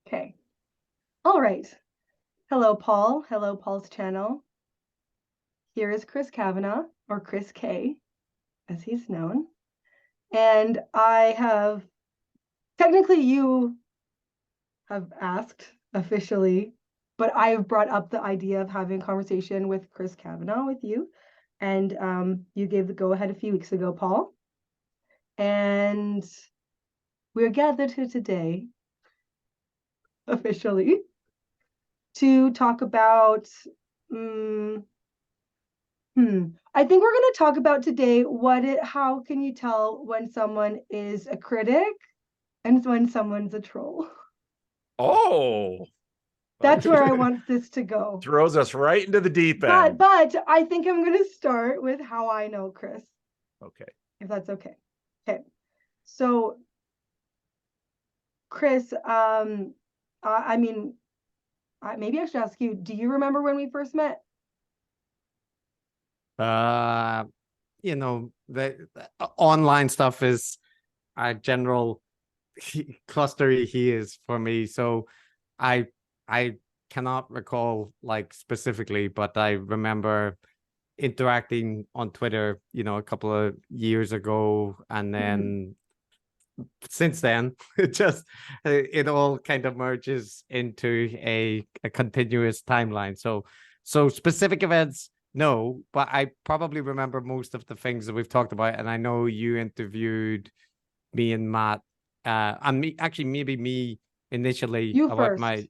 Okay. All right. Hello, Paul. Hello, Paul's channel. Here is Chris Kavanagh, or Chris K, as he's known. And technically you have asked officially, but I have brought up the idea of having a conversation with Chris Kavanagh with you. And you gave the go-ahead a few weeks ago, Paul. And we're gathered here today, officially, to talk about I think we're going to talk about today how can you tell when someone is a critic and when someone's a troll. Oh, That's where I want this to go. Throws us right into the deep end. But I think I'm going to start with how I know Chris. Okay. If that's okay. Okay. So, Chris, I mean, maybe I should ask you, do you remember when we first met? The online stuff is a general clustery he is for me. So I cannot recall like specifically, but I remember interacting on Twitter, a couple of years ago, and then since then it all kind of merges into a continuous timeline. So specific events, no, but I probably remember most of the things that we've talked about. And I know you interviewed me and Matt, and maybe me initially about my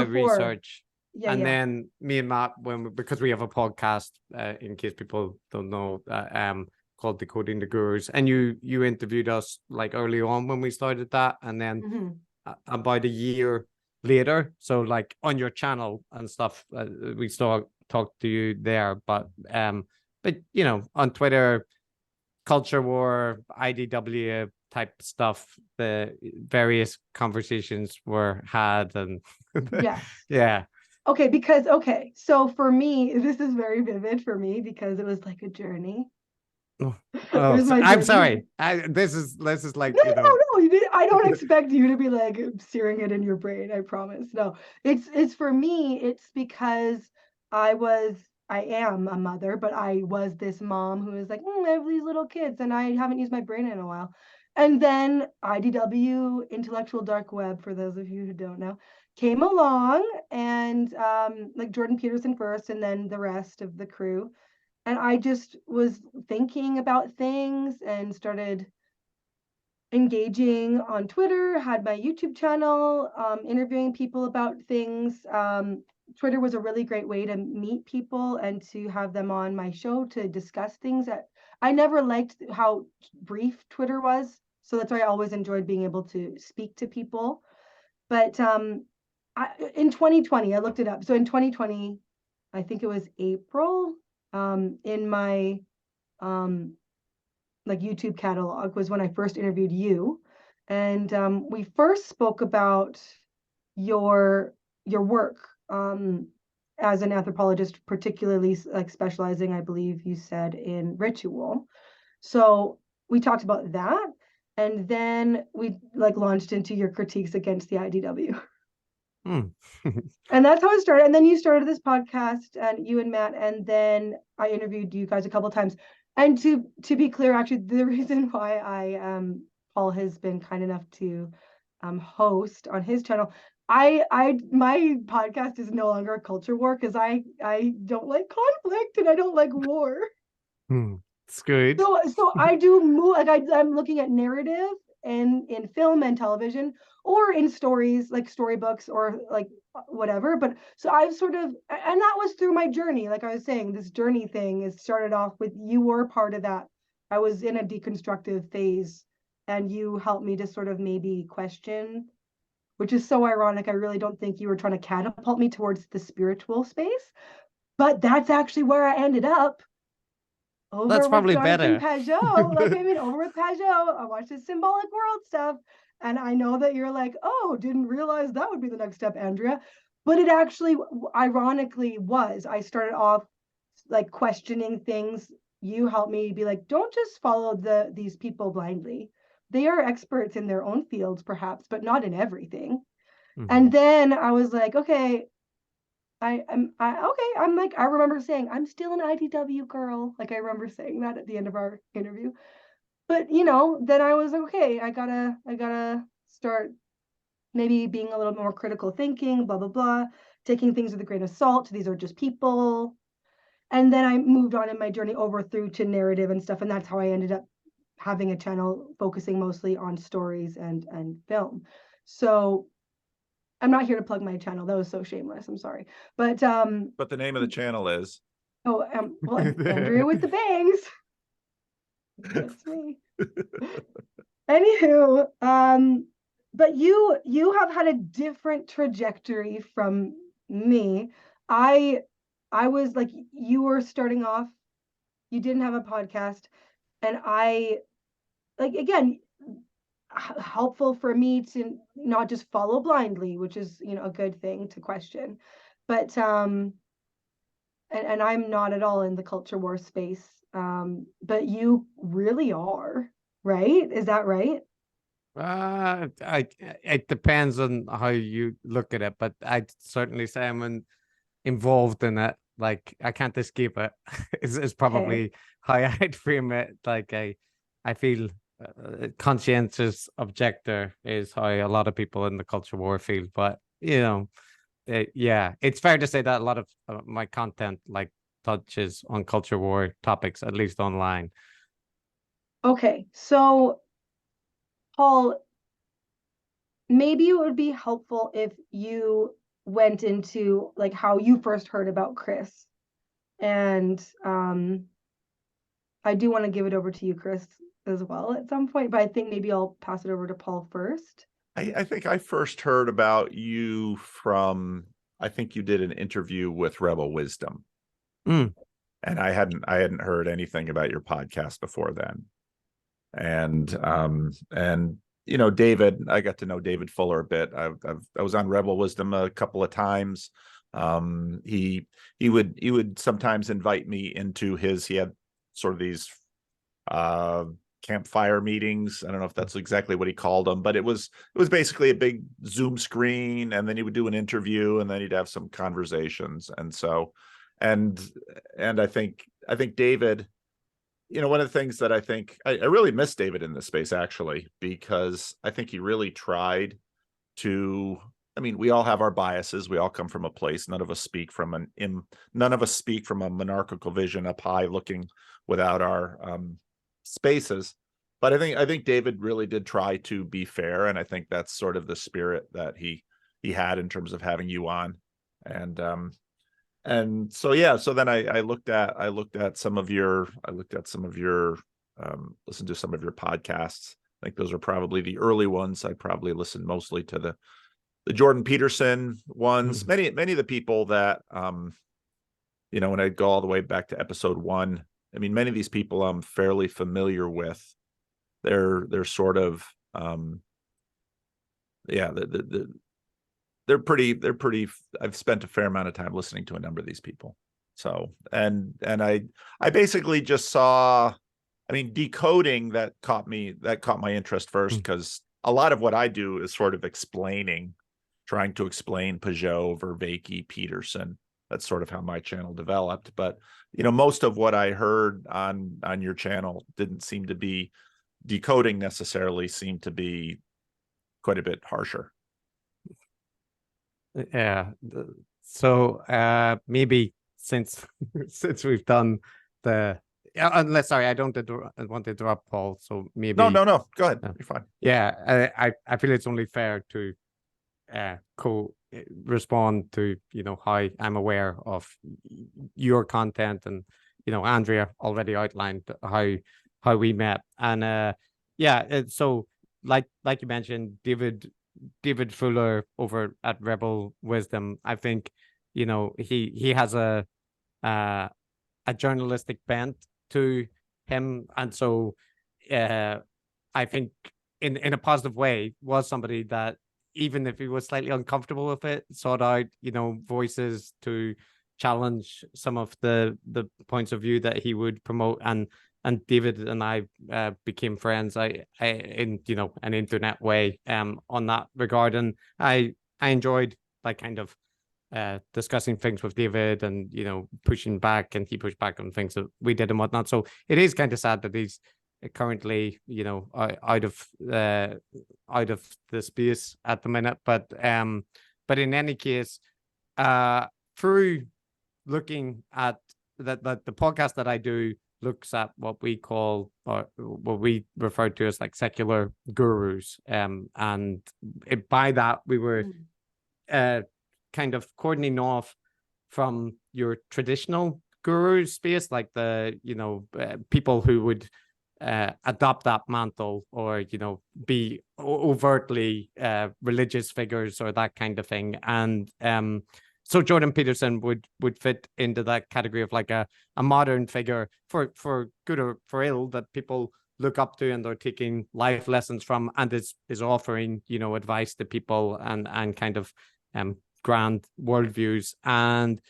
research. Then me and Matt, because we have a podcast, in case people don't know, called Decoding the Gurus, and you interviewed us like early on when we started that, and then about a year later, so like on your channel and stuff, we still talked to you there, but on Twitter, culture war, IDW type stuff, the various conversations were had, and yeah. Okay, so for me, this is very vivid for me because it was like a journey. I'm sorry. This is like no. I don't expect you to be like searing it in your brain. I promise. No, it's for me. It's because I am a mother, but I was this mom who was like, I have these little kids and I haven't used my brain in a while. And then IDW, intellectual dark web, for those of you who don't know, came along, and like Jordan Peterson first, and then the rest of the crew. And I just was thinking about things and started engaging on Twitter, had my YouTube channel, interviewing people about things. Twitter was a really great way to meet people and to have them on my show to discuss things. I never liked how brief Twitter was, so that's why I always enjoyed being able to speak to people. But in 2020, I looked it up. So in 2020, I think it was April, in my like YouTube catalog was when I first interviewed you, and we first spoke about your work as an anthropologist, particularly like specializing, I believe you said, in ritual. So we talked about that, and then we like launched into your critiques against the IDW. And that's how it started. And then you started this podcast, and you and Matt, and then I interviewed you guys a couple of times. And to be clear, actually, the reason why Paul has been kind enough to host on his channel, my podcast is no longer a culture war because I don't like conflict and I don't like war. It's good. So I do like I'm looking at narrative and in film and television, or in stories like storybooks or like whatever. But so I've sort of, and that was through my journey. Like I was saying, this journey thing is started off with, you were part of that. I was in a deconstructive phase and you helped me to sort of maybe question, which is so ironic. I really don't think you were trying to catapult me towards the spiritual space, but that's actually where I ended up. That's probably better. Over with Pajot, I watched his symbolic world stuff, and I know that you're like, oh, didn't realize that would be the next step, Andrea. But it actually, ironically, was. I started off like questioning things. You helped me be like, don't just follow these people blindly. They are experts in their own fields, perhaps, but not in everything. And then I was like, okay, I remember saying, I'm still an IDW girl. Like I remember saying that at the end of our interview. But then I was like, okay, I gotta start maybe being a little more critical thinking, blah, blah, blah, taking things with a grain of salt. These are just people. And then I moved on in my journey over through to narrative and stuff. And that's how I ended up having a channel focusing mostly on stories and film. So I'm not here to plug my channel. That was so shameless. I'm sorry. But the name of the channel is Andrea with the bangs. That's me. Anywho, but you have had a different trajectory from me. I was like, you were starting off, you didn't have a podcast, and I, like, again, helpful for me to not just follow blindly, which is a good thing to question, but and I'm not at all in the culture war space, but you really are, right? Is that right? It depends on how you look at it, but I'd certainly say I'm involved in it. Like I can't escape it. Is probably how I'd frame it. Like I feel conscientious objector is how a lot of people in the culture war feel. But yeah, it's fair to say that a lot of my content like touches on culture war topics, at least online. Okay, so Paul, maybe it would be helpful if you went into like how you first heard about Chris. And I do want to give it over to you, Chris, as well at some point, but I think maybe I'll pass it over to Paul first. I think I first heard about you from, I think you did an interview with Rebel Wisdom. And I hadn't heard anything about your podcast before then. And David, I got to know David Fuller a bit. I was on Rebel Wisdom a couple of times. He would sometimes invite me into he had sort of these campfire meetings. I don't know if that's exactly what he called them, but it was basically a big Zoom screen, and then he would do an interview, and then he'd have some conversations. And so, and I think David, one of the things that I think I really miss David in this space, actually, because I think he really tried to, we all have our biases. We all come from a place. None of us speak from a monarchical vision up high looking without our spaces. But I think David really did try to be fair. And I think that's sort of the spirit that he had in terms of having you on. And so, yeah, so then I looked at some of your, listened to some of your podcasts. I think those are probably the early ones. I probably listened mostly to the Jordan Peterson ones. Many of the people that, when I go all the way back to episode 1, many of these people I'm fairly familiar with. They're sort of, they're pretty, I've spent a fair amount of time listening to a number of these people. So, and I basically just saw, decoding that caught my interest first, because a lot of what I do is sort of trying to explain Peugeot, Vervaeke, Peterson. That's sort of how my channel developed. But, most of what I heard on your channel didn't seem to be decoding necessarily, seemed to be quite a bit harsher. Yeah. So maybe since we've done unless, sorry, I don't want to interrupt Paul. So maybe no, go ahead. You're fine. Yeah, I feel it's only fair to respond to how I'm aware of your content, and Andrea already outlined how we met, and so like you mentioned, David Fuller over at Rebel Wisdom, I think he has a journalistic bent to him, and so I think in a positive way was somebody that, even if he was slightly uncomfortable with it, sought out voices to challenge some of the points of view that he would promote, and David and I became friends in an internet way on that regard, and I I enjoyed like kind of discussing things with David and, you know, pushing back, and he pushed back on things that we did and whatnot. So it is kind of sad that he's currently, you know, out of the space at the minute. But in any case, through looking at that the podcast that I do looks at what we call, or what we refer to as, like, secular gurus, and by that we were kind of cordoning off from your traditional guru space, like the, you know, people who would adopt that mantle, or, you know, be overtly religious figures or that kind of thing. And so Jordan Peterson would fit into that category of like a modern figure, for good or for ill, that people look up to and are taking life lessons from, and is offering, you know, advice to people, and kind of grand worldviews. And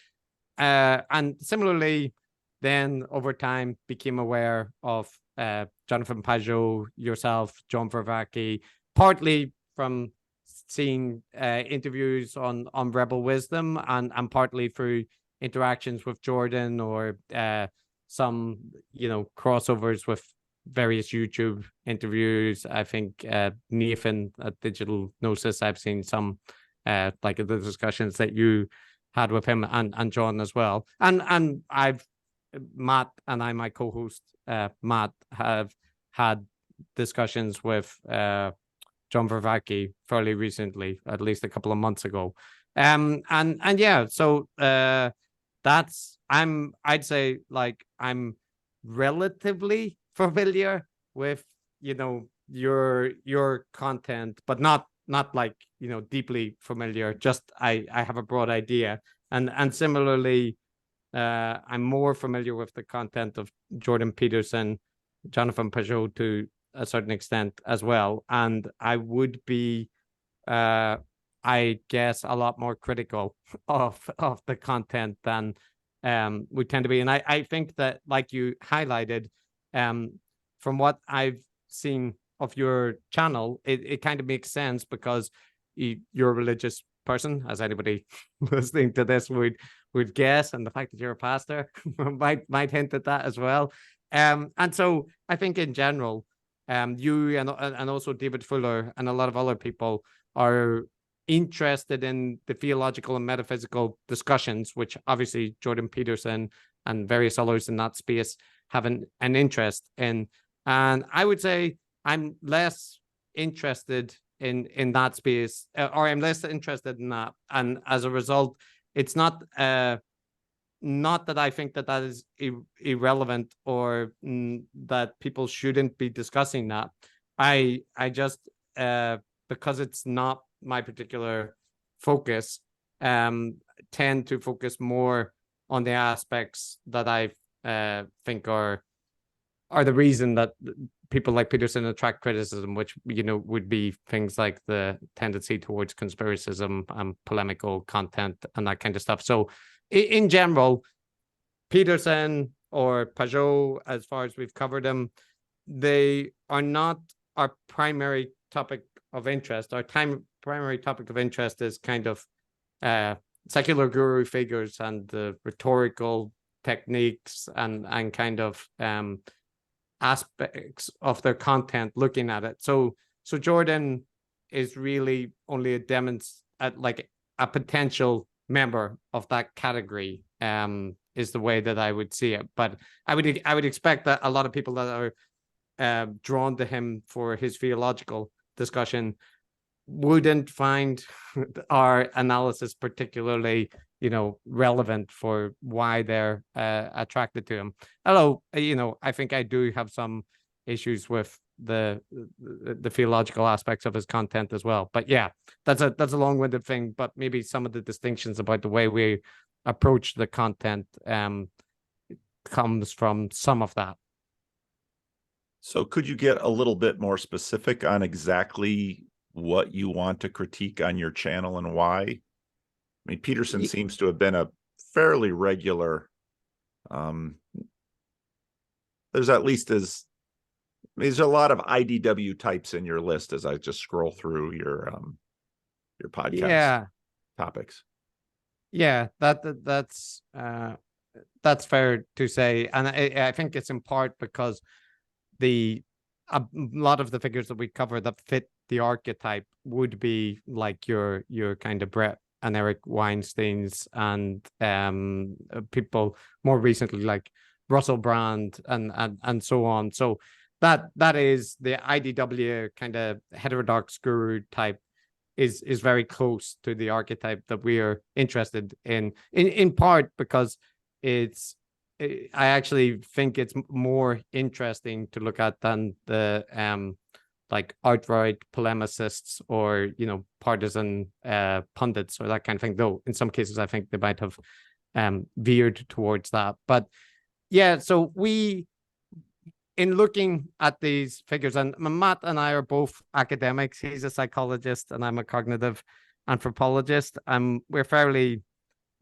similarly, then over time became aware of Jonathan Pajot, yourself, John Vervaeke, partly from seeing interviews on Rebel Wisdom, and partly through interactions with Jordan, or some, you know, crossovers with various YouTube interviews. I think Nathan at Digital Gnosis, I've seen some like the discussions that you had with him, and John as well. And I've, Matt and I, my co-host Matt, have had discussions with John Vervaeke fairly recently, at least a couple of months ago. And yeah, so that's, I'd say, like, I'm relatively familiar with, you know, your content, but not like, you know, deeply familiar. Just I have a broad idea. And similarly, I'm more familiar with the content of Jordan Peterson, Jonathan Pajot to a certain extent as well. And I would be, I guess, a lot more critical of the content than we tend to be. And I think that, like you highlighted, from what I've seen of your channel, it kind of makes sense, because you're a religious person, as anybody listening to this would guess, and the fact that you're a pastor might hint at that as well. And so I think in general, you and also David Fuller and a lot of other people are interested in the theological and metaphysical discussions, which obviously Jordan Peterson and various others in that space have an interest in. And I would say I'm less interested in that space, or I'm less interested in that. And as a result, it's not that I think that is irrelevant, or that people shouldn't be discussing that. I just, because it's not my particular focus, tend to focus more on the aspects that I think are the reason that people like Peterson attract criticism, which, you know, would be things like the tendency towards conspiracism and polemical content and that kind of stuff. So in general, Peterson or Pajot, as far as we've covered them, they are not our primary topic of interest. Our primary topic of interest is kind of secular guru figures and the rhetorical techniques and kind of aspects of their content, looking at it. So Jordan is really only like a potential member of that category, is the way that I would see it. But I would expect that a lot of people that are drawn to him for his theological discussion wouldn't find our analysis particularly, you know, relevant for why they're attracted to him. Although, you know, I think I do have some issues with the theological aspects of his content as well. But yeah, that's a long-winded thing. But maybe some of the distinctions about the way we approach the content comes from some of that. So could you get a little bit more specific on exactly what you want to critique on your channel and why? I mean, Peterson seems to have been a fairly regular, there's a lot of IDW types in your list as I just scroll through your your podcast Yeah. topics. Yeah, that's fair to say, and I think it's in part because a lot of the figures that we cover that fit the archetype would be like your kind of Brett and Eric Weinsteins and people more recently like Russell Brand and so on. So that is the IDW kind of heterodox guru type is very close to the archetype that we are interested in part because I actually think it's more interesting to look at than the like outright polemicists or partisan pundits or that kind of thing, though in some cases I think they might have veered towards that. But yeah, so in looking at these figures, and Matt and I are both academics. He's a psychologist and I'm a cognitive anthropologist. We're fairly,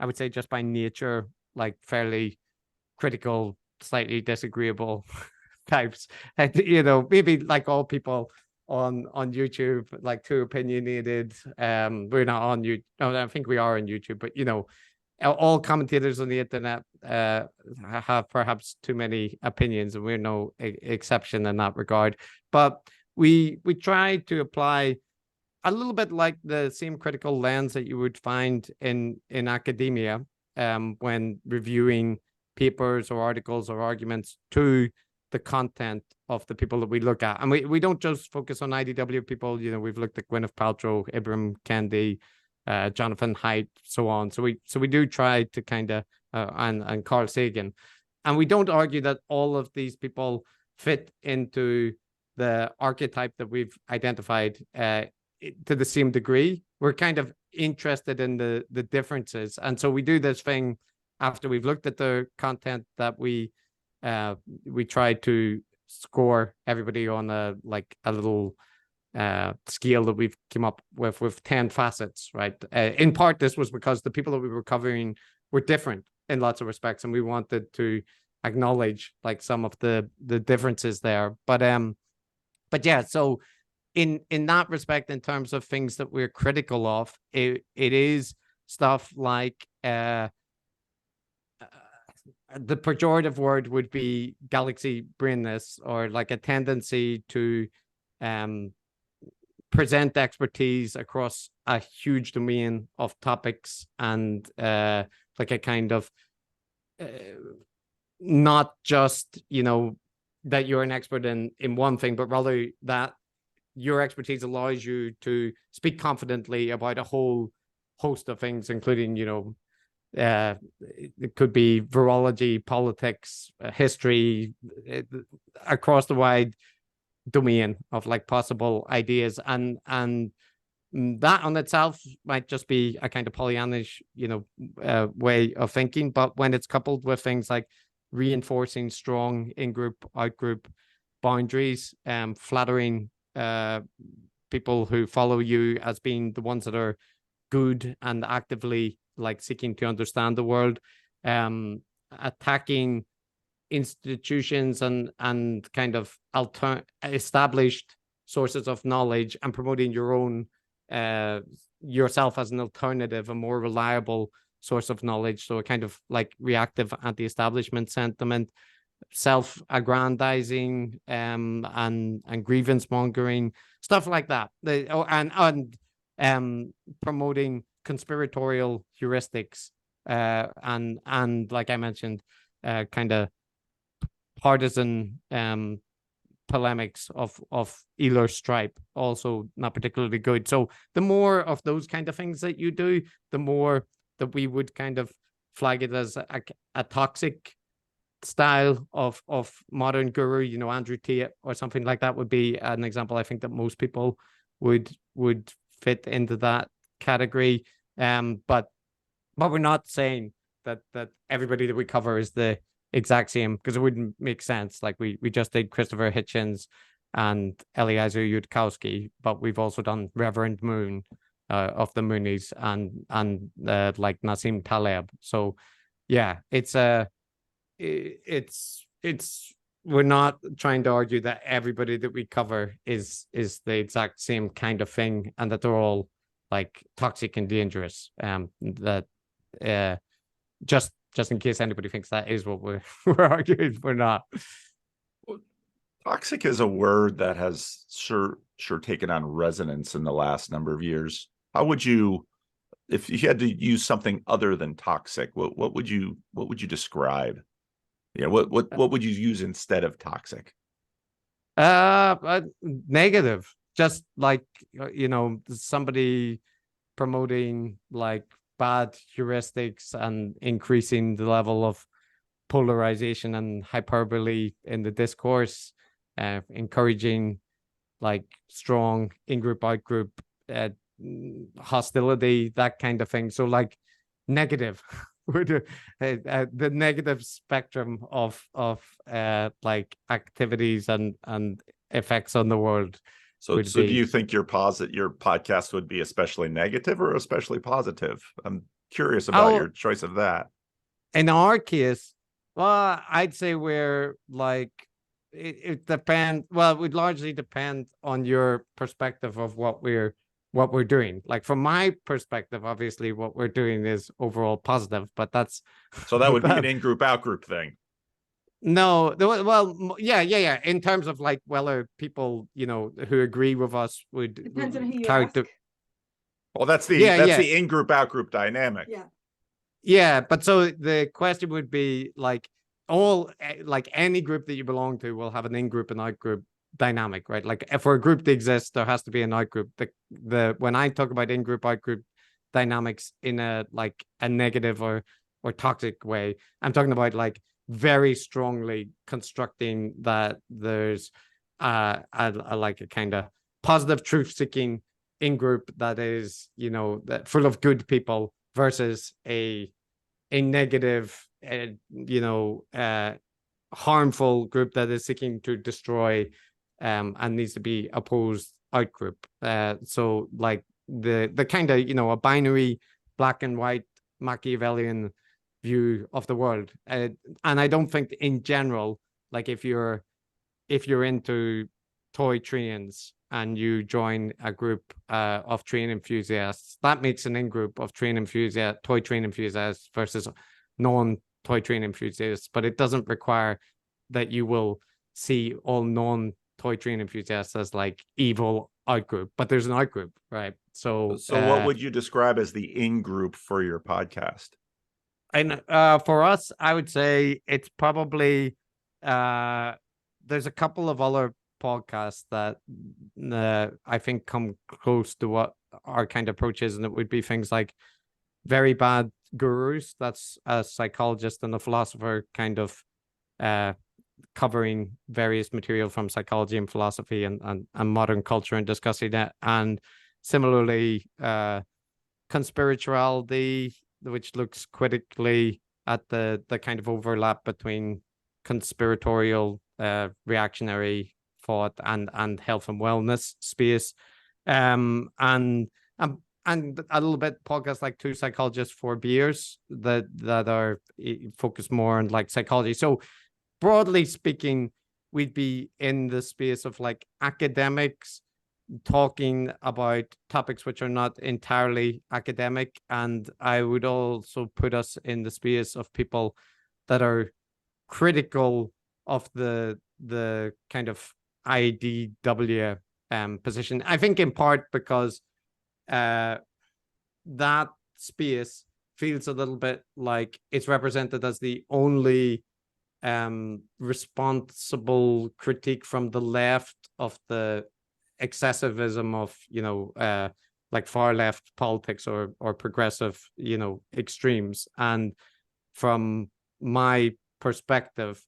I would say just by nature, like fairly critical, slightly disagreeable types. And, maybe like all people on YouTube, like too opinionated. We're not on YouTube. No, I think we are on YouTube, but all commentators on the internet have perhaps too many opinions, and we're no exception in that regard. But we try to apply a little bit like the same critical lens that you would find in academia when reviewing papers or articles or arguments to the content of the people that we look at. And we don't just focus on IDW people. We've looked at Gwyneth Paltrow, Ibram Kendi, Jonathan Haidt, so on. So we do try to kind of and Carl Sagan, and we don't argue that all of these people fit into the archetype that we've identified to the same degree. We're kind of interested in the differences, and so we do this thing after we've looked at the content that we try to score everybody on a little scale that we've come up with 10 facets, right? In part, this was because the people that we were covering were different in lots of respects, and we wanted to acknowledge like some of the differences there. But yeah, so in that respect, in terms of things that we're critical of, it is stuff like the pejorative word would be galaxy brainness, or like a tendency to present expertise across a huge domain of topics, and like a kind of not just that you're an expert in one thing, but rather that your expertise allows you to speak confidently about a whole host of things, including it could be virology, politics, history, across the wide domain of like possible ideas, and that on itself might just be a kind of Pollyannish way of thinking. But when it's coupled with things like reinforcing strong in-group out-group boundaries, flattering people who follow you as being the ones that are good and actively like seeking to understand the world, attacking institutions and kind of established sources of knowledge, and promoting your own yourself as an alternative, a more reliable source of knowledge. So a kind of like reactive anti-establishment sentiment, self-aggrandizing, and grievance mongering, stuff like that. And promoting conspiratorial heuristics, and like I mentioned, kind of partisan polemics of either stripe, also not particularly good. So the more of those kind of things that you do, the more that we would kind of flag it as a toxic style of modern guru. Andrew Tate or something like that would be an example. I think that most people would fit into that category. But we're not saying that everybody that we cover is the exact same, because it wouldn't make sense. Like we just did Christopher Hitchens and Eliezer Yudkowsky, but we've also done Reverend Moon of the Moonies and like Nassim Taleb. So yeah, it's we're not trying to argue that everybody that we cover is the exact same kind of thing, and that they're all like toxic and dangerous. That just in case anybody thinks that is what we're arguing, we're not. Toxic is a word that has sure taken on resonance in the last number of years. How would you, if you had to use something other than toxic, what would you describe? Yeah, what would you use instead of toxic? Negative. Just like somebody promoting like bad heuristics and increasing the level of polarization and hyperbole in the discourse, encouraging like strong in-group out-group hostility, that kind of thing. So like negative the negative spectrum of like activities and effects on the world. So do you think your podcast would be especially negative or especially positive? I'm curious about your choice of that. In our case, well, I'd say we're like, it depends. Well, it would largely depend on your perspective of what we're doing. Like from my perspective, obviously what we're doing is overall positive, but that's so that would be an in-group out-group thing. No, well, yeah. In terms of like whether people, who agree with us would depends on who you ask. Well, that's the in-group out-group dynamic. Yeah, but so the question would be like any group that you belong to will have an in-group and out-group dynamic, right? Like if for a group to exist, there has to be an out-group. The when I talk about in-group out-group dynamics in a negative or toxic way, I'm talking about like very strongly constructing that there's a kind of positive truth-seeking in-group that is that full of good people versus a negative harmful group that is seeking to destroy and needs to be opposed out group. So like the kind of a binary black and white Machiavellian view of the world, and I don't think in general, like if you're into toy trains and you join a group of train enthusiasts, that makes an in-group of toy train enthusiasts versus non-toy train enthusiasts, but it doesn't require that you will see all non-toy train enthusiasts as like evil out-group, but there's an out-group, right? So what would you describe as the in-group for your podcast? And for us, I would say it's probably there's a couple of other podcasts that I think come close to what our kind of approach is, and it would be things like Very Bad Gurus. That's a psychologist and a philosopher kind of covering various material from psychology and philosophy and modern culture and discussing that. And similarly, Conspirituality, which looks critically at the kind of overlap between conspiratorial reactionary thought and health and wellness space, and a little bit podcasts like Two Psychologists, Four Beers that are focused more on like psychology. So broadly speaking, we'd be in the space of like academics talking about topics which are not entirely academic, and I would also put us in the space of people that are critical of the kind of IDW position. I think in part because that space feels a little bit like it's represented as the only responsible critique from the left of the excessivism of like far left politics or progressive extremes. And from my perspective,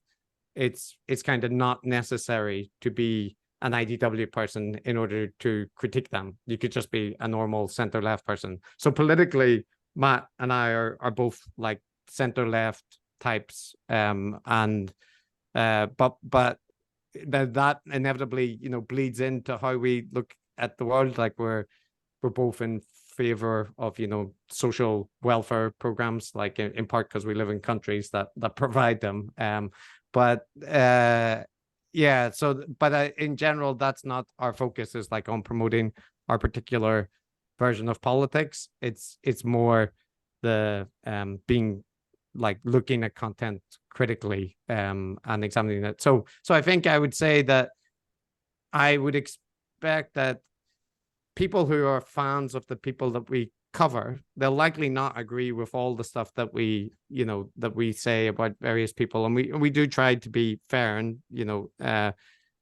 it's kind of not necessary to be an IDW person in order to critique them. You could just be a normal center left person. So politically, Matt and I are both like center left types, but that inevitably bleeds into how we look at the world. Like we're both in favor of social welfare programs, like in part because we live in countries that provide them, but in general, that's not our focus, is like on promoting our particular version of politics. It's more the being like looking at content critically and examining it. So I think I would say that I would expect that people who are fans of the people that we cover, they'll likely not agree with all the stuff that we say about various people, and we do try to be fair and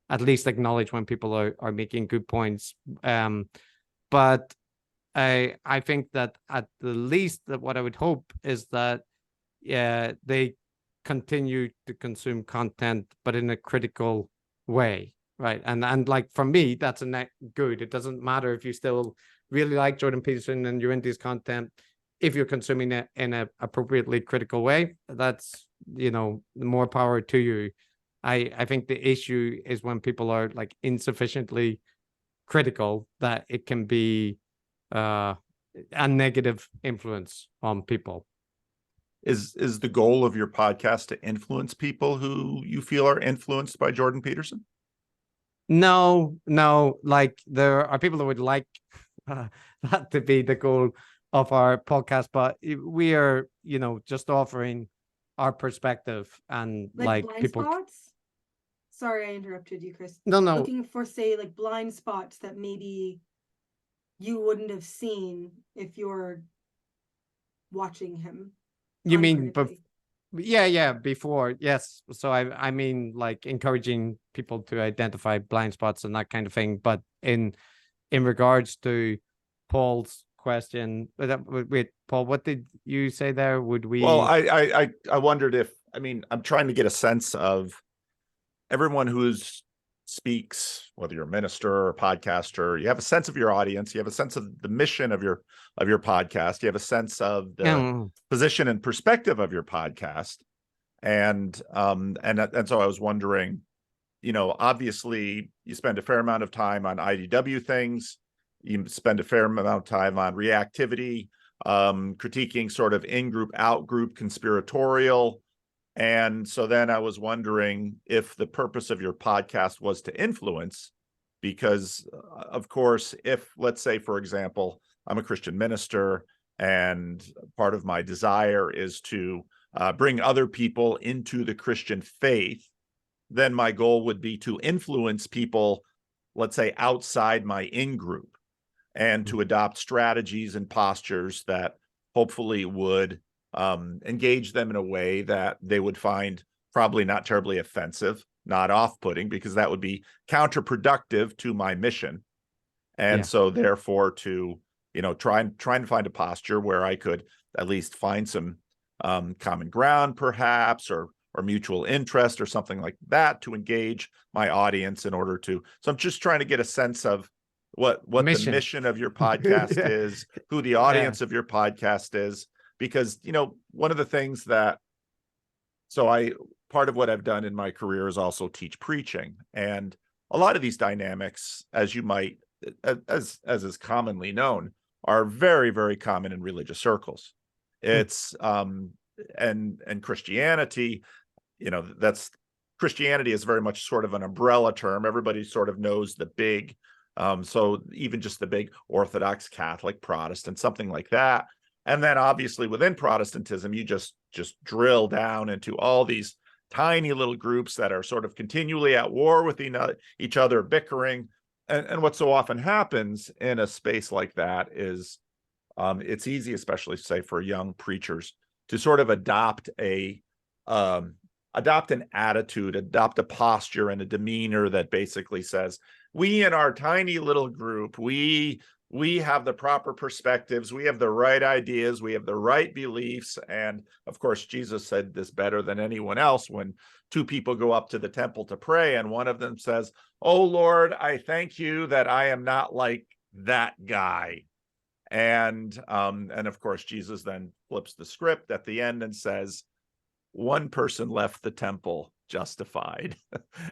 at least acknowledge when people are making good points. But I think that at the least that what I would hope is that they continue to consume content, but in a critical way, right? And like for me, that's a net good. It doesn't matter if you still really like Jordan Peterson and you're into his content. If you're consuming it in an appropriately critical way, that's more power to you. I think the issue is when people are like insufficiently critical, that it can be a negative influence on people. Is the goal of your podcast to influence people who you feel are influenced by Jordan Peterson? No, like there are people that would like that to be the goal of our podcast, but we are, just offering our perspective and like blind people. Spots? Sorry, I interrupted you, Chris. No. Looking for, say, like blind spots that maybe you wouldn't have seen if you're watching him. You mean, yeah, before, yes. So I mean, like encouraging people to identify blind spots and that kind of thing. But in regards to Paul's question, wait, Paul, what did you say there? Would we? Well, I wondered if, I'm trying to get a sense of everyone who's speaks, whether you're a minister or a podcaster, you have a sense of your audience, you have a sense of the mission of your podcast, you have a sense of the position and perspective of your podcast. And so I was wondering, obviously you spend a fair amount of time on IDW things, you spend a fair amount of time on reactivity, critiquing sort of in-group, out-group, conspiratorial. And so then I was wondering if the purpose of your podcast was to influence, because of course, if, let's say, for example, I'm a Christian minister and part of my desire is to bring other people into the Christian faith, then my goal would be to influence people, let's say, outside my in-group, and to adopt strategies and postures that hopefully would engage them in a way that they would find probably not terribly offensive, not off-putting, because that would be counterproductive to my mission. And so therefore to, trying to find a posture where I could at least find some common ground perhaps, or mutual interest or something like that, to engage my audience in order to, so I'm just trying to get a sense of what the mission of your podcast is, who the audience of your podcast is. Because, one of the things that, part of what I've done in my career is also teach preaching. And a lot of these dynamics, as is commonly known, are very, very common in religious circles. It's, and Christianity, Christianity is very much sort of an umbrella term. Everybody sort of knows the big, so even just the big Orthodox, Catholic, Protestant, something like that. And then obviously within Protestantism, you just drill down into all these tiny little groups that are sort of continually at war with each other, bickering. And what so often happens in a space like that is it's easy, especially say for young preachers, to sort of adopt an attitude, adopt a posture and a demeanor that basically says, we in our tiny little group, we have the proper perspectives, we have the right ideas, we have the right beliefs. And of course, Jesus said this better than anyone else when two people go up to the temple to pray, and one of them says, "Oh Lord, I thank you that I am not like that guy." And of course, Jesus then flips the script at the end and says, one person left the temple justified.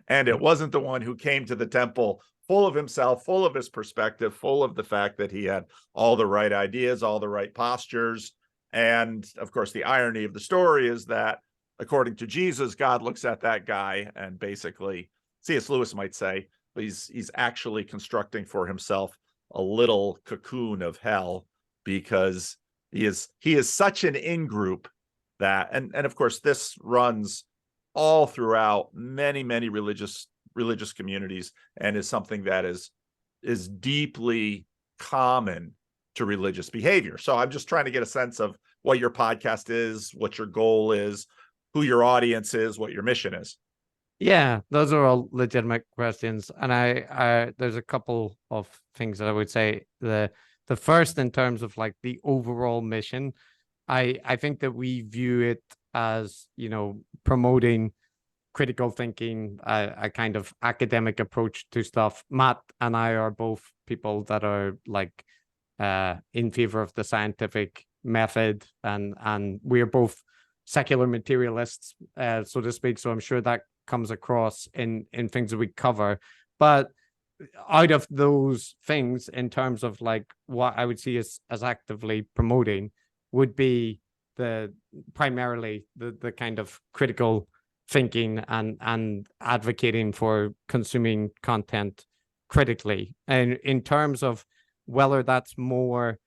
And it wasn't the one who came to the temple full of himself, full of his perspective, full of the fact that he had all the right ideas, all the right postures. And of course, the irony of the story is that according to Jesus, God looks at that guy and basically, C.S. Lewis might say, he's actually constructing for himself a little cocoon of hell, because he is such an in-group that, and of course this runs all throughout many religious communities, and is something that is deeply common to religious behavior. So I'm just trying to get a sense of what your podcast is, what your goal is, who your audience is, what your mission is. Yeah, those are all legitimate questions, and I there's a couple of things that I would say. The first, in terms of like the overall mission, I think that we view it as, you know, promoting critical thinking, a kind of academic approach to stuff. Matt and I are both people that are like in favor of the scientific method, and we are both secular materialists, so to speak. So I'm sure that comes across in things that we cover. But out of those things, in terms of like what I would see as actively promoting, would be primarily the kind of critical thinking and advocating for consuming content critically. And in terms of whether that's more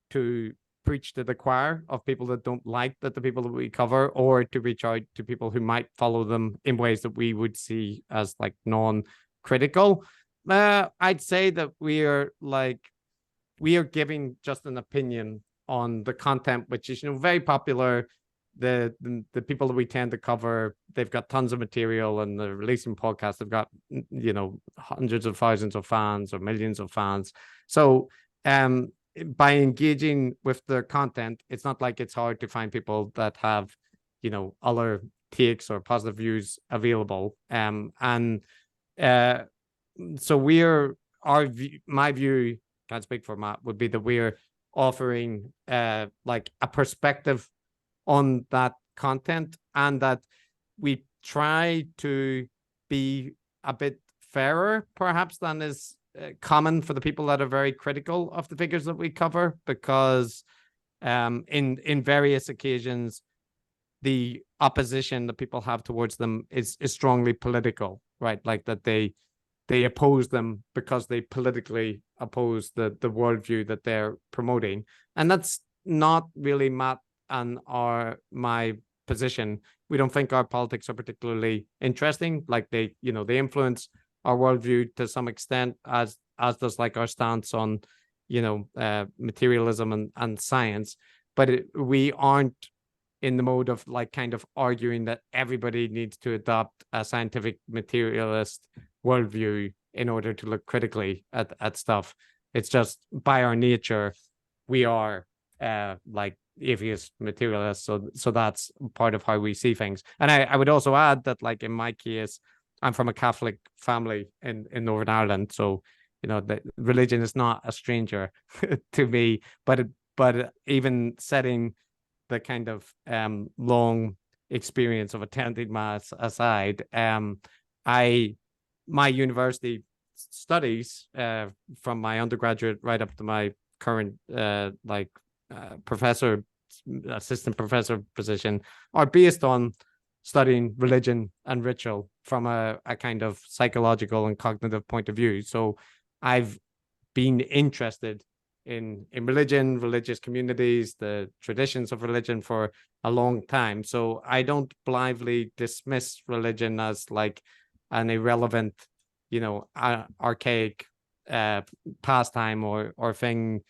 to preach to the choir of people that don't like the people that we cover, or to reach out to people who might follow them in ways that we would see as like non-critical, I'd say that we are giving just an opinion on the content, which is, you know, very popular. The people that we tend to cover, they've got tons of material, and they're releasing podcasts. They've got, you know, hundreds of thousands of fans or millions of fans. So by engaging with their content, it's not like it's hard to find people that have, you know, other takes or positive views available. So my view, can't speak for Matt, would be that we're offering like a perspective on that content, and that we try to be a bit fairer perhaps than is common for the people that are very critical of the figures that we cover, because in various occasions the opposition that people have towards them is strongly political, right? Like that they oppose them because they politically oppose the worldview that they're promoting. And that's not really Matt and my position. We don't think our politics are particularly interesting. Like they influence our worldview to some extent, as does like our stance on, you know, materialism and science. But we aren't in the mode of like kind of arguing that everybody needs to adopt a scientific materialist worldview in order to look critically at stuff. It's just by our nature, we are like atheist materialists. So that's part of how we see things. And I would also add that, like in my case, I'm from a Catholic family in Northern Ireland. So, you know, the religion is not a stranger to me, but even setting the kind of long experience of attending mass aside, my university studies from my undergraduate right up to my current assistant professor position are based on studying religion and ritual from a kind of psychological and cognitive point of view. So I've been interested in religion, religious communities, the traditions of religion for a long time. So I don't blithely dismiss religion as like an irrelevant, you know, archaic pastime or thing,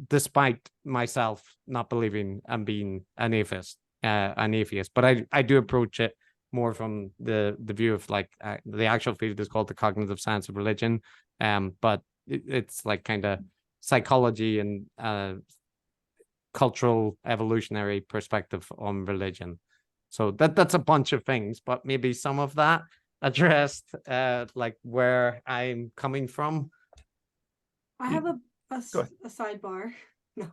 despite myself not believing and being an atheist. But I do approach it more from the view of like the actual field is called the cognitive science of religion, but it's like kind of psychology and cultural evolutionary perspective on religion. So that's a bunch of things, but maybe some of that addressed like where I'm coming from. I have a sidebar. No,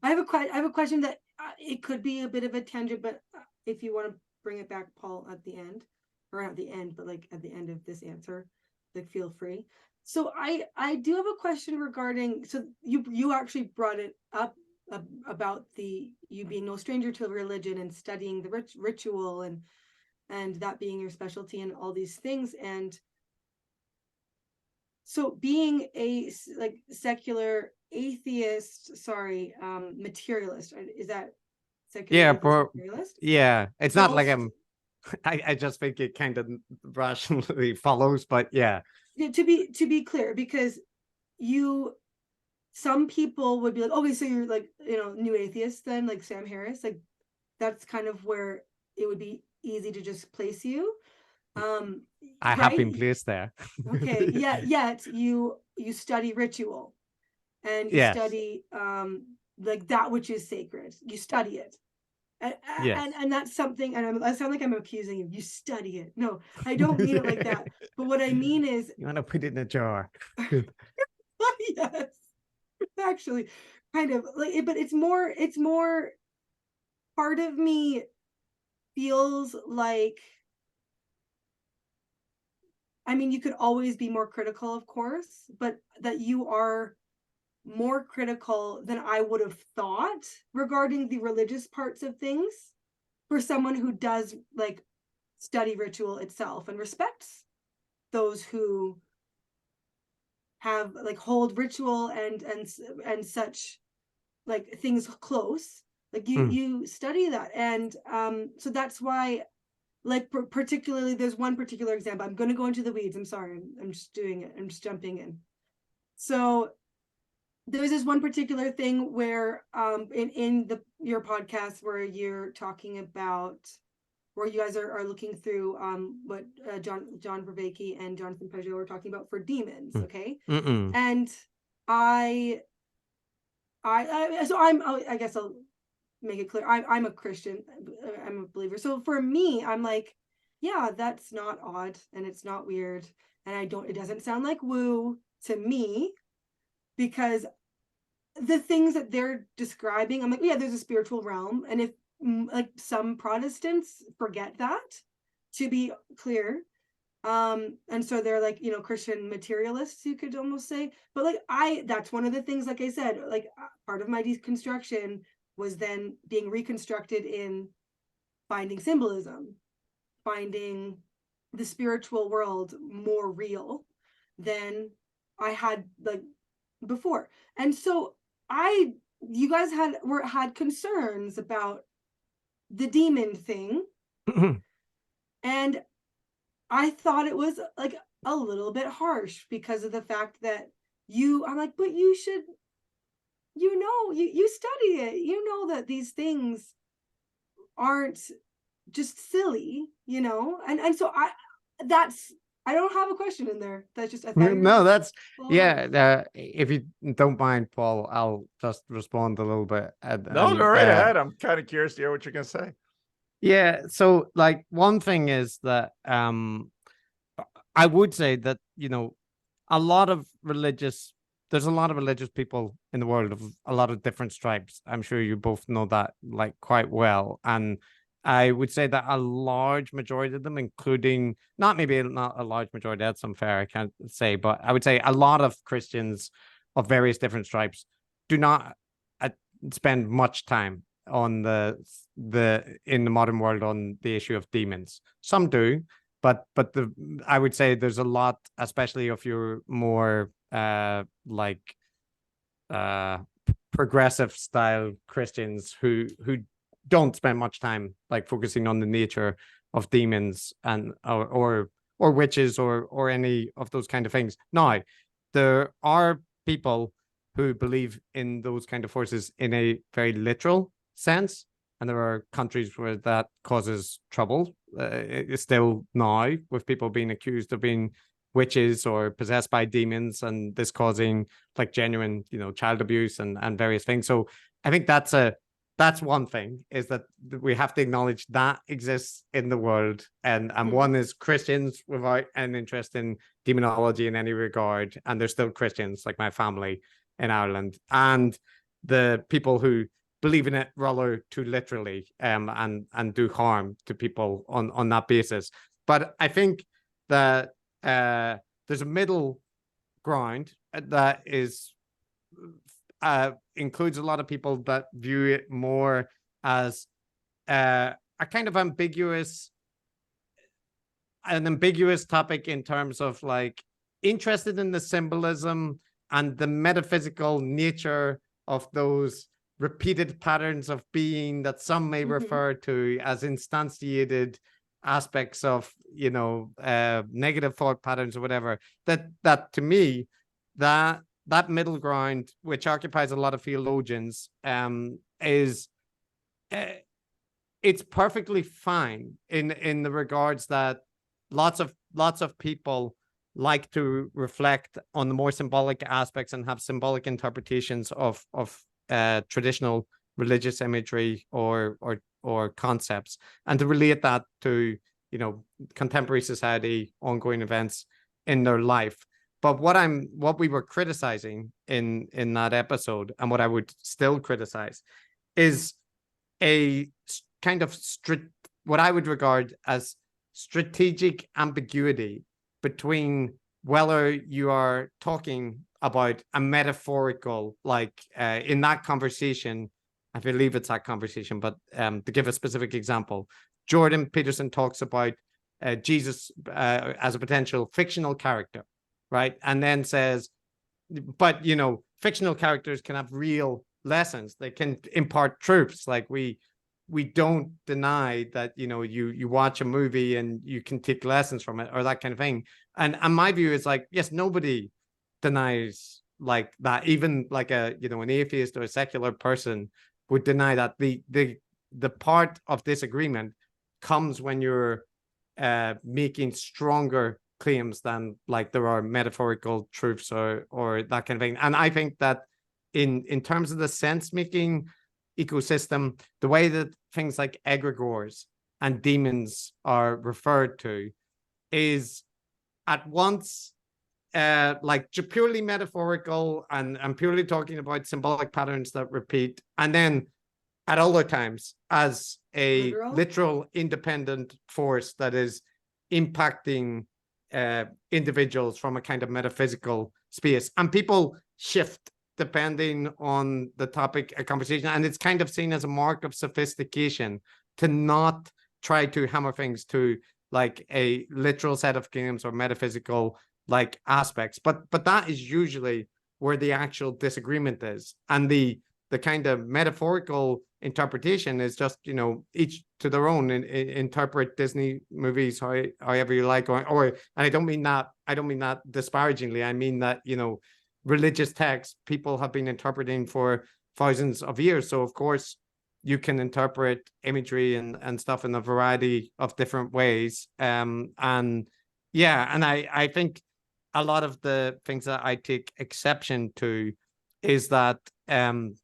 I have a question that it could be a bit of a tangent, but if you want to bring it back, Paul, at the end, or not at the end, but like at the end of this answer, like feel free. So I do have a question regarding, so you actually brought it up about you being no stranger to religion and studying the ritual and that being your specialty and all these things. And So being a like secular atheist, materialist, is that secular Yeah, atheist materialist? yeah, it's not like Whilst I just think it kind of rationally follows, but yeah. to be clear, because some people would be like, okay, so you're like, new atheist then, like Sam Harris, like that's kind of where it would be easy to just place you. I have been Right? placed there. Okay, yeah, yet you study ritual and you Yes, study like that which is sacred. You study it. And, yes. and that's something, and I sound like I'm accusing you. You study it. No, I don't mean it like that. But what I mean is, You want to put it in a jar. yes, actually, kind of like, but it's more. Part of me feels like, I mean, you could always be more critical, of course, but that you are more critical than I would have thought regarding the religious parts of things for someone who does like study ritual itself and respects those who have like hold ritual and such like things close. Like you study that, and so that's why, like particularly, there's one particular example. I'm going to go into the weeds. I'm sorry. I'm just doing it. I'm just jumping in. So there's this one particular thing where in your podcast where you're talking about, where you guys are looking through what John Vervaeke and Jonathan Peugeot were talking about for demons, okay? And I guess I'll make it clear. I'm a Christian. I'm a believer. So for me, I'm like, yeah, that's not odd and it's not weird, and it doesn't sound like woo to me, because the things that they're describing, I'm like, yeah, there's a spiritual realm. And if like some Protestants forget that, to be clear, and so they're like, Christian materialists, you could almost say. But like, that's one of the things, like I said, like part of my deconstruction was then being reconstructed in finding symbolism, finding the spiritual world more real than I had like before. And so you guys had concerns about the demon thing, and I thought it was like a little bit harsh because of the fact that I'm like, but you should, you study it, that these things aren't just silly, and so I don't have a question in there. That's just, I thought No, that's yeah. if you don't mind, Paul, I'll just respond a little bit. No, go right ahead. I'm kind of curious to hear what you're going to say. Yeah, so like one thing is that I would say that there's a lot of religious people in the world of a lot of different stripes. I'm sure you both know that like quite well, and I would say that a large majority of them, including not a large majority, that's unfair, I can't say, but I would say a lot of Christians of various different stripes do not spend much time on the in the modern world on the issue of demons. Some do, but I would say there's a lot, especially if you're more progressive style Christians who don't spend much time like focusing on the nature of demons and or witches or any of those kind of things. Now, there are people who believe in those kind of forces in a very literal sense, and there are countries where that causes trouble still now, with people being accused of being witches or possessed by demons, and this causing like genuine child abuse and various things. So I think that's one thing, is that we have to acknowledge that exists in the world, and one is Christians without an interest in demonology in any regard, and they're still Christians, like my family in Ireland, and the people who believe in it rather too literally and do harm to people on that basis. But I think that there's a middle ground that is includes a lot of people that view it more as a kind of ambiguous topic in terms of like interested in the symbolism and the metaphysical nature of those repeated patterns of being that some may refer to as instantiated aspects of, negative thought patterns or whatever, that to me, that middle ground, which occupies a lot of theologians, is it's perfectly fine in the regards that lots of people like to reflect on the more symbolic aspects and have symbolic interpretations of traditional religious imagery or concepts, and to relate that to contemporary society, ongoing events in their life. But what we were criticizing in that episode, and what I would still criticize, is a kind of what I would regard as strategic ambiguity between whether you are talking about a metaphorical, like in that conversation, I believe it's that conversation, but to give a specific example, Jordan Peterson talks about Jesus as a potential fictional character, right? And then says, but, fictional characters can have real lessons. They can impart truths. Like we don't deny that, you watch a movie and you can take lessons from it or that kind of thing. And my view is like, yes, nobody denies like that. Even like an atheist or a secular person would deny that. The part of disagreement comes when you're making stronger claims than like there are metaphorical truths or that kind of thing. And I think that in terms of the sense making ecosystem, the way that things like egregores and demons are referred to is at once like purely metaphorical and purely talking about symbolic patterns that repeat, and then at other times as a literal independent force that is impacting individuals from a kind of metaphysical space. And people shift depending on the topic of conversation, and it's kind of seen as a mark of sophistication to not try to hammer things to like a literal set of claims or metaphysical like aspects, but that is usually where the actual disagreement is. And the kind of metaphorical interpretation is just, each to their own, and interpret Disney movies however you like, or and I don't mean that disparagingly. I mean that, religious texts people have been interpreting for thousands of years. So of course you can interpret imagery and stuff in a variety of different ways. And I think a lot of the things that I take exception to is that in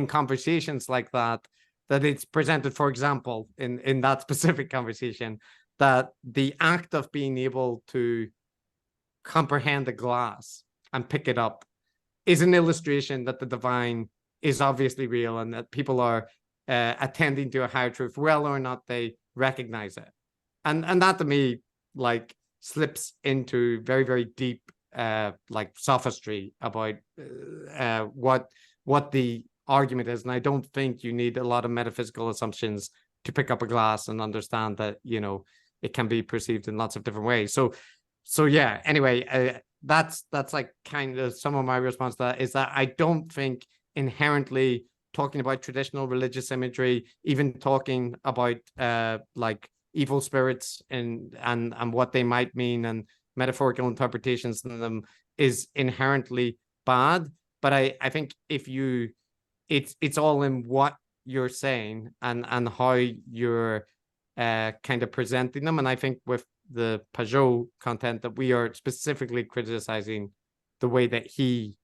conversations like that it's presented, for example, in that specific conversation, that the act of being able to comprehend a glass and pick it up is an illustration that the divine is obviously real, and that people are attending to a higher truth, whether or not they recognize it. And that to me, like, slips into very, very deep like sophistry about what the argument is. And I don't think you need a lot of metaphysical assumptions to pick up a glass and understand that, it can be perceived in lots of different ways. So yeah, anyway, that's like kind of some of my response to that, is that I don't think inherently talking about traditional religious imagery, even talking about like evil spirits and what they might mean and metaphorical interpretations of them, is inherently bad. But I think if it's all in what you're saying and how you're kind of presenting them. And I think with the Pajot content, that we are specifically criticizing the way that he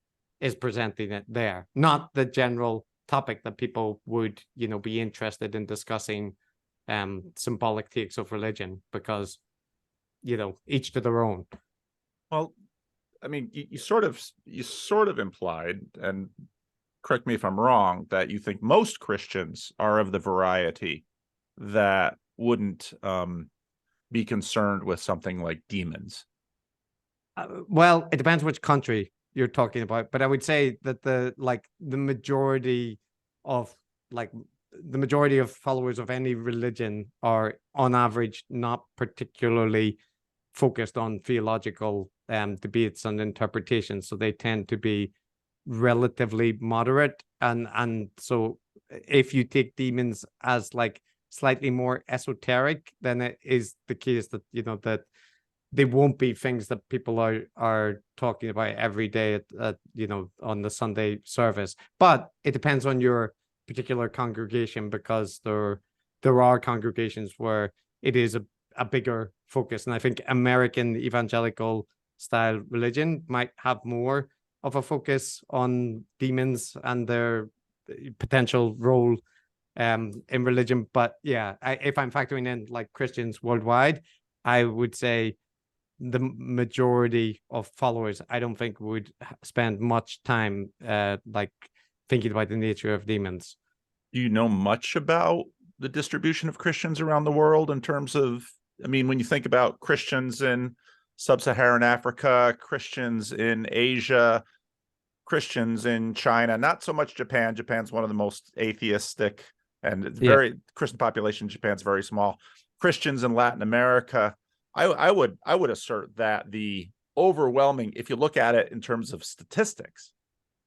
is presenting it there, not the general topic that people would, be interested in discussing symbolic takes of religion, because, each to their own. Well, I mean, you sort of implied, and correct me if I'm wrong, that you think most Christians are of the variety that wouldn't be concerned with something like demons. Well, it depends which country you're talking about, but I would say that the majority of followers of any religion are on average not particularly focused on theological debates and interpretations, so they tend to be relatively moderate. And so if you take demons as like slightly more esoteric, then it is the case that, you know, that they won't be things that people are talking about every day at you know, on the Sunday service. But it depends on your particular congregation, because there are congregations where it is a bigger focus. And I think American evangelical style religion might have more of a focus on demons and their potential role in religion. But yeah, if I'm factoring in like Christians worldwide, I would say the majority of followers, I don't think, would spend much time like thinking about the nature of demons. Do you know much about the distribution of Christians around the world in terms of, I mean, when you think about Christians in sub-Saharan Africa, Christians in Asia, Christians in China, not so much Japan. Japan's one of the most atheistic, and it's very Christian population in Japan's very small. Christians in Latin America, I would assert that the overwhelming, if you look at it in terms of statistics,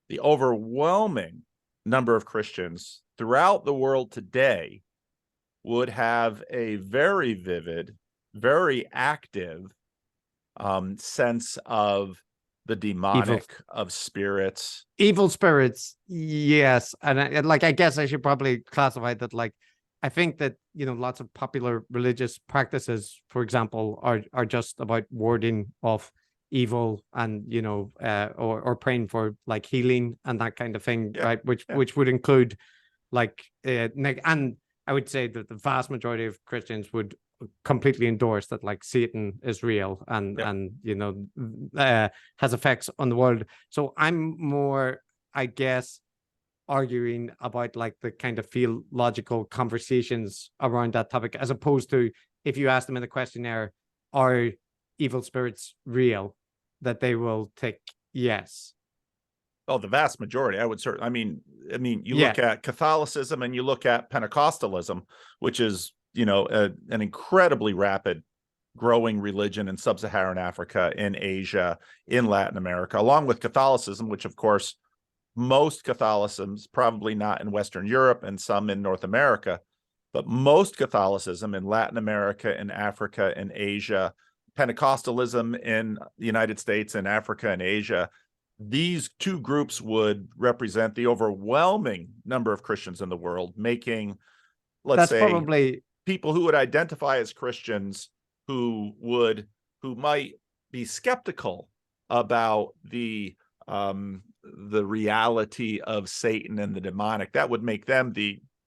the overwhelming number of Christians throughout the world today would have a very vivid, very active sense of the demonic, of spirits. Evil spirits, yes. And I guess I should probably classify that, like, I think that, you know, lots of popular religious practices, for example, are just about warding off evil and, you know, or praying for like healing and that kind of thing, right? Which would include like, and I would say that the vast majority of Christians would completely endorse that like Satan is real and you know, has effects on the world. So I'm more, I guess, arguing about like the kind of theological conversations around that topic, as opposed to if you ask them in the questionnaire, are evil spirits real, that they will tick yes. Oh, the vast majority, I would certainly. I mean, you look at Catholicism and you look at Pentecostalism, which is, you know, an incredibly rapid growing religion in sub-Saharan Africa, in Asia, in Latin America, along with Catholicism, which of course most Catholicisms, probably not in Western Europe and some in North America, but most Catholicism in Latin America, in Africa, in Asia, Pentecostalism in the United States, in Africa and Asia. These two groups would represent the overwhelming number of Christians in the world, making, let's say, probably people who would identify as Christians who might be skeptical about the reality of Satan and the demonic. That would make them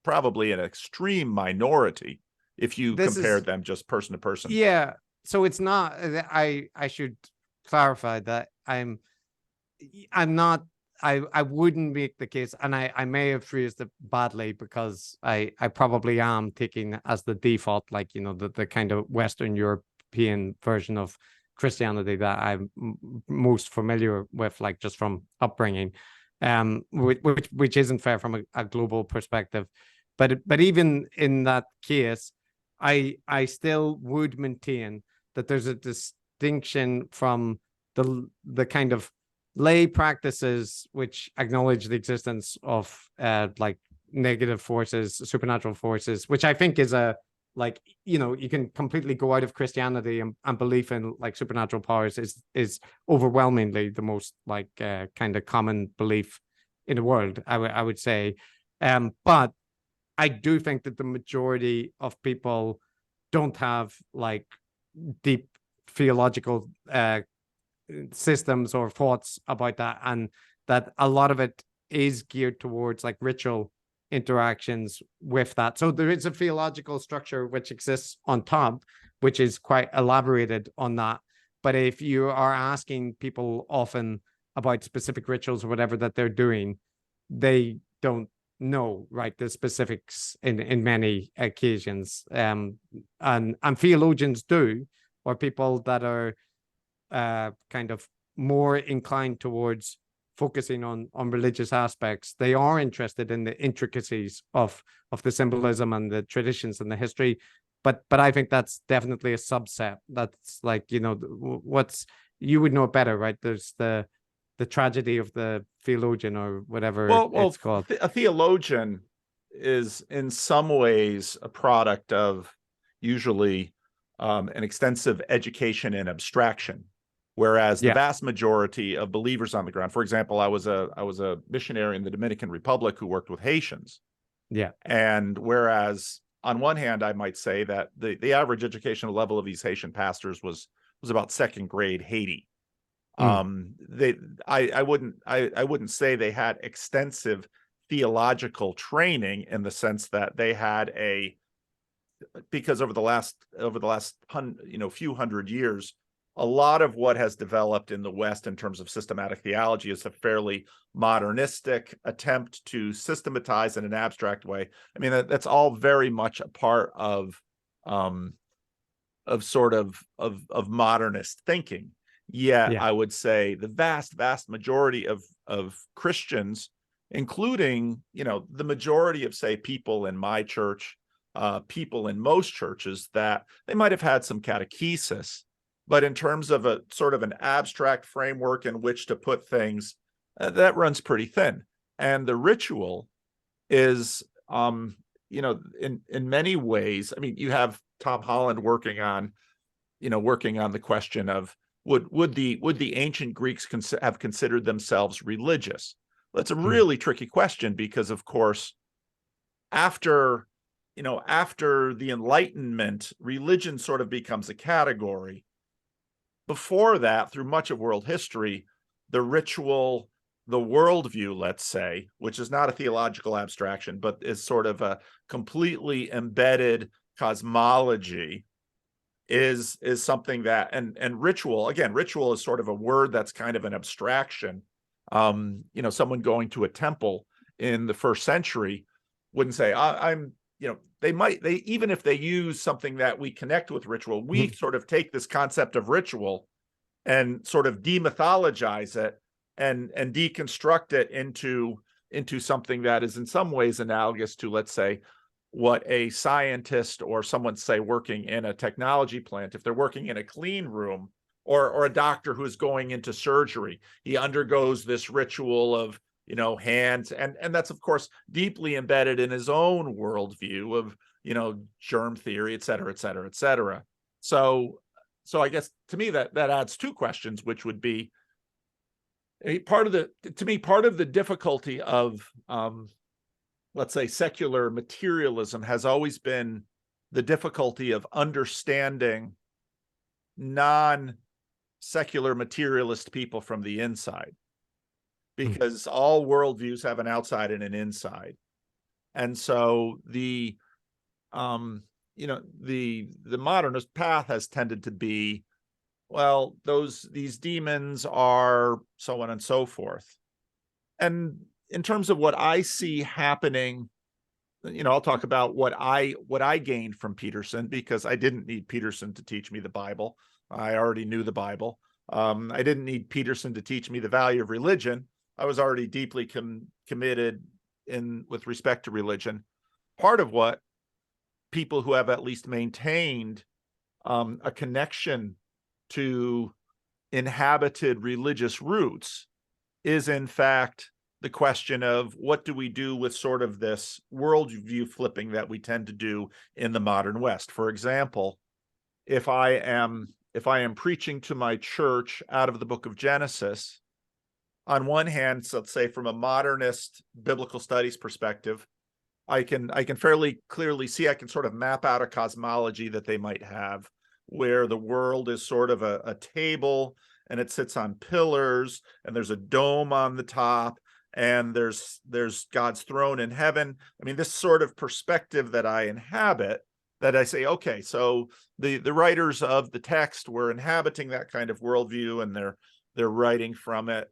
probably an extreme minority if you compared them just person to person. Yeah. So it's not, I should clarify that I'm not, I wouldn't make the case, and I may have phrased it badly, because I probably am taking as the default, like, you know, the kind of Western European version of Christianity that I'm most familiar with, like just from upbringing, which isn't fair from a global perspective. But even in that case, I still would maintain that there's a distinction from the kind of lay practices which acknowledge the existence of like negative forces, supernatural forces, which I think is a, like, you know, you can completely go out of Christianity and belief in like supernatural powers is overwhelmingly the most like kind of common belief in the world, I would say. But I do think that the majority of people don't have like deep theological systems or thoughts about that, and that a lot of it is geared towards like ritual interactions with that. So there is a theological structure which exists on top, which is quite elaborated on that. But if you are asking people often about specific rituals or whatever that they're doing, they don't know, right, the specifics in many occasions. And theologians do, or people that are kind of more inclined towards focusing on religious aspects, they are interested in the intricacies of the symbolism and the traditions and the history but I think that's definitely a subset. That's like, what's, you would know better, right? There's the tragedy of the theologian, or whatever it's called. A theologian is in some ways a product of usually an extensive education in abstraction, whereas the vast majority of believers on the ground, for example, I was a missionary in the Dominican Republic who worked with Haitians. And whereas on one hand, I might say that the average educational level of these Haitian pastors was about second grade Haiti. I wouldn't say they had extensive theological training in the sense that they had because over the last few hundred years, a lot of what has developed in the West in terms of systematic theology is a fairly modernistic attempt to systematize in an abstract way. I mean, that's all very much a part of modernist thinking. Yet I would say the vast majority of Christians, including, the majority of, say, people in my church, people in most churches, that they might have had some catechesis, but in terms of a sort of an abstract framework in which to put things, that runs pretty thin. And the ritual is, in many ways, I mean, you have Tom Holland working on the question of, would the ancient Greeks have considered themselves religious? That's a really tricky question, because, of course, after the Enlightenment, religion sort of becomes a category. Before that, through much of world history, the ritual, the worldview, let's say, which is not a theological abstraction, but is sort of a completely embedded cosmology, is something that, and ritual, again, ritual is sort of a word that's kind of an abstraction. Someone going to a temple in the first century wouldn't say, even if they use something that we connect with ritual, we sort of take this concept of ritual and sort of demythologize it and deconstruct it into something that is in some ways analogous to, let's say, what a scientist or someone, say, working in a technology plant, if they're working in a clean room, or a doctor who's going into surgery, he undergoes this ritual of, hands, and that's, of course, deeply embedded in his own worldview of, germ theory, et cetera, et cetera, et cetera. So I guess to me that adds two questions, which would be part of the difficulty of, let's say, secular materialism has always been the difficulty of understanding non-secular materialist people from the inside, because all worldviews have an outside and an inside. And so the modernist path has tended to be, well, these demons are so on and so forth. And in terms of what I see happening, I'll talk about what I gained from Peterson, because I didn't need Peterson to teach me the Bible. I already knew the Bible. I didn't need Peterson to teach me the value of religion. I was already deeply committed with respect to religion. Part of what people who have at least maintained a connection to inhabited religious roots is, in fact, the question of what do we do with sort of this worldview flipping that we tend to do in the modern West. For example, if I am preaching to my church out of the book of Genesis, on one hand, so let's say from a modernist biblical studies perspective, I can fairly clearly see, I can sort of map out a cosmology that they might have, where the world is sort of a table, and it sits on pillars, and there's a dome on the top, and there's God's throne in heaven. I mean, this sort of perspective that I inhabit, that I say, okay, so the writers of the text were inhabiting that kind of worldview, and they're writing from it.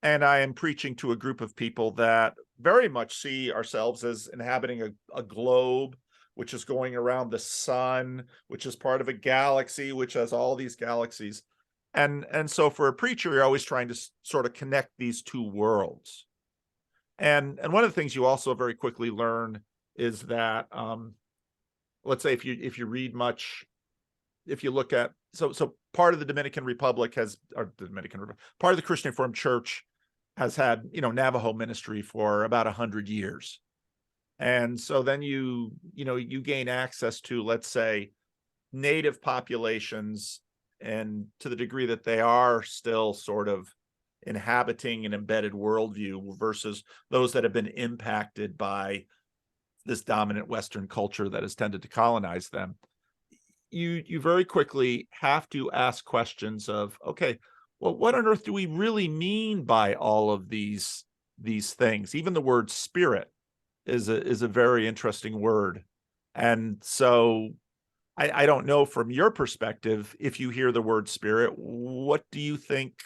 And I am preaching to a group of people that very much see ourselves as inhabiting a globe, which is going around the sun, which is part of a galaxy, which has all these galaxies. And so for a preacher, you're always trying to sort of connect these two worlds. And one of the things you also very quickly learn is that let's say if you read much, if you look at, so part of the Dominican Republic has, or the Dominican Republic, part of the Christian Reformed Church has had, Navajo ministry for about 100 years. And so then you gain access to, let's say, native populations, and to the degree that they are still sort of inhabiting an embedded worldview versus those that have been impacted by this dominant Western culture that has tended to colonize them. You very quickly have to ask questions of, okay, well, what on earth do we really mean by all of these things? Even the word spirit is a very interesting word. And so I don't know, from your perspective, if you hear the word spirit, what do you think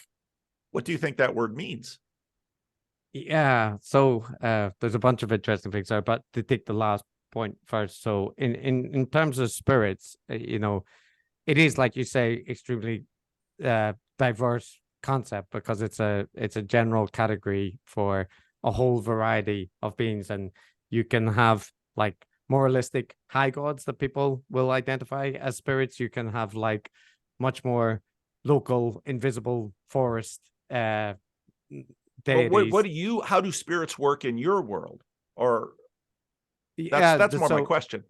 that word means? Yeah, so there's a bunch of interesting things there, but to take the last point first. So in terms of spirits, it is, like you say, extremely diverse concept, because it's a general category for a whole variety of beings, and you can have like moralistic high gods that people will identify as spirits. You can have like much more local, invisible forest deities. Well, how do spirits work in your world? Or that's more my question.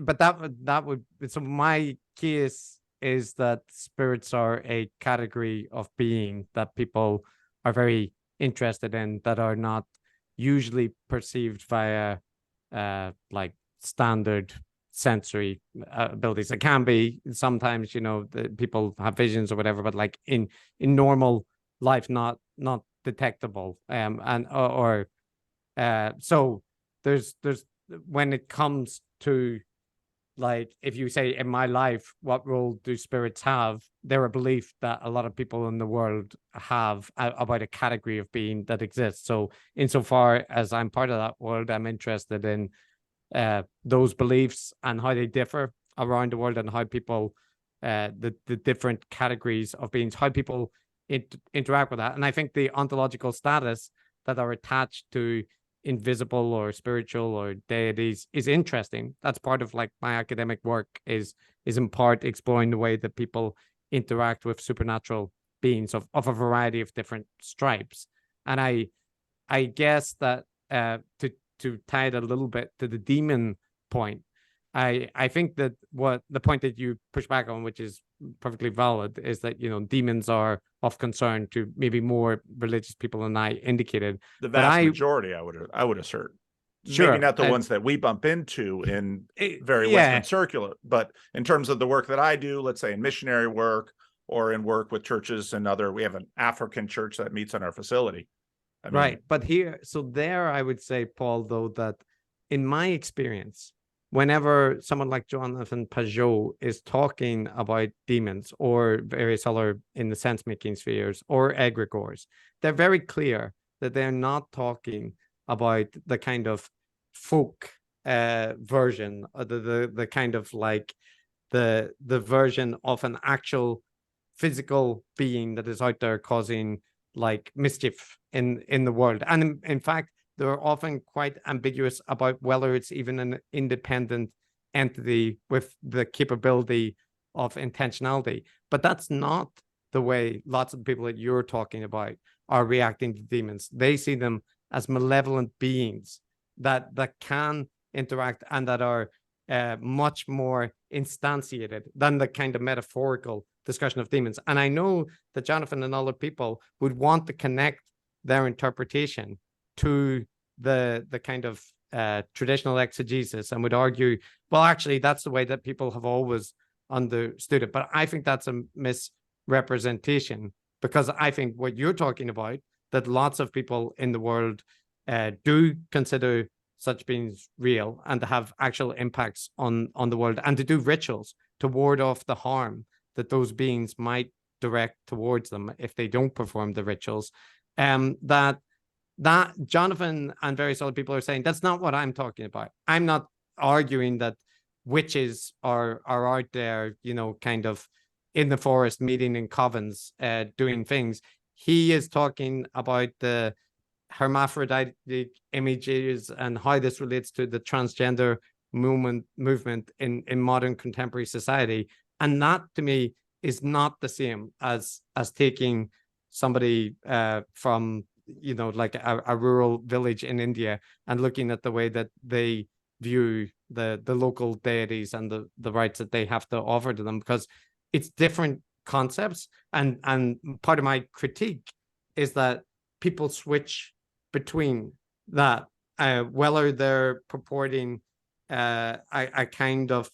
But that would, so my case is that spirits are a category of being that people are very interested in, that are not usually perceived via like standard sensory abilities. It can be sometimes, people have visions or whatever, but like in normal life, not detectable. So there's when it comes to, like, if you say, in my life, what role do spirits have? They're a belief that a lot of people in the world have about a category of being that exists. So insofar as I'm part of that world, I'm interested in those beliefs and how they differ around the world, and how people, the different categories of beings, how people interact with that. And I think the ontological status that are attached to invisible or spiritual or deities is interesting. That's part of like my academic work, is in part exploring the way that people interact with supernatural beings of a variety of different stripes. And I guess that to tie it a little bit to the demon point, I think that what the point that you push back on, which is perfectly valid, is that demons are of concern to maybe more religious people than I indicated. The vast majority, I would assert. Sure, maybe not the ones that we bump into in very Western circular, but in terms of the work that I do, let's say in missionary work or in work with churches and we have an African church that meets in our facility. Right, but there I would say, Paul, though, that in my experience, whenever someone like Jonathan Pajot is talking about demons or various other in the sense-making spheres or egregores, they're very clear that they're not talking about the kind of folk version, the kind of like the version of an actual physical being that is out there causing like mischief in the world. And in fact, they're often quite ambiguous about whether it's even an independent entity with the capability of intentionality. But that's not the way lots of people that you're talking about are reacting to demons. They see them as malevolent beings that can interact and that are much more instantiated than the kind of metaphorical discussion of demons. And I know that Jonathan and other people would want to connect their interpretation to the kind of traditional exegesis, and would argue, well, actually, that's the way that people have always understood it. But I think that's a misrepresentation, because I think what you're talking about, that lots of people in the world do consider such beings real and to have actual impacts on the world, and to do rituals to ward off the harm that those beings might direct towards them if they don't perform the rituals. That Jonathan and various other people are saying, that's not what I'm talking about. I'm not arguing that witches are out there, kind of in the forest, meeting in covens, doing things. He is talking about the hermaphroditic images and how this relates to the transgender movement in modern contemporary society. And that to me is not the same as taking somebody from, you know, like a rural village in India and looking at the way that they view the local deities and the rights that they have to offer to them, because it's different concepts. And part of my critique is that people switch between that, whether they're purporting a kind of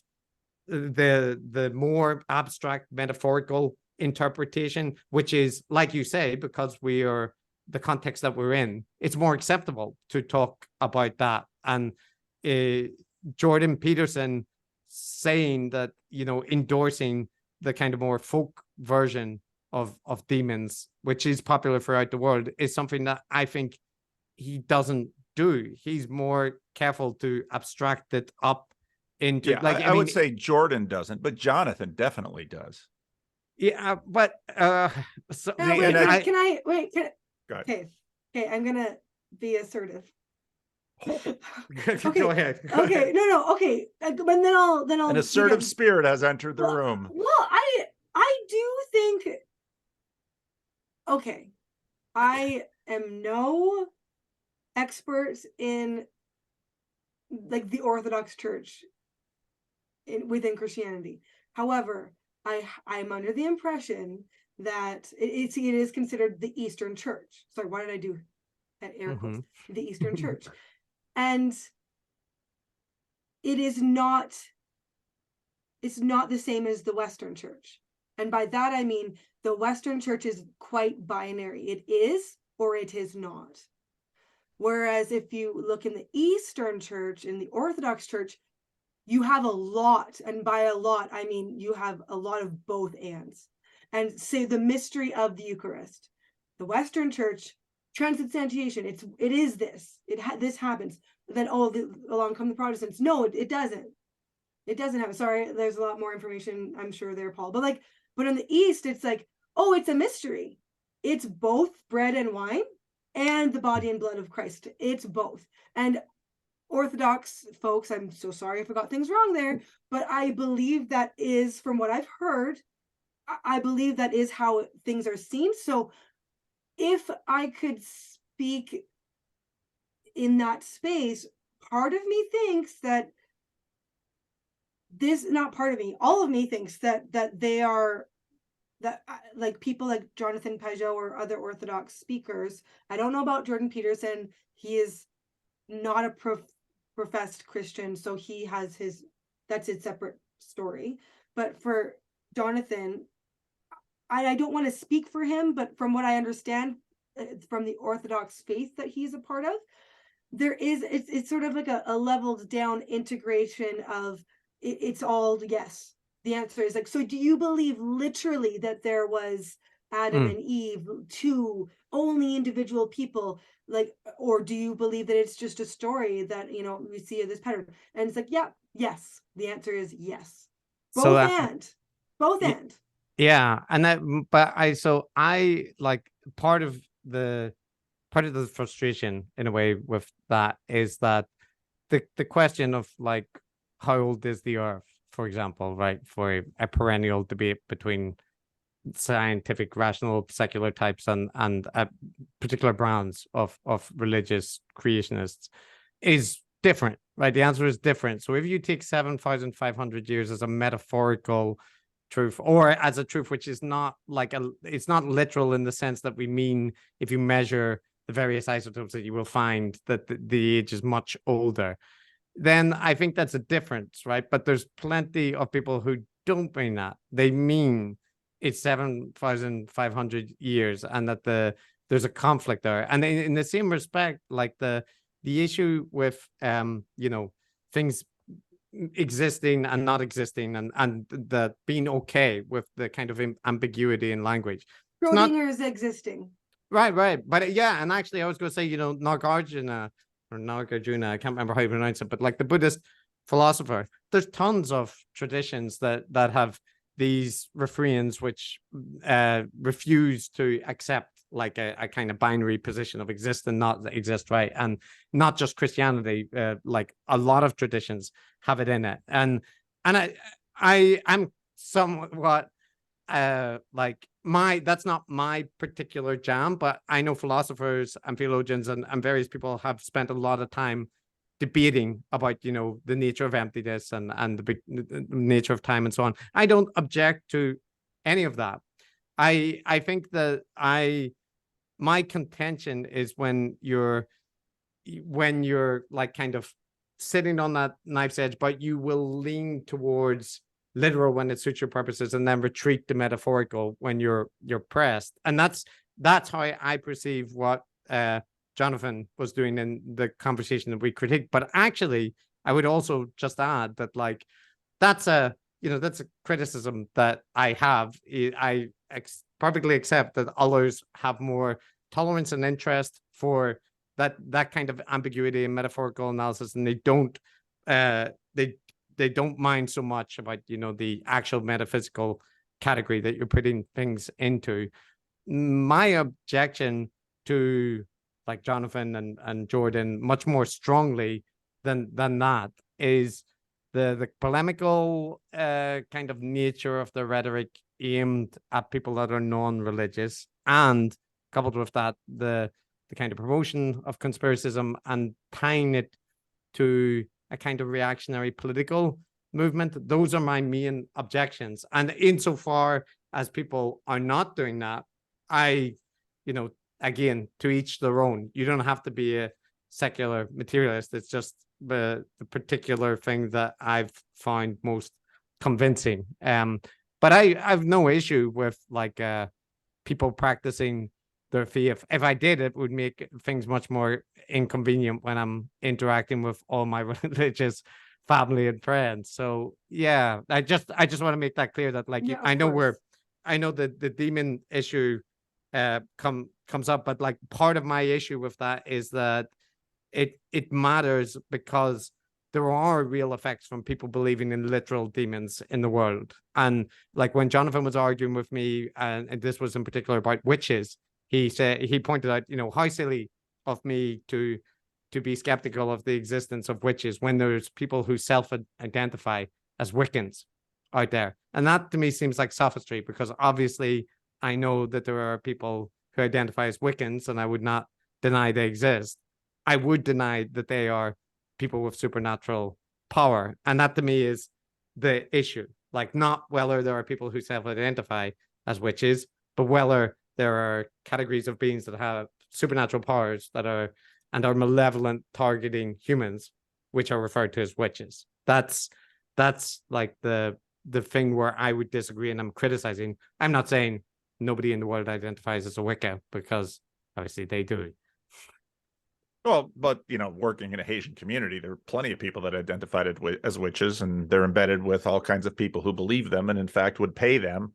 the more abstract metaphorical interpretation, which is, like you say, because we are the context that we're in, it's more acceptable to talk about that. And Jordan Peterson saying that, you know, endorsing the kind of more folk version of demons, which is popular throughout the world, is something that I think he doesn't do. He's more careful to abstract it up into, like, I mean, would say Jordan doesn't, but Jonathan definitely does. Yeah, but so, wait, can I okay, I'm gonna be assertive. Okay, go ahead. Okay, no, okay, but then I'll an assertive spirit has entered the room. Well, I do think, okay, I am no expert in like the Orthodox Church within Christianity. However, I'm under the impression that it is considered the Eastern Church. Sorry, why did I do that air quotes? The Eastern Church. And it's not the same as the Western Church. And by that, I mean, the Western Church is quite binary. It is or it is not. Whereas if you look in the Eastern Church, in the Orthodox Church, you have a lot, and by a lot, I mean you have a lot of both ands. And say the mystery of the Eucharist. The Western Church, transubstantiation, it is this. This happens. Then along come the Protestants. No, it doesn't. It doesn't happen. Sorry, there's a lot more information, I'm sure there, Paul. But in the East, it's like, oh, it's a mystery. It's both bread and wine and the body and blood of Christ. It's both. And Orthodox folks, I'm so sorry if I got things wrong there, but I believe that is, from what I've heard, I believe that is how things are seen. So if I could speak in that space, part of me thinks that not part of me, all of me thinks that they are, that like people like Jonathan Pajot or other Orthodox speakers. I don't know about Jordan Peterson. He is not a professed Christian, so he has that's his separate story. But for Jonathan, I don't want to speak for him, but from what I understand from the Orthodox faith that he's a part of, it's sort of like a leveled down integration of it's all yes. The answer is like, so do you believe literally that there was Adam and Eve, two only individual people, like, or do you believe that it's just a story that, you know, we see this pattern? And it's like, yeah, yes. The answer is yes. Both and. Yeah, and I like part of the frustration in a way with that is that the question of like, how old is the earth, for example, right, for a perennial debate between scientific, rational, secular types and particular brands of religious creationists is different, right? The answer is different. So if you take 7,500 years as a metaphorical truth, or as a truth which is not like it's not literal in the sense that we mean if you measure the various isotopes that you will find that the age is much older, then I think that's a difference, right? But there's plenty of people who don't mean that. They mean it's 7,500 years and that there's a conflict there. And in the same respect, like the issue with you know, things existing and not existing and the being okay with the kind of ambiguity in language. Schrodinger's existing. Right. But yeah, and actually I was going to say, you know, Nagarjuna, I can't remember how you pronounce it, but like the Buddhist philosopher, there's tons of traditions that have these refrains which refuse to accept like a kind of binary position of exist and not exist, right? And not just Christianity, like a lot of traditions have it in it. And I'm somewhat like that's not my particular jam, but I know philosophers and theologians and various people have spent a lot of time debating about, the nature of emptiness and the nature of time and so on. I don't object to any of that. I think that my contention is when you're like kind of sitting on that knife's edge, but you will lean towards literal when it suits your purposes and then retreat to metaphorical when you're pressed. And that's how I perceive what Jonathan was doing in the conversation that we critiqued. But actually, I would also just add that like that's a criticism that I have. I perfectly accept that others have more tolerance and interest for that kind of ambiguity and metaphorical analysis, and they don't mind so much about the actual metaphysical category that you're putting things into. My objection to like Jonathan and Jordan much more strongly than that is the polemical kind of nature of the rhetoric aimed at people that are non-religious, and coupled with that the kind of promotion of conspiracism and tying it to a kind of reactionary political movement. Those are my main objections. And insofar as people are not doing that, again, to each their own. You don't have to be a secular materialist. It's just the particular thing that I've found most convincing. But I have no issue with like people practicing their faith. If I did, it would make things much more inconvenient when I'm interacting with all my religious family and friends. So yeah, I just want to make that clear that like I know the demon issue comes up, but like part of my issue with that is that it matters because there are real effects from people believing in literal demons in the world. And like when Jonathan was arguing with me, and this was in particular about witches, he pointed out, how silly of me to be skeptical of the existence of witches when there's people who self-identify as Wiccans out there. And that to me seems like sophistry, because obviously I know that there are people who identify as Wiccans, and I would not deny they exist. I would deny that they are people with supernatural power. And that to me is the issue. Like, not whether there are people who self-identify as witches, but whether there are categories of beings that have supernatural powers that are malevolent, targeting humans, which are referred to as witches. That's like the thing where I would disagree, and I'm criticizing. I'm not saying nobody in the world identifies as a Wicca, because obviously they do. Well, but working in a Haitian community, there are plenty of people that identified as witches, and they're embedded with all kinds of people who believe them, and in fact would pay them,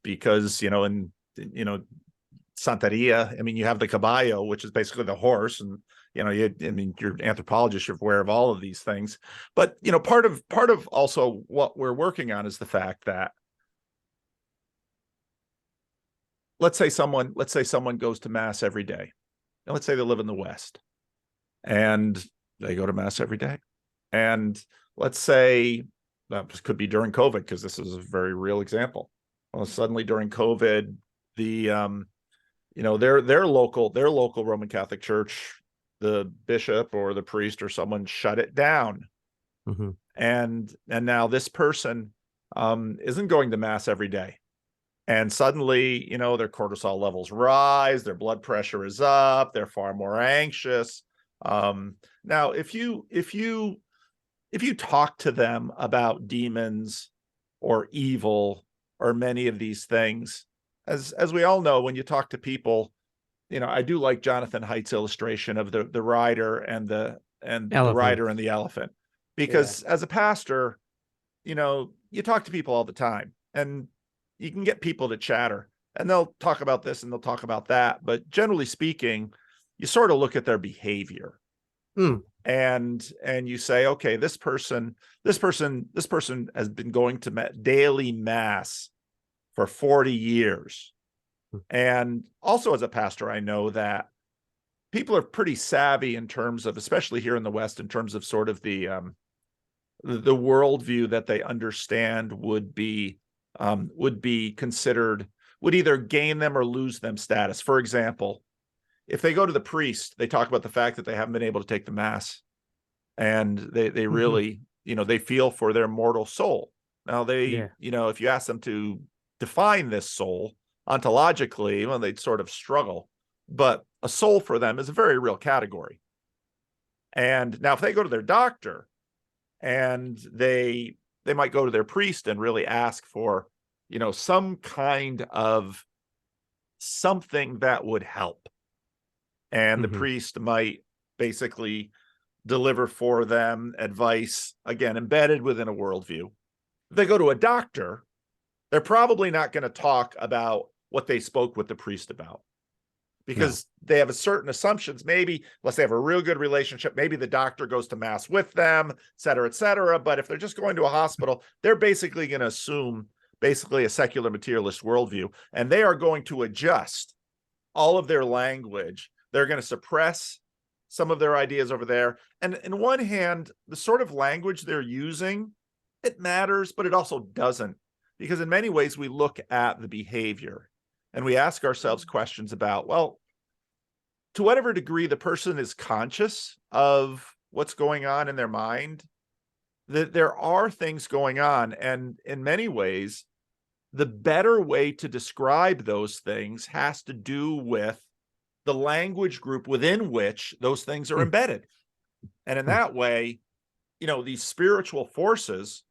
because in Santeria, you have the caballo, which is basically the horse, and you're anthropologists, you're aware of all of these things. But part of also what we're working on is the fact that, let's say someone goes to mass every day. And let's say they live in the West and they go to mass every day. And let's say that could be during COVID, because this is a very real example. Well, suddenly during COVID, the their local Roman Catholic Church, the bishop or the priest or someone shut it down. Mm-hmm. And now this person isn't going to mass every day. And suddenly, their cortisol levels rise, their blood pressure is up, they're far more anxious. Now, if you talk to them about demons or evil or many of these things, as we all know, when you talk to people, I do like Jonathan Haidt's illustration of the rider and the rider and the elephant, because as a pastor, you talk to people all the time, and you can get people to chatter, and they'll talk about this and they'll talk about that. But generally speaking, you sort of look at their behavior, and you say, okay, this person has been going to daily mass for 40 years. And also as a pastor, I know that people are pretty savvy in terms of, especially here in the West, in terms of sort of the worldview that they understand would be considered, would either gain them or lose them status. For example, if they go to the priest, they talk about the fact that they haven't been able to take the mass, and they really, they feel for their mortal soul. Now if you ask them to define this soul ontologically, well, they'd sort of struggle. But a soul for them is a very real category. And now if they go to their doctor, and they might go to their priest and really ask for, some kind of something that would help. And the priest might basically deliver for them advice, again, embedded within a worldview. If they go to a doctor, they're probably not going to talk about what they spoke with the priest about, because they have a certain assumptions. Maybe, unless they have a real good relationship, maybe the doctor goes to mass with them, et cetera, et cetera. But if they're just going to a hospital, they're basically going to assume basically a secular materialist worldview, and they are going to adjust all of their language. They're going to suppress some of their ideas over there. And in one hand, the sort of language they're using, it matters, but it also doesn't, because in many ways we look at the behavior and we ask ourselves questions about, well, to whatever degree the person is conscious of what's going on in their mind, that there are things going on. And in many ways, the better way to describe those things has to do with the language group within which those things are embedded. And in that way, these spiritual forces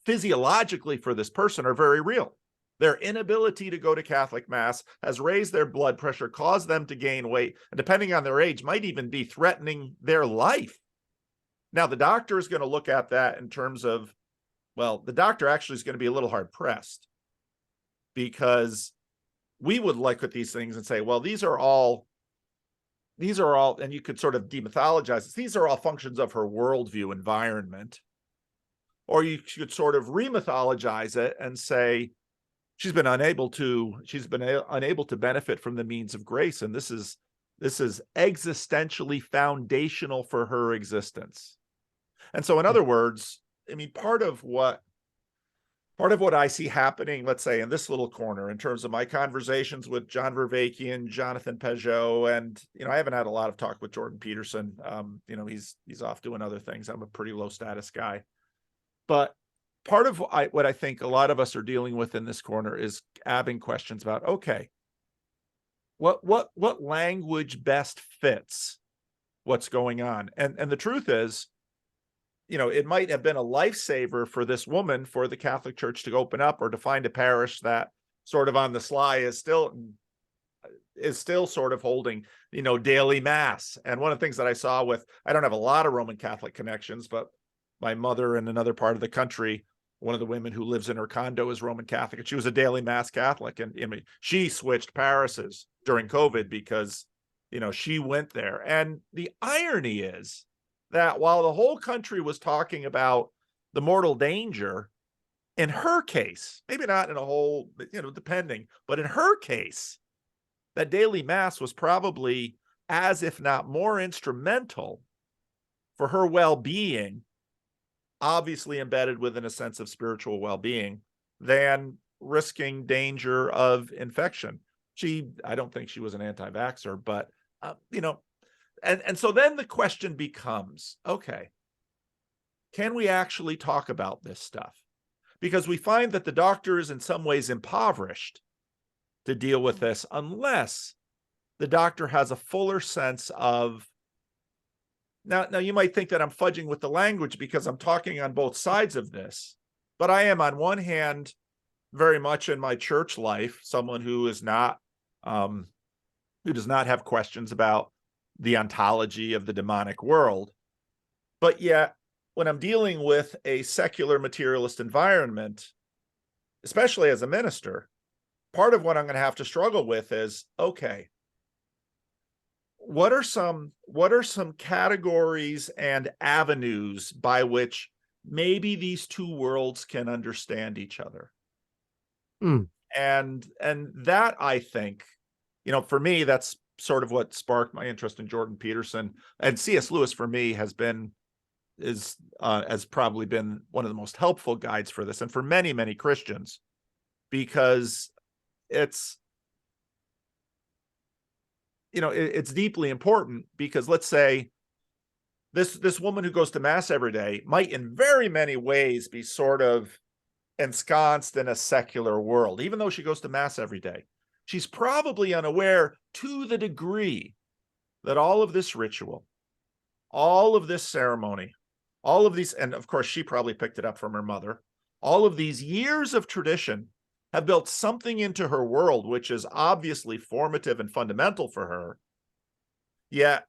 physiologically for this person are very real. Their inability to go to Catholic Mass has raised their blood pressure, caused them to gain weight, and depending on their age, might even be threatening their life. Now, the doctor is going to look at that in terms of, well, the doctor actually is going to be a little hard pressed, because we would look at these things and say, well, these are all, and you could sort of demythologize this, these are all functions of her worldview environment. Or you could sort of remythologize it and say, she's been unable to benefit from the means of grace, and this is existentially foundational for her existence. And so, in other words, I mean, part of what I see happening, let's say in this little corner, in terms of my conversations with John Vervaekean, Jonathan Peugeot, and I haven't had a lot of talk with Jordan Peterson. He's off doing other things. I'm a pretty low status guy, but part of what I think a lot of us are dealing with in this corner is having questions about, okay, what language best fits what's going on? And the truth is, it might have been a lifesaver for this woman for the Catholic Church to open up, or to find a parish that sort of on the sly is still sort of holding, daily Mass. And one of the things that I saw I don't have a lot of Roman Catholic connections, but my mother in another part of the country, one of the women who lives in her condo is Roman Catholic, and she was a daily Mass Catholic. And she switched parishes during COVID because, she went there. And the irony is that while the whole country was talking about the mortal danger, in her case, maybe not in a whole, depending, but in her case, that daily Mass was probably as if not more instrumental for her well-being, obviously embedded within a sense of spiritual well-being, than risking danger of infection. I don't think she was an anti-vaxxer, but, and so then the question becomes, okay, can we actually talk about this stuff? Because we find that the doctor is in some ways impoverished to deal with this, unless the doctor has a fuller sense of, now you might think that I'm fudging with the language because I'm talking on both sides of this, but I am, on one hand, very much in my church life, someone who is not, who does not have questions about the ontology of the demonic world. But yet, when I'm dealing with a secular materialist environment, especially as a minister, part of what I'm going to have to struggle with is, okay, what are some categories and avenues by which maybe these two worlds can understand each other? And that, I think, for me, that's sort of what sparked my interest in Jordan Peterson. And C.S. Lewis, for me, has probably been one of the most helpful guides for this, and for many, many Christians, because it's it's deeply important. Because let's say this woman who goes to mass every day might in very many ways be sort of ensconced in a secular world, even though she goes to mass every day. She's probably unaware to the degree that all of this ritual, all of this ceremony, all of these, and of course she probably picked it up from her mother, all of these years of tradition have built something into her world which is obviously formative and fundamental for her. Yet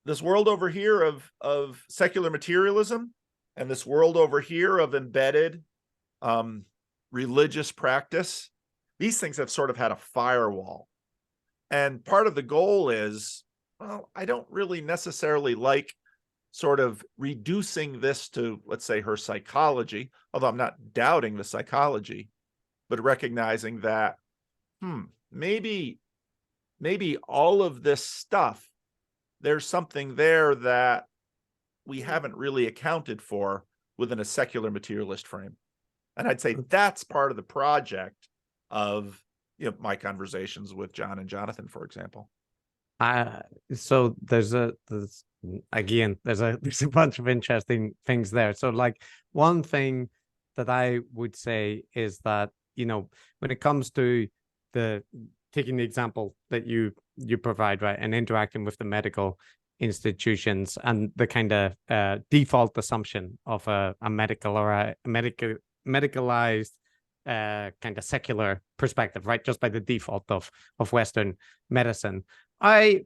this world over here of secular materialism, and this world over here of embedded religious practice, these things have sort of had a firewall. And part of the goal is, well, I don't really necessarily like sort of reducing this to, let's say, her psychology, although I'm not doubting the psychology, but recognizing that maybe all of this stuff, there's something there that we haven't really accounted for within a secular materialist frame. And I'd say that's part of the project of my conversations with John and Jonathan, for example. So there's a bunch of interesting things there. So like one thing that I would say is that when it comes to taking the example that you provide, right, and interacting with the medical institutions and the kind of default assumption of a medical or a medicalized kind of secular perspective, right, just by the default of Western medicine. I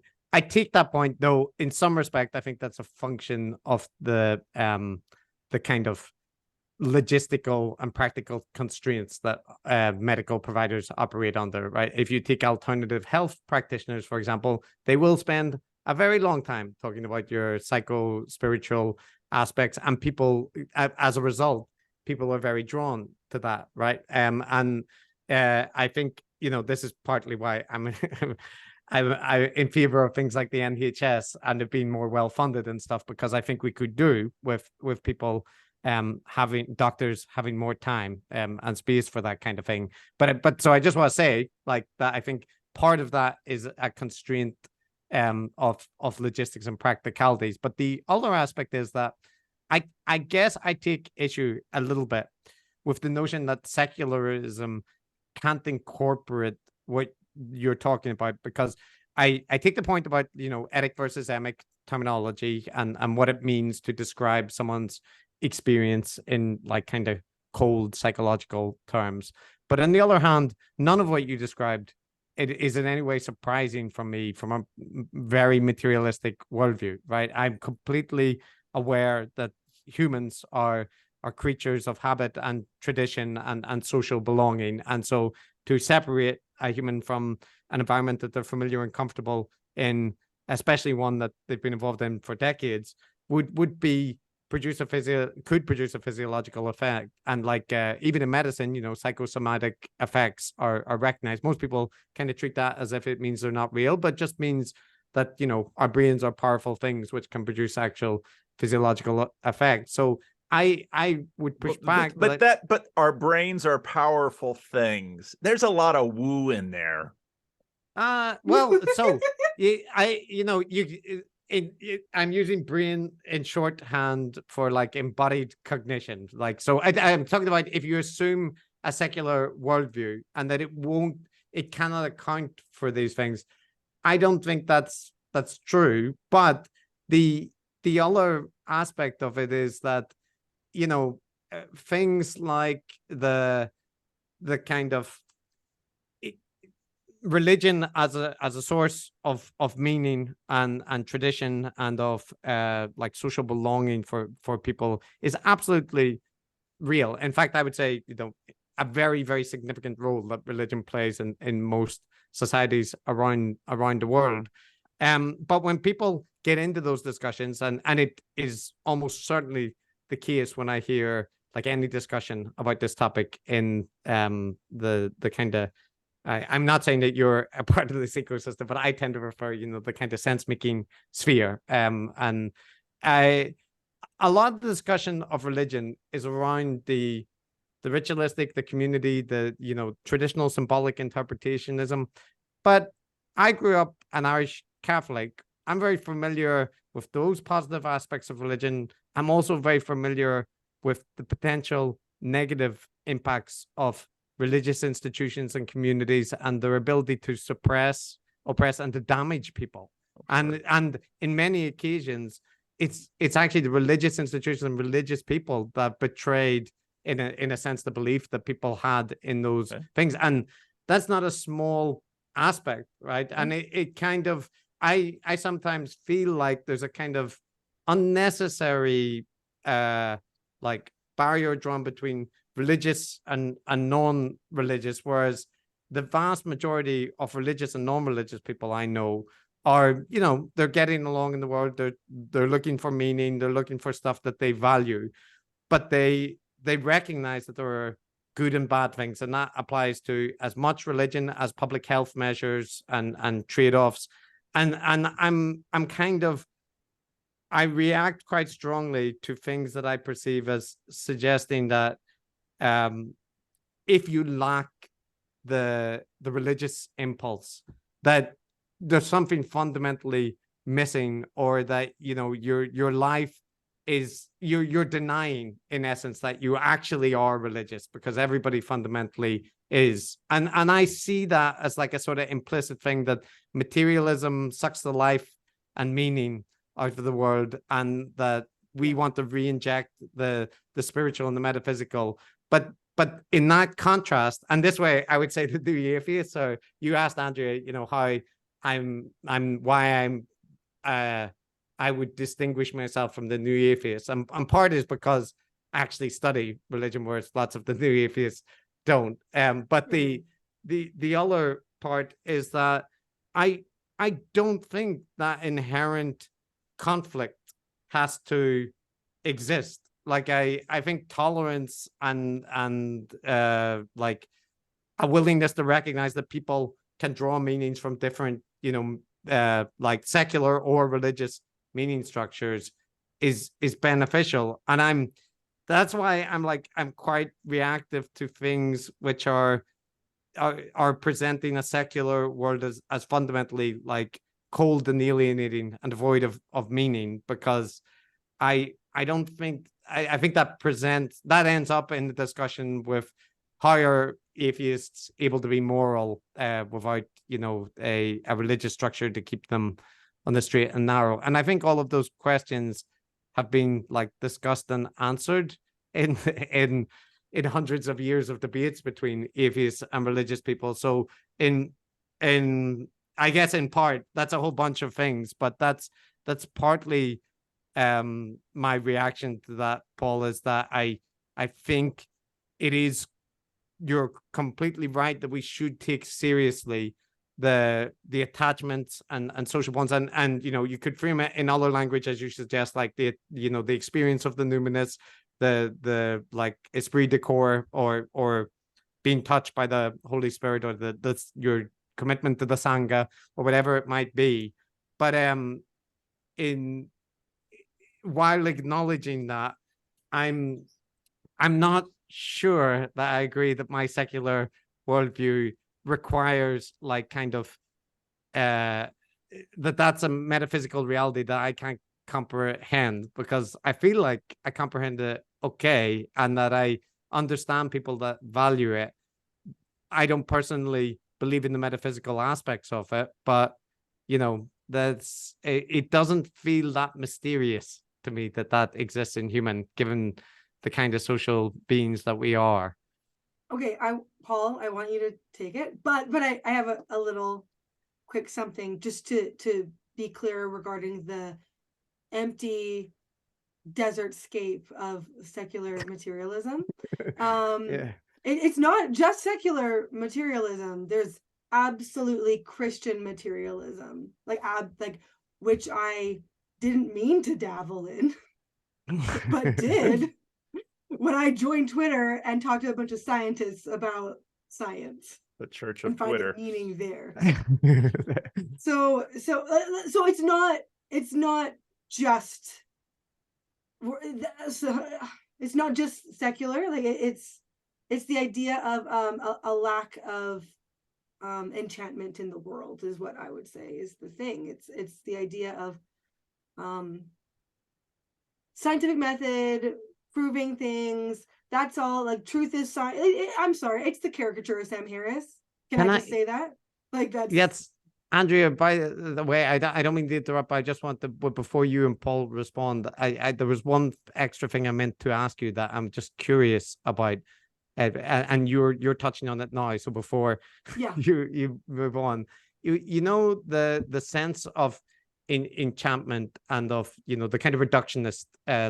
take that point, though, in some respect, I think that's a function of the kind of logistical and practical constraints that medical providers operate under, right? If you take alternative health practitioners, for example, they will spend a very long time talking about your psycho-spiritual aspects, and people, as a result, people are very drawn to that, right? I think this is partly why I'm in favor of things like the NHS and it being more well funded and stuff, because I think we could do with people having doctors having more time and space for that kind of thing. But so I just want to say like that I think part of that is a constraint of logistics and practicalities. But the other aspect is that I guess I take issue a little bit with the notion that secularism can't incorporate what you're talking about, because I take the point about etic versus emic terminology and what it means to describe someone's experience in like kind of cold psychological terms. But on the other hand, none of what you described it is in any way surprising for me from a very materialistic worldview, right? I'm completely aware that humans are creatures of habit and tradition and social belonging, and so to separate a human from an environment that they're familiar and comfortable in, especially one that they've been involved in for decades, could produce a physiological effect. And like even in medicine, psychosomatic effects are recognized. Most people kind of treat that as if it means they're not real, but just means that our brains are powerful things which can produce actual physiological effects. So I would push back, but our brains are powerful things. There's a lot of woo in there. Well, so I'm using brain in shorthand for like embodied cognition. Like, so I'm talking about if you assume a secular worldview and that it cannot account for these things. I don't think that's true. But the other aspect of it is that things like the kind of religion as a source of meaning and tradition and of like social belonging for people is absolutely real. In fact, I would say a very, very significant role that religion plays in most societies around the world. But when people get into those discussions, and it is almost certainly the case when I hear like any discussion about this topic in the kind of, I'm not saying that you're a part of this ecosystem, but I tend to refer, the kind of sense-making sphere. And a lot of the discussion of religion is around the ritualistic, the community, the, traditional symbolic interpretationism. But I grew up an Irish Catholic. I'm very familiar with those positive aspects of religion. I'm also very familiar with the potential negative impacts of religious institutions and communities and their ability to suppress, oppress, and to damage people. And in many occasions, it's actually the religious institutions and religious people that betrayed, in a sense, the belief that people had in those things. And that's not a small aspect, right? And it kind of, I sometimes feel like there's a kind of unnecessary like barrier drawn between religious and non-religious, whereas the vast majority of religious and non-religious people I know are, they're getting along in the world, they're looking for meaning, they're looking for stuff that they value, but they recognize that there are good and bad things, and that applies to as much religion as public health measures and trade-offs. And I'm kind of, I react quite strongly to things that I perceive as suggesting that if you lack the religious impulse, that there's something fundamentally missing, or that your life is, you're denying, in essence, that you actually are religious, because everybody fundamentally is. And I see that as like a sort of implicit thing, that materialism sucks the life and meaning out of the world, and that we want to re-inject the spiritual and the metaphysical. But in that contrast, and this way I would say to the atheist, so you asked Andrea, how I would distinguish myself from the new atheists. And part is because I actually study religion, whereas lots of the new atheists don't. But the other part is that I don't think that inherent conflict has to exist. Like I think tolerance and like a willingness to recognize that people can draw meanings from different, like secular or religious meaning structures is beneficial. And that's why I'm quite reactive to things which are presenting a secular world as fundamentally like cold and alienating and devoid of meaning, because I don't think, I think that ends up in the discussion with how are atheists able to be moral without a religious structure to keep them on the straight and narrow. And I think all of those questions have been like discussed and answered in hundreds of years of debates between atheists and religious people. So in I guess in part that's a whole bunch of things, but that's partly my reaction to that, Paul, is that I think you're completely right that we should take seriously the attachments and social bonds, and you could frame it in other language, as you suggest, like the experience of the numinous, the like esprit de corps, or being touched by the Holy Spirit, or your commitment to the Sangha, or whatever it might be. But while acknowledging that, I'm not sure that I agree that my secular worldview requires like kind of that's a metaphysical reality that I can't comprehend, because I feel like I comprehend it okay, and that I understand people that value it. I don't personally believe in the metaphysical aspects of it, but it doesn't feel that mysterious to me that exists in human, given the kind of social beings that we are. Okay, Paul, I want you to take it, but I have a little quick something just to be clear regarding the empty desert scape of secular materialism. Yeah. It's not just secular materialism. There's absolutely Christian materialism, like which I didn't mean to dabble in, but did. when I joined Twitter and talked to a bunch of scientists about science. The Church And of finding Twitter. meaning there. So it's not just it's not just secular. Like it's the idea of a lack of enchantment in the world is what I would say is the thing. It's the idea of scientific method, proving things. That's all. Like truth is science. I'm sorry, it's the caricature of Sam Harris. Can I just say that? Like that's. Yes, Andrea. By the way, I don't mean to interrupt. But I just want to, but before you and Paul respond, I there was one extra thing I meant to ask you that I'm just curious about, and you're touching on it now. So before you move on, you know the sense of enchantment and of the kind of reductionist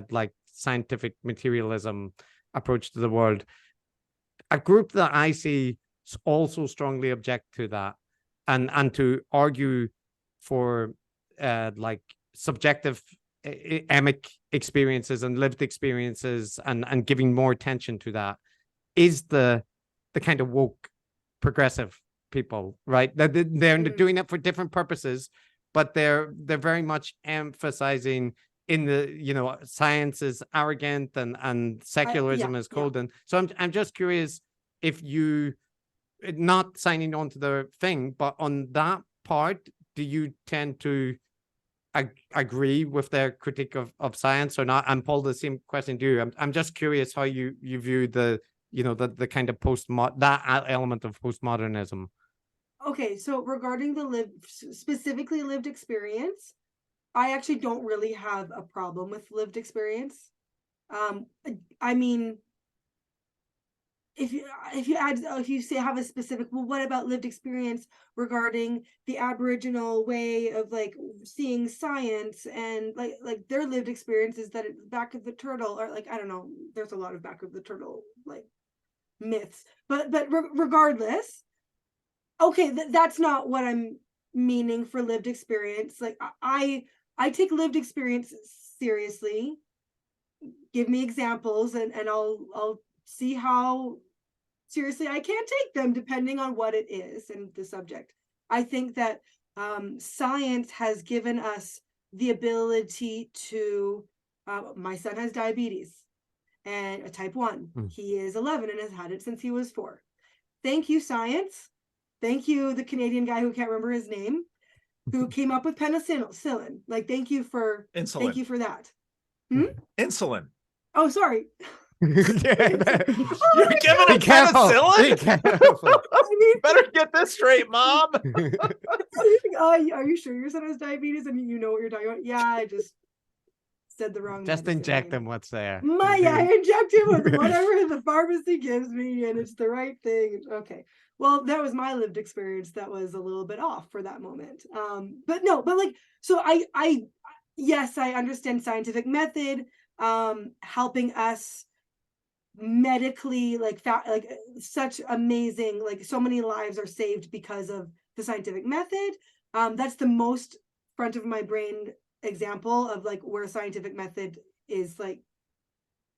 like scientific materialism approach to the world. A group that I see also strongly object to that, and to argue for like subjective emic experiences and lived experiences and giving more attention to that is the kind of woke progressive people, right? They're doing it for different purposes, but they're very much emphasizing in the science is arrogant and secularism is cold. And so I'm just curious if you, not signing on to the thing, but on that part, do you tend to agree with their critique of science or not? And Paul, the same question to you. I'm just curious how you view the kind of that element of postmodernism. Okay, so regarding the specifically lived experience, I actually don't really have a problem with lived experience. I mean, if you say have a specific, well, what about lived experience regarding the Aboriginal way of like seeing science and like their lived experiences that back of the turtle, or like I don't know, there's a lot of back of the turtle like myths, but regardless, okay, that's not what I'm meaning for lived experience. Like I take lived experience seriously. Give me examples and I'll see how seriously I can take them depending on what it is and the subject. I think that science has given us the ability to, my son has diabetes and a type 1. He is 11 and has had it since he was 4. Thank you, science. Thank you, the Canadian guy who can't remember his name, who came up with penicillin. Like, thank you for insulin. Thank you for that. Insulin. Oh, sorry. You're giving him penicillin? I mean, better get this straight, Mom. Are you sure your son has diabetes and you know what you're talking about? Yeah, I just said the wrong. Just inject him what's there. I inject him with whatever the pharmacy gives me, and it's the right thing. Okay. Well, that was my lived experience that was a little bit off for that moment. But like, so yes, I understand scientific method, helping us medically, like such amazing, like so many lives are saved because of the scientific method. That's the most front of my brain example of like where scientific method is like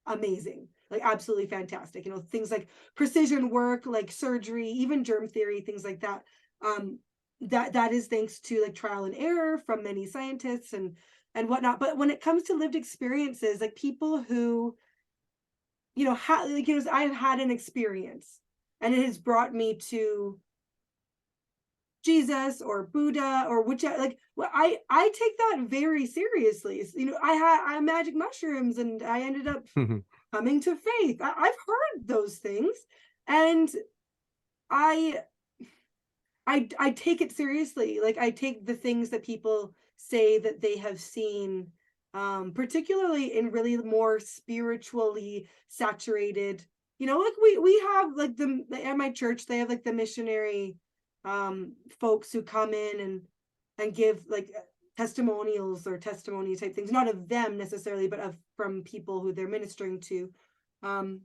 amazing, like absolutely fantastic. Things like precision work, like surgery, even germ theory, things like that. That is thanks to like trial and error from many scientists and whatnot. But when it comes to lived experiences, like people who I've had an experience and it has brought me to Jesus or Buddha or whichever, like, well, I take that very seriously. I had magic mushrooms and I ended up coming to faith. I've heard those things and I take it seriously. Like I take the things that people say that they have seen, particularly in really more spiritually saturated, like we have like at my church, they have like the missionary folks who come in and give like testimonials or testimony type things, not of them necessarily, but from people who they're ministering to. And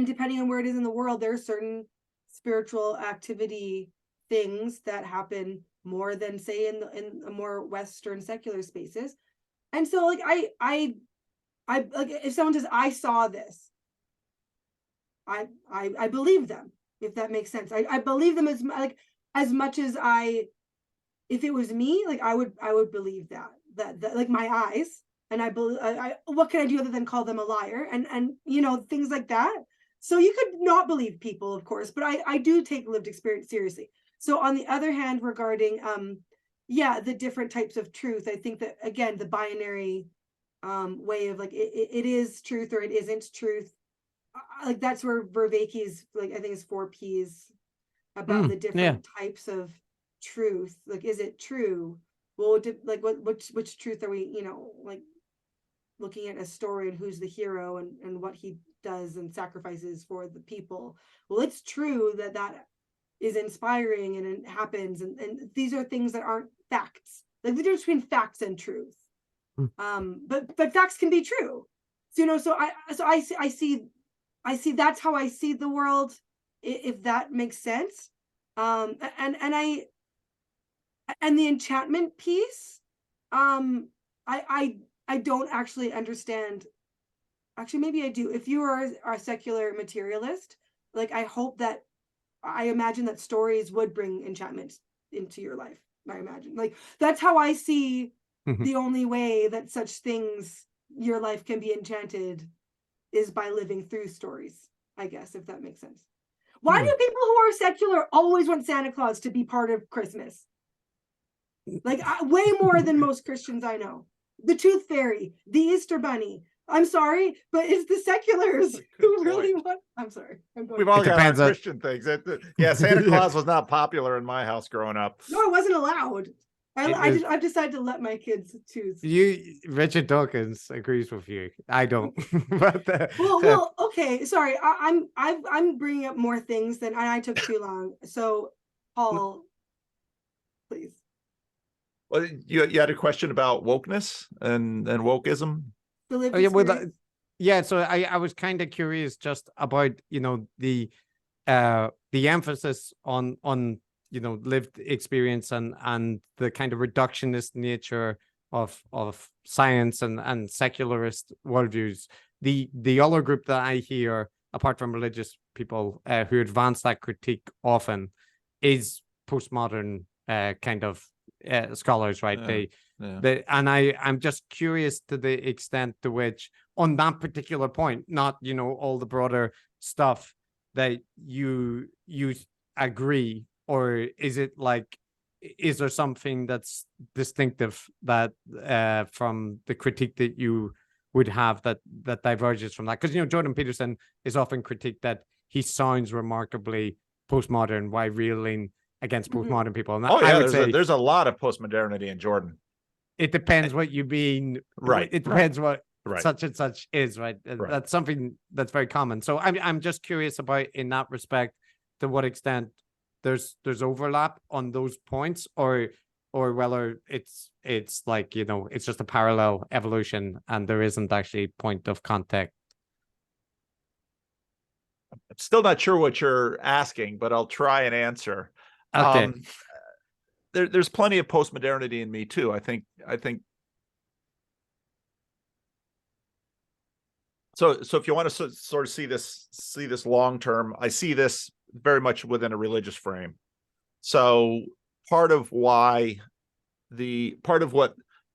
depending on where it is in the world, there are certain spiritual activity things that happen more than say in a more Western secular spaces. And so like I like if someone says I saw this, I believe them, if that makes sense. I believe them as much as if it was me, like I would believe that like my eyes, and I believe what can I do other than call them a liar, and things like that. So you could not believe people, of course, but I do take lived experience seriously. So on the other hand, regarding the different types of truth, I think that, again, the binary way of like it is truth or it isn't truth, like that's where Vervaeke's, like, I think it's 4Ps about the different types of truth. Like, is it true? Well, like which truth are we, like, looking at a story, and who's the hero, and what he does and sacrifices for the people? Well, it's true that is inspiring, and it happens, and these are things that aren't facts. Like, the difference between facts and truth. But facts can be true. So I see that's how I see the world, if that makes sense. And the enchantment piece, I don't actually understand. Actually, maybe I do. If you are a secular materialist, like, I imagine that stories would bring enchantment into your life. I imagine, like, that's how I see the only way that such things, your life can be enchanted, is by living through stories, I guess, if that makes sense. Why do people who are secular always want Santa Claus to be part of Christmas? Like, way more than most Christians I know. The Tooth Fairy, the Easter Bunny. I'm sorry, but it's the seculars who really want. I'm sorry. We've all got our Christian things. Yeah, Santa Claus was not popular in my house growing up. No, it wasn't allowed. I've decided to let my kids choose. Richard Dawkins agrees with you. I don't. But well, okay. Sorry, I'm bringing up more things than I took too long. So, Paul, please. Well, you had a question about wokeness and wokeism. So I was kind of curious just about the emphasis on lived experience and the kind of reductionist nature of science and secularist worldviews. The other group that I hear, apart from religious people who advance that critique often, is postmodern kind of scholars, right? And I'm just curious to the extent to which, on that particular point, not all the broader stuff, that you agree, or is it like, is there something that's distinctive that from the critique that you would have that diverges from that? Because Jordan Peterson is often critiqued that he sounds remarkably postmodern while reeling against postmodern people. And I would say there's a lot of postmodernity in Jordan. It depends what you mean. Right. It depends what such and such is, right? That's something that's very common. So I'm just curious about, in that respect, to what extent there's overlap on those points, or whether it's like, it's just a parallel evolution and there isn't actually point of contact. I'm still not sure what you're asking, but I'll try and answer. Okay. There's plenty of postmodernity in me too. I think so if you want to sort of see this long term, I see this very much within a religious frame. So part of what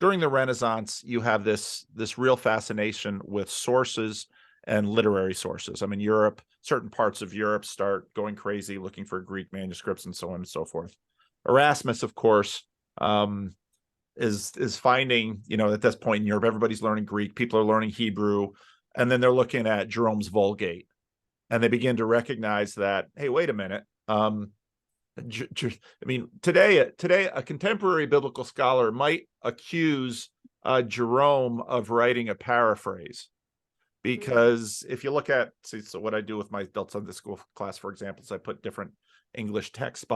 during the Renaissance, you have this real fascination with sources and literary sources. I mean, Europe, certain parts of Europe start going crazy looking for Greek manuscripts and so on and so forth. Erasmus, of course, is finding, at this point in Europe, everybody's learning Greek, people are learning Hebrew, and then they're looking at Jerome's Vulgate, and they begin to recognize that, hey, wait a minute. I mean, today a contemporary biblical scholar might accuse Jerome of writing a paraphrase, because if you look at, so what I do with my adult Sunday school class, for example, is I put different English texts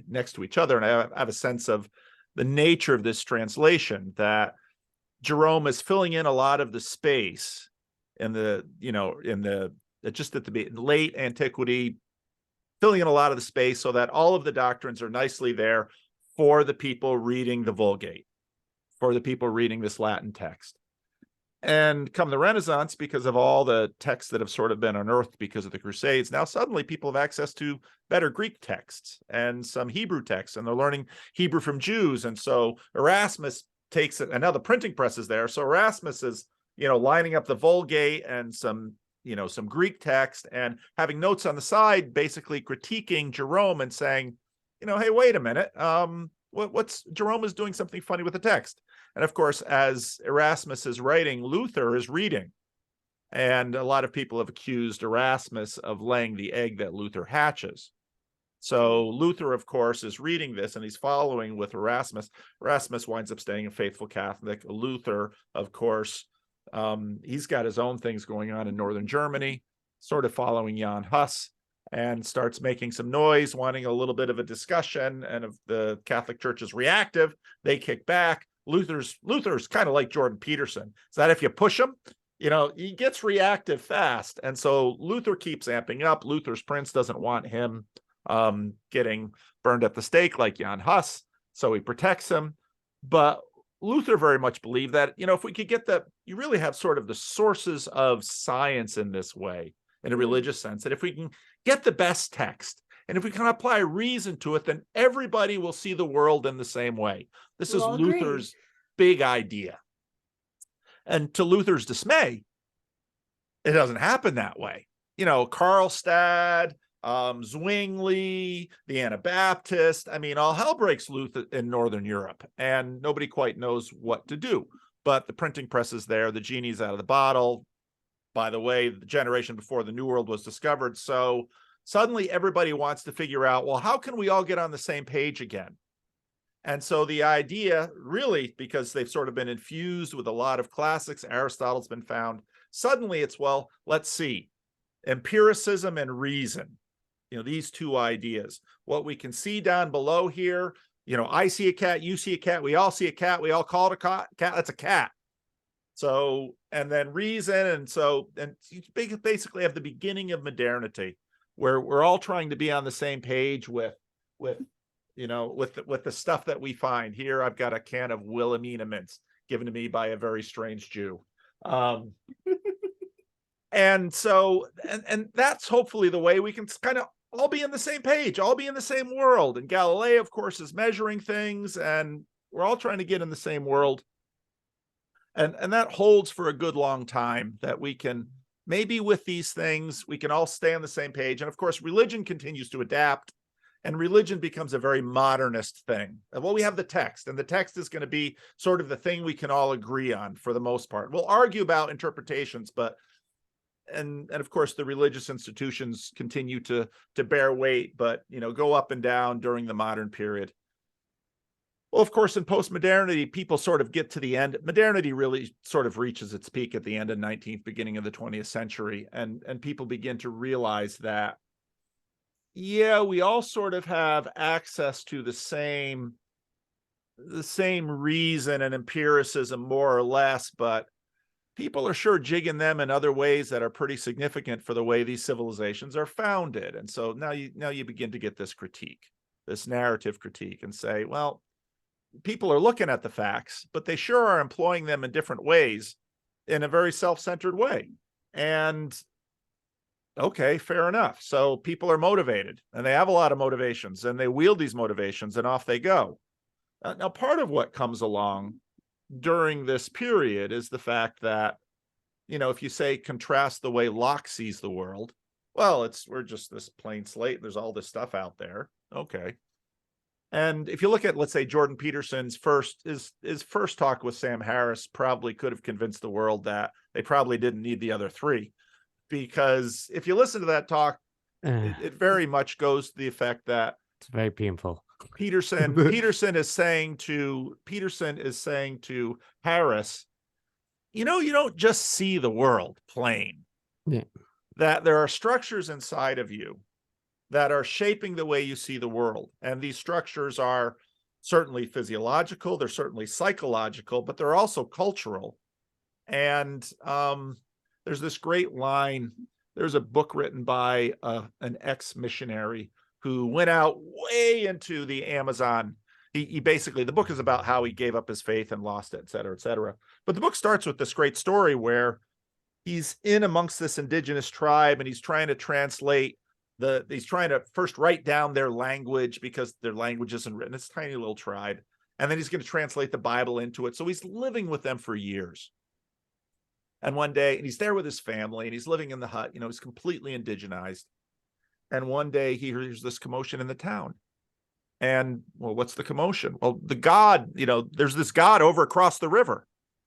next to each other, and I have a sense of the nature of this translation, that Jerome is filling in a lot of the space in just at the late antiquity, filling in a lot of the space so that all of the doctrines are nicely there for the people reading the Vulgate, for the people reading this Latin text. And come the Renaissance, because of all the texts that have sort of been unearthed because of the Crusades, now suddenly people have access to better Greek texts and some Hebrew texts, and they're learning Hebrew from Jews. And so Erasmus takes it, and now the printing press is there. So Erasmus is, lining up the Vulgate and some Greek text and having notes on the side, basically critiquing Jerome and saying, hey, wait a minute. What's Jerome is doing something funny with the text. And of course, as Erasmus is writing, Luther is reading. And a lot of people have accused Erasmus of laying the egg that Luther hatches. So Luther, of course, is reading this and he's following with Erasmus. Erasmus winds up staying a faithful Catholic. Luther, of course, he's got his own things going on in northern Germany, sort of following Jan Hus, and starts making some noise, wanting a little bit of a discussion. And if the Catholic Church is reactive, they kick back. Luther's kind of like Jordan Peterson. So that if you push him, he gets reactive fast. And so Luther keeps amping up. Luther's prince doesn't want him getting burned at the stake like Jan Hus, so he protects him. But Luther very much believed that, if we could get you really have sort of the sources of science in this way, in a religious sense, that if we can get the best text, and if we can apply reason to it, then everybody will see the world in the same way. This is Luther's big idea. And to Luther's dismay, it doesn't happen that way. Karlstadt, Zwingli, the Anabaptist, all hell breaks loose in Northern Europe, and nobody quite knows what to do. But the printing press is there, the genie's out of the bottle. By the way, the generation before the New World was discovered. So suddenly everybody wants to figure out, well, how can we all get on the same page again? And so the idea, really, because they've sort of been infused with a lot of classics, Aristotle's been found, suddenly it's, well, let's see, empiricism and reason, these two ideas. What we can see down below here, I see a cat, you see a cat, we all see a cat, we all call it a cat, that's a cat. So, and then reason, and you basically have the beginning of modernity, where we're all trying to be on the same page with the stuff that we find. Here I've got a can of Wilhelmina mints given to me by a very strange Jew. And so, and that's hopefully the way we can kind of all be on the same page, all be in the same world. And Galileo, of course, is measuring things, and we're all trying to get in the same world. And that holds for a good long time, that we can, maybe with these things, we can all stay on the same page. And of course, religion continues to adapt, and religion becomes a very modernist thing. Well, we have the text, and the text is going to be sort of the thing we can all agree on for the most part. We'll argue about interpretations, but and of course the religious institutions continue to bear weight, but go up and down during the modern period. Well, of course, in post-modernity, people sort of get to the end. Modernity really sort of reaches its peak at the end of 19th, beginning of the 20th century, and people begin to realize that, yeah, we all sort of have access to the same reason and empiricism, more or less, but people are sure jigging them in other ways that are pretty significant for the way these civilizations are founded. And so now you begin to get this critique, this narrative critique, and say, well, people are looking at the facts, but they sure are employing them in different ways, in a very self-centered way. And okay, fair enough. So people are motivated, and they have a lot of motivations, and they wield these motivations, and off they go. Now, part of what comes along during this period is the fact that, if you say contrast the way Locke sees the world, well, we're just this plain slate. There's all this stuff out there. Okay. And if you look at, let's say, Jordan Peterson's his first talk with Sam Harris probably could have convinced the world that they probably didn't need the other three. Because if you listen to that talk, it very much goes to the effect that it's very painful. Peterson is saying to Harris, you don't just see the world plain. Yeah. That there are structures inside of you that are shaping the way you see the world. And these structures are certainly physiological, they're certainly psychological, but they're also cultural. And there's this great line. There's a book written by an ex-missionary who went out way into the Amazon, he basically, the book is about how he gave up his faith and lost it, et cetera, et cetera. But the book starts with this great story where he's in amongst this indigenous tribe and he's trying to translate he's trying to first write down their language because their language isn't written. It's a tiny little tribe. And then he's going to translate the Bible into it. So he's living with them for years. And one day, and he's there with his family and he's living in the hut, he's completely indigenized. And one day he hears this commotion in the town. And, well, what's the commotion? Well, the god, there's this god over across the river.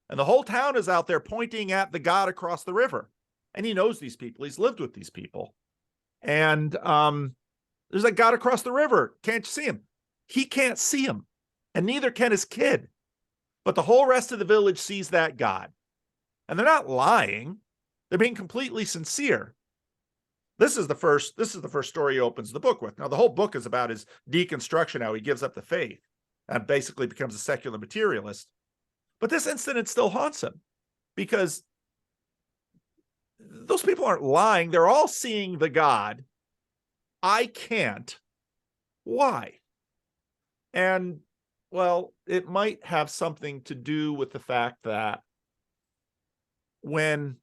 And the whole town is out there pointing at the god across the river. And he knows these people. He's lived with these people. And there's that god across the river. Can't you see him? He can't see him. And neither can his kid. But the whole rest of the village sees that god. And they're not lying. They're being completely sincere. This is the first story he opens the book with. Now, the whole book is about his deconstruction, how he gives up the faith and basically becomes a secular materialist. But this incident still haunts him because those people aren't lying. They're all seeing the God. I can't. Why? And, well, it might have something to do with the fact that when,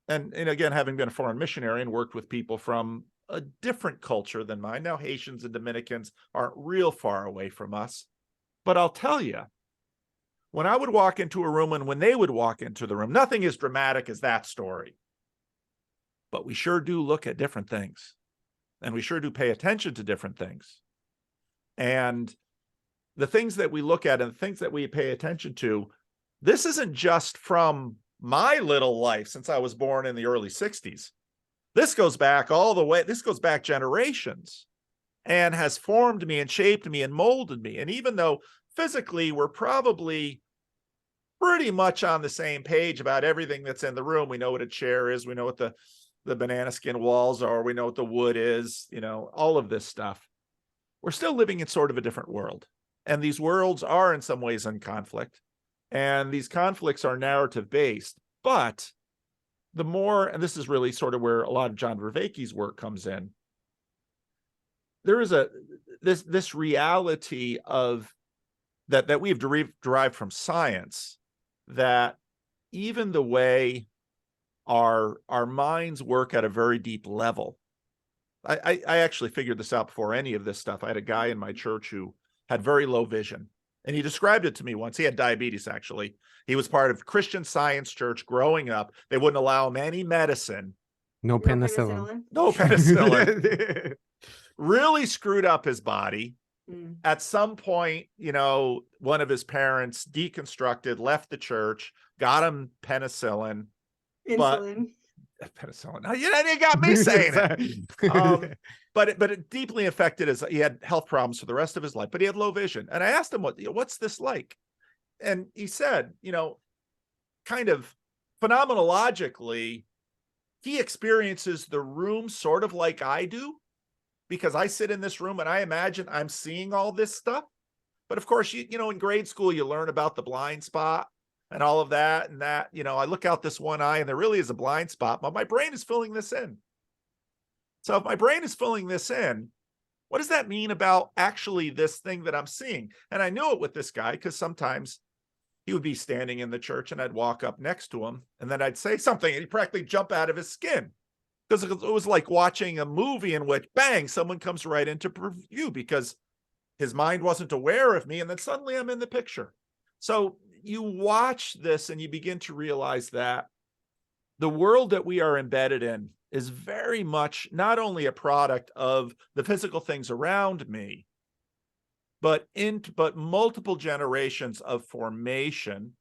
and again, having been a foreign missionary and worked with people from a different culture than mine, now Haitians and Dominicans aren't real far away from us. But I'll tell you, when I would walk into a room and when they would walk into the room, nothing as dramatic as that story. But we sure do look at different things. And we sure do pay attention to different things. And the things that we look at and the things that we pay attention to, this isn't just from my little life since I was born in the early 60s. This goes back all the way, this goes back generations and has formed me and shaped me and molded me. And even though physically we're probably pretty much on the same page about everything that's in the room, we know what a chair is, we know what the banana skin walls are, we know what the wood is, all of this stuff. We're still living in sort of a different world. And these worlds are in some ways in conflict. And these conflicts are narrative based. But the more, and this is really sort of where a lot of John Vervaeke's work comes in, there is this reality of that we've derived from science, that even the way our minds work at a very deep level. I actually figured this out before any of this stuff. I had a guy in my church who had very low vision. And he described it to me once. He had diabetes, actually. He was part of Christian Science Church growing up. They wouldn't allow him any medicine. No penicillin. No penicillin. Really screwed up his body. At some point, one of his parents deconstructed, left the church, got him penicillin. Insulin. Penicillin. You got me saying it. But it deeply affected he had health problems for the rest of his life, but he had low vision. And I asked him, what's this like? And he said, kind of phenomenologically, he experiences the room sort of like I do, because I sit in this room and I imagine I'm seeing all this stuff. But of course, in grade school, you learn about the blind spot and all of that. And that, I look out this one eye and there really is a blind spot, but my brain is filling this in. So if my brain is filling this in, what does that mean about actually this thing that I'm seeing? And I knew it with this guy because sometimes he would be standing in the church and I'd walk up next to him and then I'd say something and he'd practically jump out of his skin. Because it was like watching a movie in which, bang, someone comes right into view because his mind wasn't aware of me. And then suddenly I'm in the picture. So you watch this and you begin to realize that the world that we are embedded in is very much not only a product of the physical things around me, but multiple generations of formation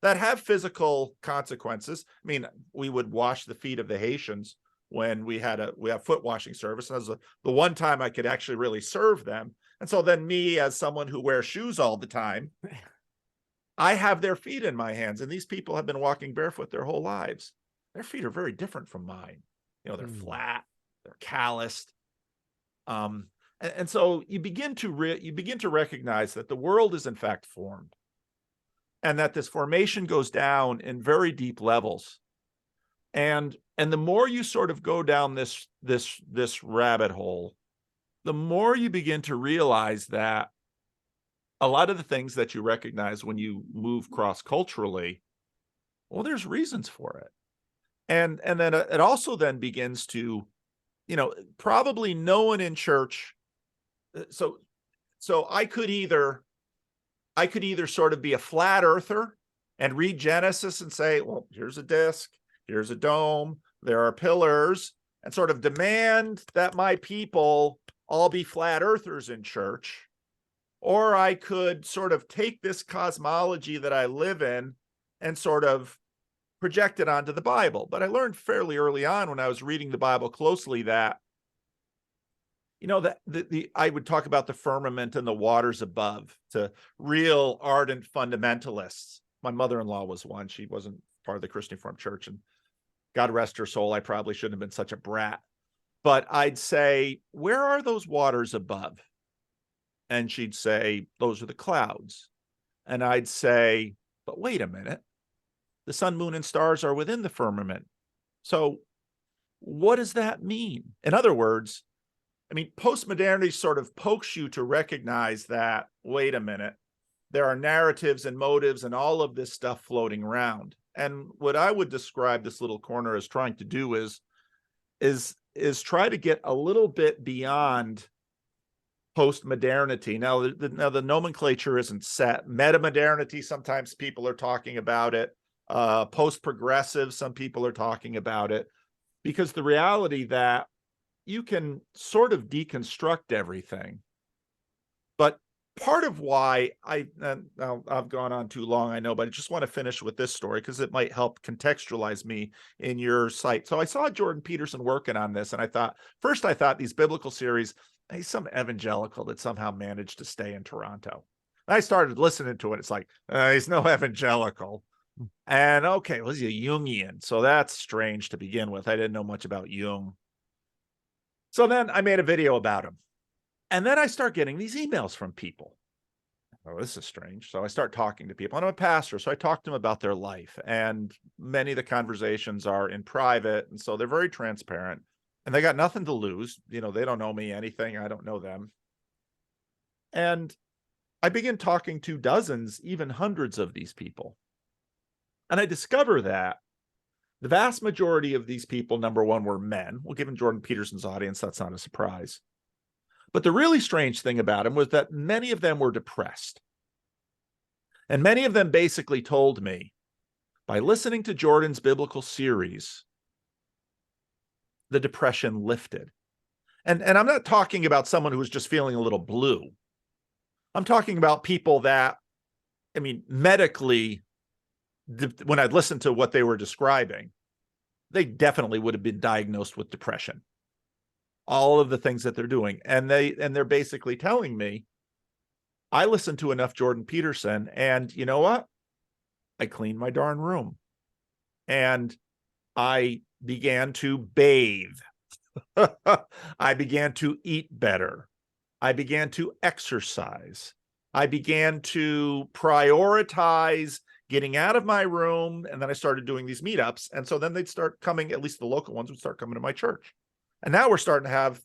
that have physical consequences. I mean, we would wash the feet of the Haitians when we have foot washing service. And that was the one time I could actually really serve them. And so then me, as someone who wears shoes all the time, I have their feet in my hands. And these people have been walking barefoot their whole lives. Their feet are very different from mine. They're flat, they're calloused. And so you begin to recognize that the world is in fact formed, and that this formation goes down in very deep levels. And the more you sort of go down this rabbit hole, the more you begin to realize that a lot of the things that you recognize when you move cross-culturally, well, there's reasons for it. And then it also then begins to, probably no one in church. So I could either sort of be a flat earther and read Genesis and say, well, here's a disc, here's a dome, there are pillars, and sort of demand that my people all be flat earthers in church. Or I could sort of take this cosmology that I live in and sort of project it onto the Bible. But I learned fairly early on when I was reading the Bible closely that, that I would talk about the firmament and the waters above to real ardent fundamentalists. My mother-in-law was one. She wasn't part of the Christian Reformed Church, and God rest her soul, I probably shouldn't have been such a brat. But I'd say, where are those waters above? And she'd say, those are the clouds. And I'd say, but wait a minute. The sun, moon, and stars are within the firmament. So what does that mean? In other words, postmodernity sort of pokes you to recognize that, wait a minute, there are narratives and motives and all of this stuff floating around. And what I would describe this little corner as trying to do is try to get a little bit beyond post-modernity. Now the nomenclature isn't set. Meta-modernity, sometimes people are talking about it. Post-progressive, some people are talking about it. Because the reality that you can sort of deconstruct everything. But part of why I've gone on too long, I know, but I just want to finish with this story because it might help contextualize me in your site. So I saw Jordan Peterson working on this, and I thought these biblical series, he's some evangelical that somehow managed to stay in Toronto. And I started listening to it. It's like, he's no evangelical. And okay, well, he's a Jungian. So that's strange to begin with. I didn't know much about Jung. So then I made a video about him. And then I start getting these emails from people. Oh, this is strange. So I start talking to people. And I'm a pastor, so I talk to them about their life. And many of the conversations are in private. And so they're very transparent. And they got nothing to lose. They don't know me anything. I don't know them. And I begin talking to dozens, even hundreds of these people. And I discover that the vast majority of these people, number one, were men. Well, given Jordan Peterson's audience, that's not a surprise. But the really strange thing about him was that many of them were depressed. And many of them basically told me, by listening to Jordan's biblical series, the depression lifted. And I'm not talking about someone who was just feeling a little blue. I'm talking about people that, medically, when I'd listened to what they were describing, they definitely would have been diagnosed with depression. All of the things that they're doing. And they're basically telling me, I listened to enough Jordan Peterson, and you know what? I cleaned my darn room. And I began to bathe. I began to eat better. I began to exercise. I began to prioritize getting out of my room. And then I started doing these meetups. And so then they'd start coming, at least the local ones would start coming to my church. And now we're starting to have,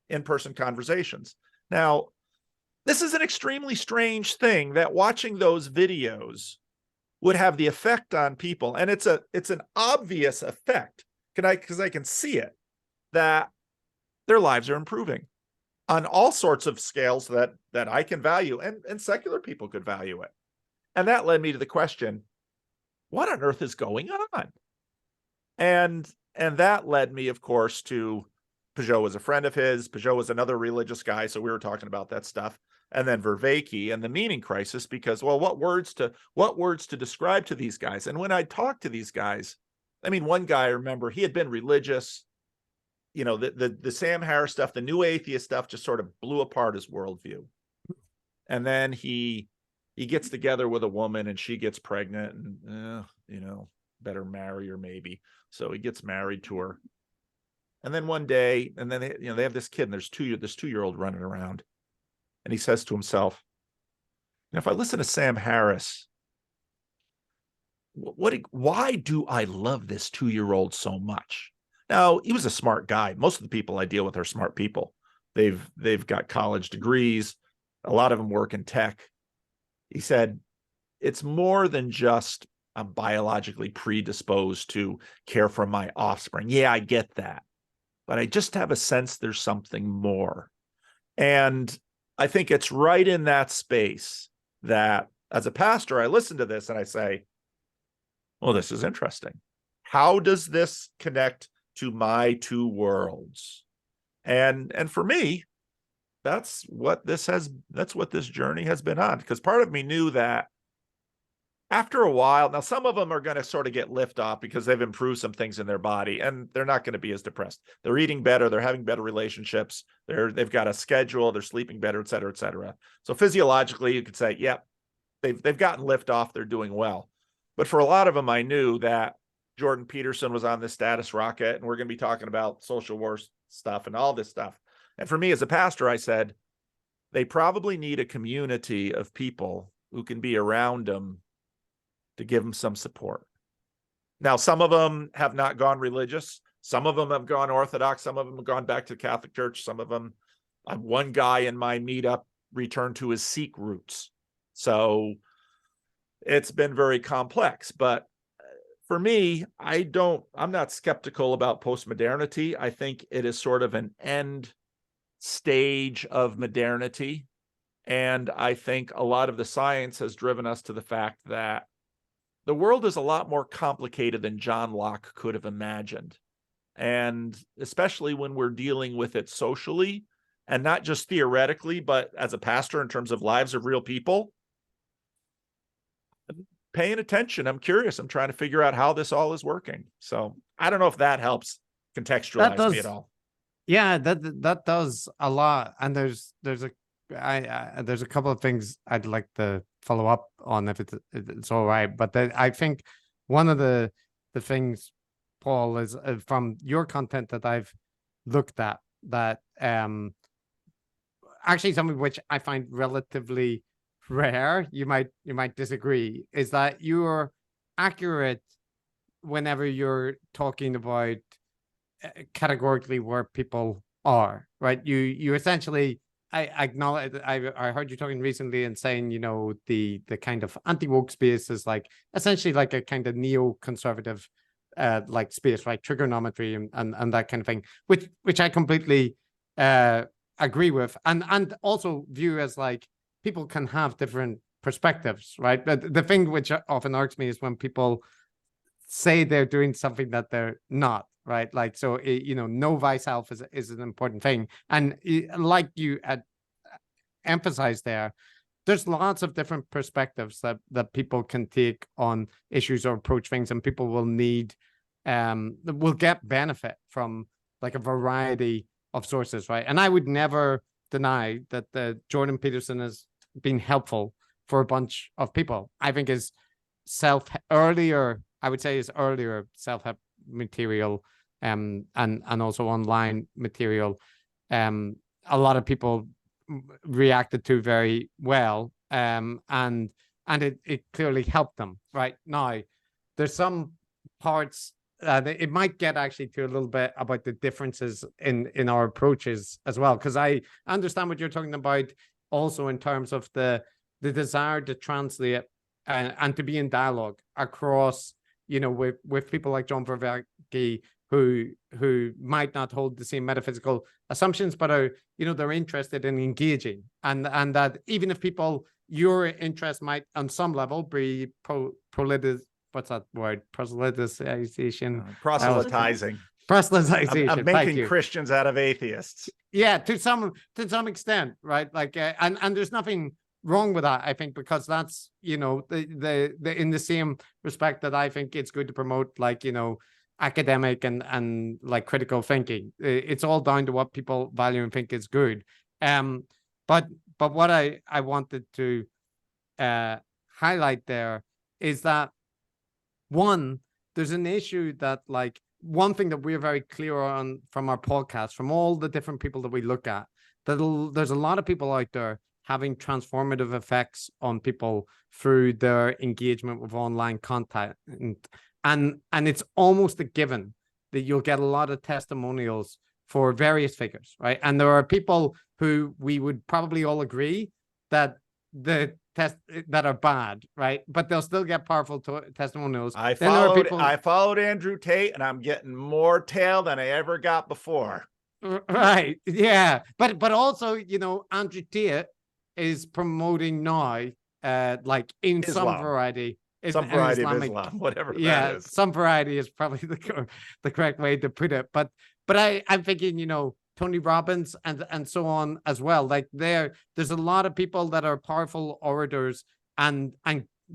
in-person conversations. Now, this is an extremely strange thing that watching those videos would have the effect on people. And it's an obvious effect. Because I can see it, that their lives are improving on all sorts of scales that I can value, and secular people could value it. And that led me to the question, what on earth is going on? And that led me, of course, to Peugeot was a friend of his. Peugeot was another religious guy, so we were talking about that stuff. And then Vervaeke and the meaning crisis, because, well, what words to describe to these guys? And when I talked to these guys, one guy, I remember, he had been religious. The Sam Harris stuff, the new atheist stuff just sort of blew apart his worldview. And then he gets together with a woman and she gets pregnant and, better marry her maybe. So he gets married to her. And then one day, and then they have this kid, and there's this 2-year-old running around. And he says to himself, if I listen to Sam Harris, why do I love this 2-year-old so much? Now, he was a smart guy. Most of the people I deal with are smart people. They've got college degrees. a lot of them work in tech. He said, it's more than just I'm biologically predisposed to care for my offspring. Yeah, I get that. But I just have a sense there's something more. And I think it's right in that space that as a pastor, I listen to this and I say, well, this is interesting. How does this connect to my two worlds? And for me, that's what this journey has been on. Because part of me knew that after a while, now some of them are going to sort of get lift off because they've improved some things in their body and they're not going to be as depressed. They're eating better, they're having better relationships, they've got a schedule, they're sleeping better, et cetera, et cetera. So physiologically, you could say, yep, they've gotten lift off, they're doing well. But for a lot of them, I knew that Jordan Peterson was on this status rocket, and we're going to be talking about social wars stuff and all this stuff. And for me as a pastor, I said, they probably need a community of people who can be around them to give them some support. Now, some of them have not gone religious. Some of them have gone Orthodox. Some of them have gone back to the Catholic Church. Some of them, one guy in my meetup returned to his Sikh roots. So it's been very complex. But for me, I'm not skeptical about postmodernity. I think it is sort of an end stage of modernity. And I think a lot of the science has driven us to the fact that the world is a lot more complicated than John Locke could have imagined. And especially when we're dealing with it socially and not just theoretically, but as a pastor in terms of lives of real people, I'm paying attention. I'm curious. I'm trying to figure out how this all is working. So I don't know if that helps contextualize me at all. Yeah, that does a lot. And there's a couple of things I'd like to follow up on if it's all right. But I think one of the things, Paul, is from your content that I've looked at that actually something which I find relatively rare. You might disagree, is that you're accurate whenever you're talking about categorically where people are, right? You essentially, I acknowledge, I heard you talking recently and saying, the kind of anti-woke space is like essentially like a kind of neoconservative like space, right? Trigonometry and that kind of thing, which I completely agree with, and also view as like people can have different perspectives, right? But the thing which often irks me is when people say they're doing something that they're not, right? Like, so, know thyself is an important thing. And like you had emphasized there's lots of different perspectives that people can take on issues or approach things, and people will get benefit from like a variety of sources, right? And I would never deny that the Jordan Peterson has been helpful for a bunch of people. I think his earlier self-help material and also online material, a lot of people reacted to very well, and it clearly helped them. Right now, there's some parts it might get actually to a little bit about the differences in our approaches as well, because I understand what you're talking about also in terms of the desire to translate and to be in dialogue across, with people like John Vervaeke, who might not hold the same metaphysical assumptions, but are, they're interested in engaging, and that even if your interest might on some level be what's that word? Proselytization. Proselytizing. Proselytization. Of making Christians out of atheists. Yeah, to some extent, right? Like, and there's nothing wrong with that, I think, because that's, the in the same respect that I think it's good to promote, like, academic and like critical thinking. It's all down to what people value and think is good. But what I wanted to highlight there is that, one, there's an issue that, like, one thing that we're very clear on from our podcast, from all the different people that we look at, that there's a lot of people out there having transformative effects on people through their engagement with online content. And it's almost a given that you'll get a lot of testimonials for various figures, right? And there are people who we would probably all agree that that are bad, right? But they'll still get powerful testimonials. I Then there are followed Andrew Tate, and I'm getting more tail than I ever got before. Right. Yeah. But also, you know, Andrew Tate is promoting now, like in Islam. some variety. Some variety of Islam, whatever that is. Some variety is probably the correct way to put it. But I'm thinking, you know, Tony Robbins and so on as well. Like there's a lot of people that are powerful orators and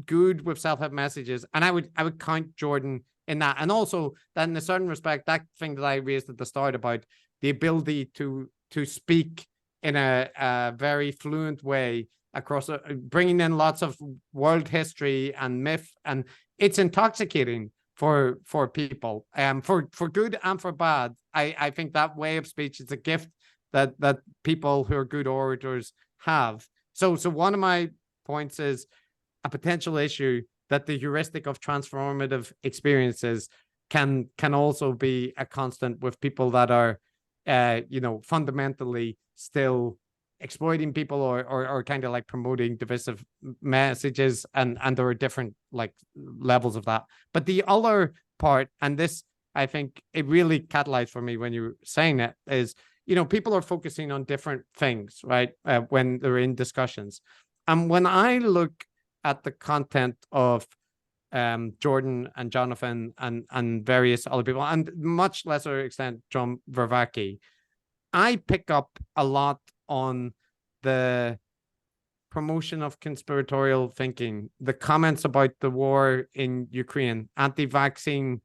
good with self-help messages. And I would count Jordan in that. And also that in a certain respect, that thing that I raised at the start about the ability to speak in a very fluent way across bringing in lots of world history and myth, and it's intoxicating for people, for good and for bad. I think that way of speech is a gift that people who are good orators have. So one of my points is a potential issue that the heuristic of transformative experiences can also be a constant with people that are you know, fundamentally still exploiting people or kind of like promoting divisive messages, and there are different like levels of that. But the other part, and this I think it really catalyzed for me when you were saying it, is, you know, people are focusing on different things, right? When they're in discussions. And when I look at the content of Jordan and Jonathan and various other people, and much lesser extent John Vervaeke, I pick up a lot on the promotion of conspiratorial thinking, the comments about the war in Ukraine, anti-vaccine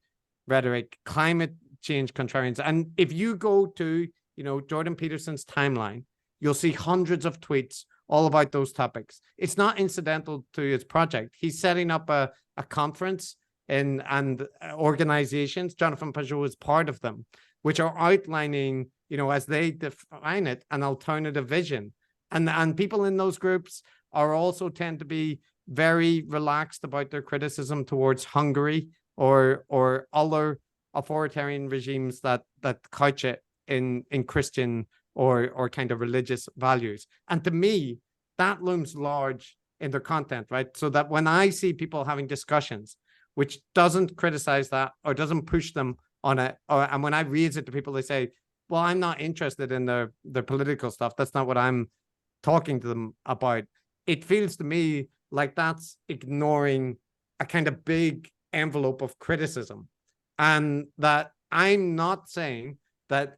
rhetoric, climate change contrarians. And if you go to, you know, Jordan Peterson's timeline, you'll see hundreds of tweets all about those topics. It's not incidental to his project. He's setting up a conference and organizations, Jonathan Pajot is part of them, which are outlining, you know, as they define it, an alternative vision. And people in those groups are also tend to be very relaxed about their criticism towards Hungary or other authoritarian regimes that couch it in Christian or kind of religious values. And to me, that looms large in their content, right? So that when I see people having discussions which doesn't criticize that or doesn't push them on it, and when I raise it to people, they say, well, I'm not interested in their political stuff. That's not what I'm talking to them about. It feels to me like that's ignoring a kind of big envelope of criticism. And that I'm not saying that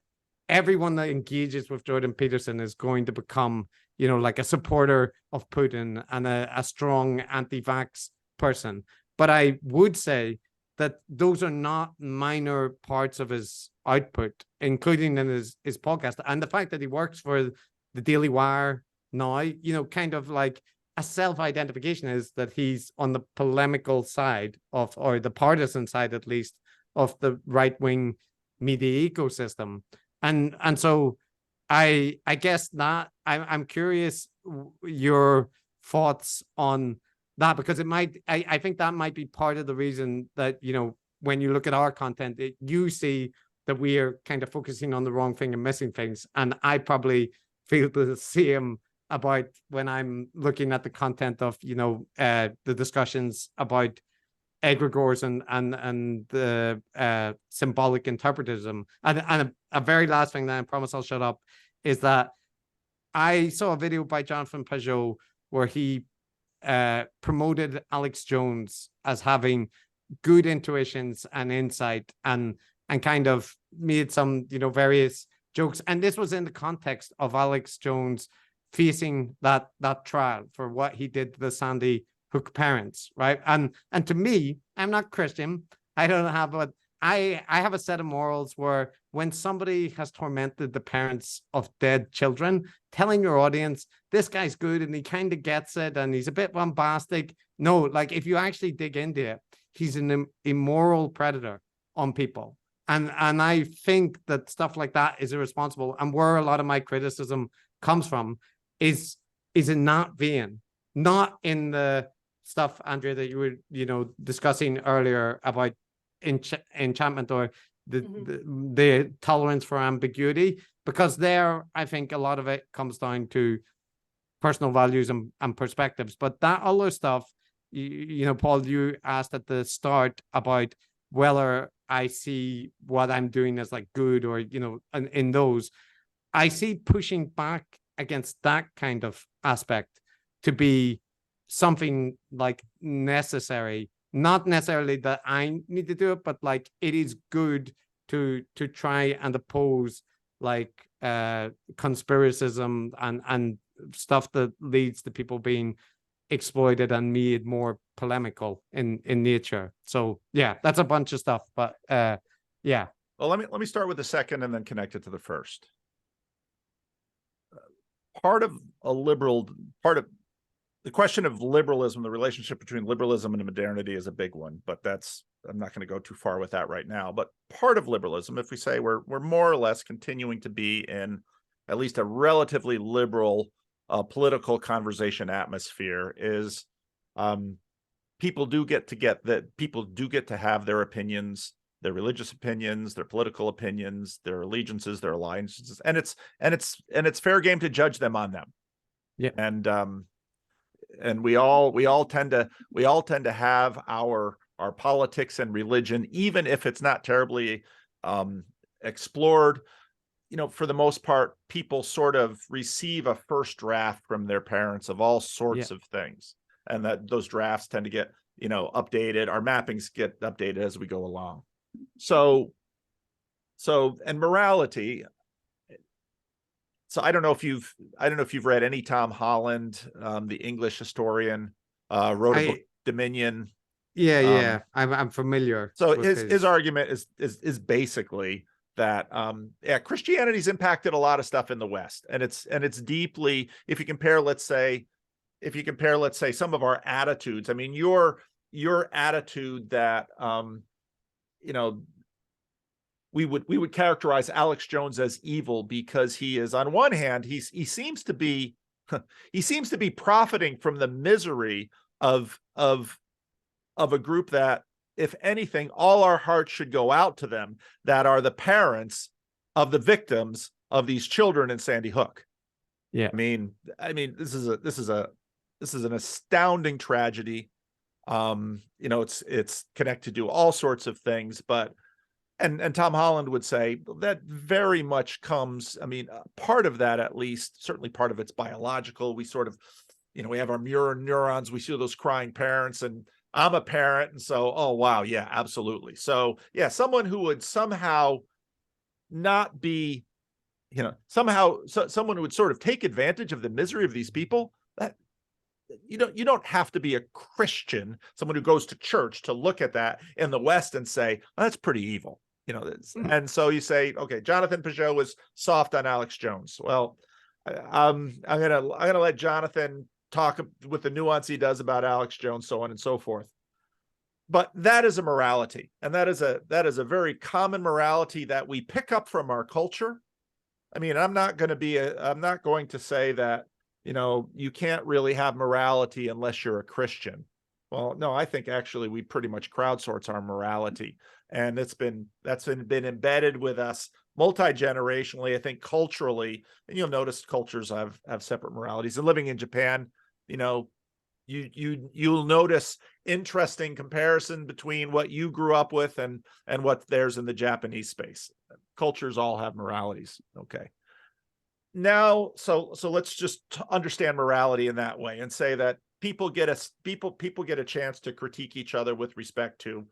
everyone that engages with Jordan Peterson is going to become, you know, like a supporter of Putin and a strong anti-vax person. But I would say that those are not minor parts of his output, including in his podcast. And the fact that he works for the Daily Wire now, you know, kind of like a self-identification is that he's on the polemical side of, or the partisan side at least, of the right-wing media ecosystem. And so I guess that I'm curious your thoughts on that, because it might, I think that might be part of the reason that, you know, when you look at our content, you see that we are kind of focusing on the wrong thing and missing things. And I probably feel the same about when I'm looking at the content of, you know, the discussions about egregores and the symbolic interpretism. And a very last thing that I promise I'll shut up is that I saw a video by Jonathan Pajot where he promoted Alex Jones as having good intuitions and insight and kind of made some, you know, various jokes. And this was in the context of Alex Jones facing that trial for what he did to the Sandy Hook parents, right? And to me, I'm not Christian. I don't have I have a set of morals where when somebody has tormented the parents of dead children, telling your audience, this guy's good and he kind of gets it and he's a bit bombastic. No, like if you actually dig into it, he's an immoral predator on people. And I think that stuff like that is irresponsible. And where a lot of my criticism comes from is in that vein, not in the stuff, Andrea, that you were, you know, discussing earlier about enchantment or the tolerance for ambiguity, because there I think a lot of it comes down to personal values and perspectives. But that other stuff, you know, Paul, you asked at the start about whether I see what I'm doing as like good or, you know, in those, I see pushing back against that kind of aspect to be something like necessary, not necessarily that I need to do it, but like it is good to try and oppose like conspiracism and stuff that leads to people being exploited and made more polemical in nature. So yeah, that's a bunch of stuff, but yeah. Well, let me start with the second and then connect it to the first. Part of the question of liberalism, the relationship between liberalism and modernity is a big one, but I'm not going to go too far with that right now. But part of liberalism, if we say we're more or less continuing to be in at least a relatively liberal political conversation atmosphere, is people do get to have their opinions, their religious opinions, their political opinions, their allegiances, their alliances, and it's fair game to judge them on them. Yeah. And we all tend to have our politics and religion, even if it's not terribly explored. You know, for the most part, people sort of receive a first draft from their parents of all sorts of things, and that those drafts tend to get, you know, updated. Our mappings get updated as we go along. So and morality. So I don't know if you've read any Tom Holland, the English historian, wrote a book, Dominion. Yeah, I'm familiar. So his argument is basically that Christianity's impacted a lot of stuff in the West, and it's deeply, if you compare, let's say some of our attitudes. I mean, your attitude that you know, we would characterize Alex Jones as evil because he is, on one hand, he seems to be profiting from the misery of a group that, if anything, all our hearts should go out to them, that are the parents of the victims of these children in Sandy Hook. Yeah. I mean, this is an astounding tragedy. You know, it's connected to all sorts of things, but and Tom Holland would say that very much comes, I mean, part of that, at least, certainly part of it's biological. We sort of, you know, we have our mirror neurons. We see those crying parents, and I'm a parent. And so, oh, wow. Yeah, absolutely. So yeah, someone who would somehow not be, you know, someone who would sort of take advantage of the misery of these people, that you don't have to be a Christian, someone who goes to church, to look at that in the West and say, oh, that's pretty evil. You know, and so you say, okay, Jonathan Peugeot was soft on Alex Jones. Well, I'm gonna let Jonathan talk with the nuance he does about Alex Jones, so on and so forth. But that is a morality, and that is a very common morality that we pick up from our culture. I mean, I'm not going to say that, you know, you can't really have morality unless you're a Christian. Well, no, I think actually we pretty much crowdsource our morality, and that's been embedded with us multi-generationally. I think culturally, and you'll notice cultures have separate moralities. And living in Japan, you know, you'll notice interesting comparison between what you grew up with and what there's in the Japanese space. Cultures all have moralities. Okay. Now, so let's just understand morality in that way and say that people get a chance to critique each other with respect to,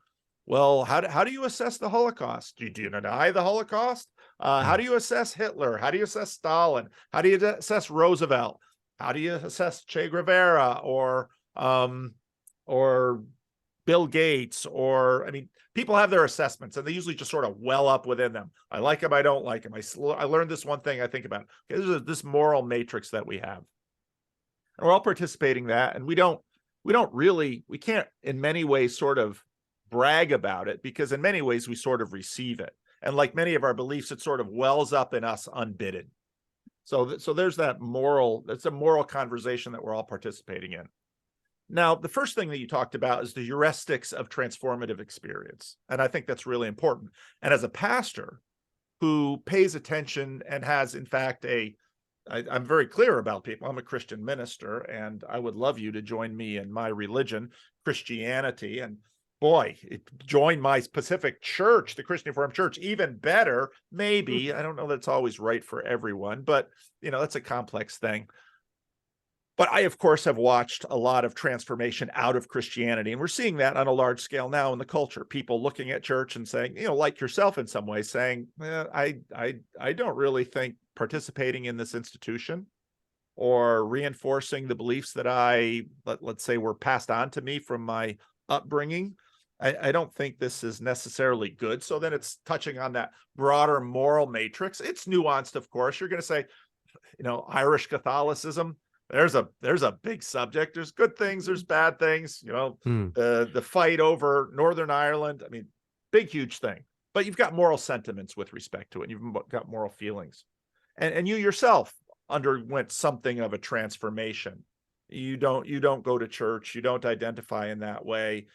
well, how do you assess the Holocaust? Do you deny the Holocaust? How do you assess Hitler? How do you assess Stalin? How do you assess Roosevelt? How do you assess Che Guevara or Bill Gates? Or, I mean, people have their assessments, and they usually just sort of well up within them. I like them, I don't like them. I learned this one thing I think about. Okay, there's this moral matrix that we have. And we're all participating in that, and we can't in many ways sort of brag about it, because in many ways we sort of receive it. And like many of our beliefs, it sort of wells up in us unbidden. So there's that's a moral conversation that we're all participating in. Now, the first thing that you talked about is the heuristics of transformative experience. And I think that's really important. And as a pastor who pays attention and has, in fact, a I'm very clear about people. I'm a Christian minister, and I would love you to join me in my religion, Christianity. And boy, join my specific church, the Christian Reformed Church, even better. Maybe. I don't know that it's always right for everyone, but that's a complex thing. But I, of course, have watched a lot of transformation out of Christianity, and we're seeing that on a large scale now in the culture. People looking at church and saying, like yourself in some ways, saying, I don't really think participating in this institution or reinforcing the beliefs that let's say were passed on to me from my upbringing, I don't think this is necessarily good. So then it's touching on that broader moral matrix. It's nuanced, of course. You're going to say, Irish Catholicism. There's a big subject. There's good things, there's bad things, the fight over Northern Ireland. I mean, big, huge thing. But you've got moral sentiments with respect to it. You've got moral feelings. And you yourself underwent something of a transformation. You don't go to church, you don't identify in that way.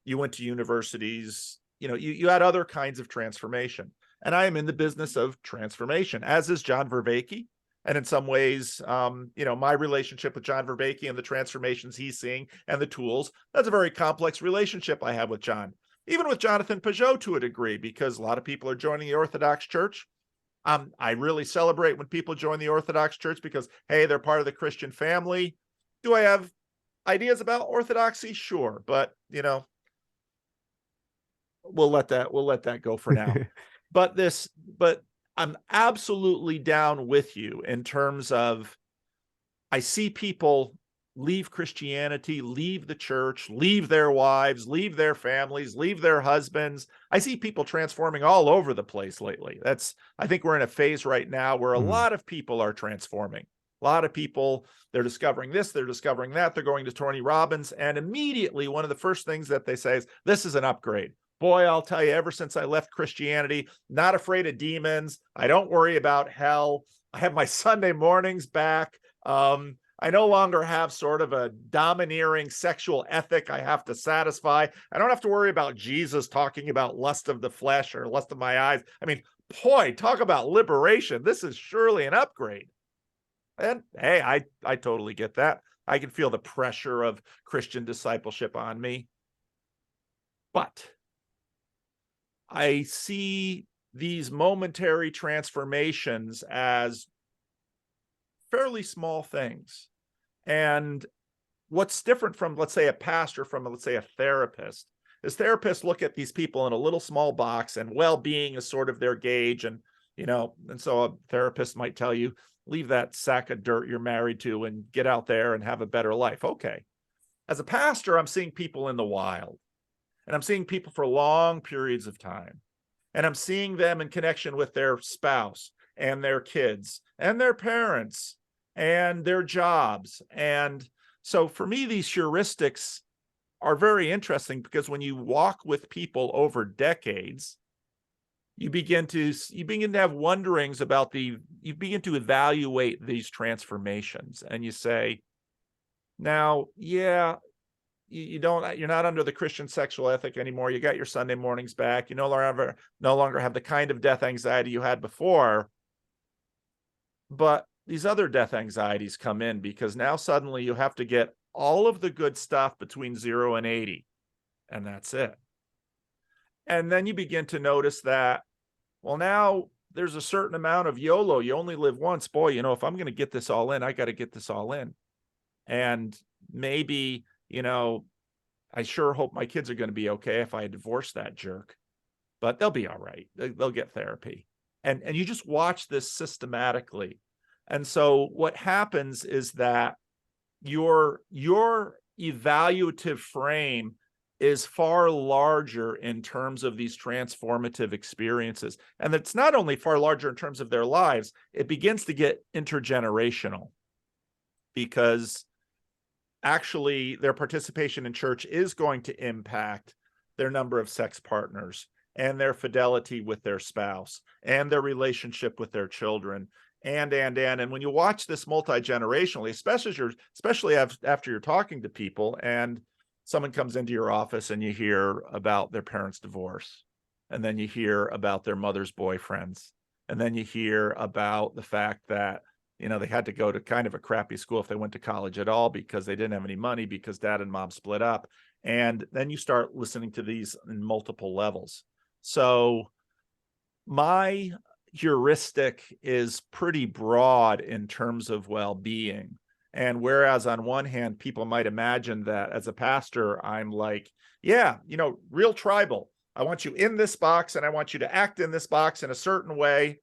You went to universities, you had other kinds of transformation. And I am in the business of transformation, as is John Vervaeke. And in some ways, my relationship with John Vervaeke and the transformations he's seeing and the tools, that's a very complex relationship I have with John. Even with Jonathan Pageau to a degree, because a lot of people are joining the Orthodox Church. I really celebrate when people join the Orthodox Church because, hey, they're part of the Christian family. Do I have ideas about Orthodoxy? Sure. But, we'll let that go for now. But I'm absolutely down with you in terms of, I see people leave Christianity, leave the church, leave their wives, leave their families, leave their husbands. I see people transforming all over the place lately. I think we're in a phase right now where a lot of people are transforming. A lot of people, they're discovering this, they're discovering that, they're going to Tony Robbins, and immediately one of the first things that they say is, this is an upgrade. Boy, I'll tell you, ever since I left Christianity, not afraid of demons. I don't worry about hell. I have my Sunday mornings back. I no longer have sort of a domineering sexual ethic I have to satisfy. I don't have to worry about Jesus talking about lust of the flesh or lust of my eyes. I mean, boy, talk about liberation. This is surely an upgrade. And hey, I totally get that. I can feel the pressure of Christian discipleship on me. But I see these momentary transformations as fairly small things. And what's different from, let's say, a pastor from, let's say, a therapist, is therapists look at these people in a little small box, and well-being is sort of their gauge. And, and so a therapist might tell you, leave that sack of dirt you're married to and get out there and have a better life. Okay. As a pastor, I'm seeing people in the wild. And I'm seeing people for long periods of time. And I'm seeing them in connection with their spouse and their kids and their parents and their jobs. And so for me, these heuristics are very interesting, because when you walk with people over decades, you begin to have wonderings about you begin to evaluate these transformations, and you say, now, yeah, you're not under the Christian sexual ethic anymore. You got your Sunday mornings back. You no longer have the kind of death anxiety you had before. But these other death anxieties come in, because now suddenly you have to get all of the good stuff between 0 and 80, and that's it. And then you begin to notice that, well, now there's a certain amount of YOLO. You only live once. Boy, if I'm going to get this all in, I got to get this all in. And maybe, I sure hope my kids are going to be okay if I divorce that jerk, but they'll be all right. They'll get therapy. And you just watch this systematically. And so what happens is that your evaluative frame is far larger in terms of these transformative experiences. And it's not only far larger in terms of their lives, it begins to get intergenerational, because actually their participation in church is going to impact their number of sex partners and their fidelity with their spouse and their relationship with their children. And when you watch this multi-generationally, especially after you're talking to people and someone comes into your office and you hear about their parents' divorce, and then you hear about their mother's boyfriends, and then you hear about the fact that, You know, they had to go to kind of a crappy school if they went to college at all because they didn't have any money because dad and mom split up. And then you start listening to these in multiple levels. So my heuristic is pretty broad in terms of well-being. And whereas on one hand, people might imagine that as a pastor, I'm like, yeah, you know, real tribal. I want you in this box and I want you to act in this box in a certain way.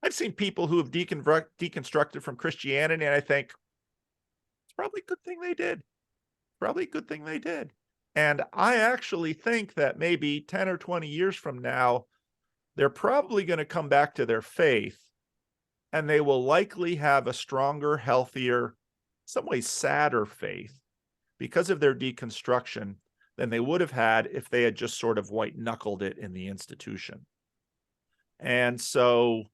I've seen people who have deconstructed from Christianity, and I think it's probably a good thing they did. Probably a good thing they did. And I actually think that maybe 10 or 20 years from now, they're probably going to come back to their faith, and they will likely have a stronger, healthier, some ways sadder faith because of their deconstruction than they would have had if they had just sort of white knuckled it in the institution. And so,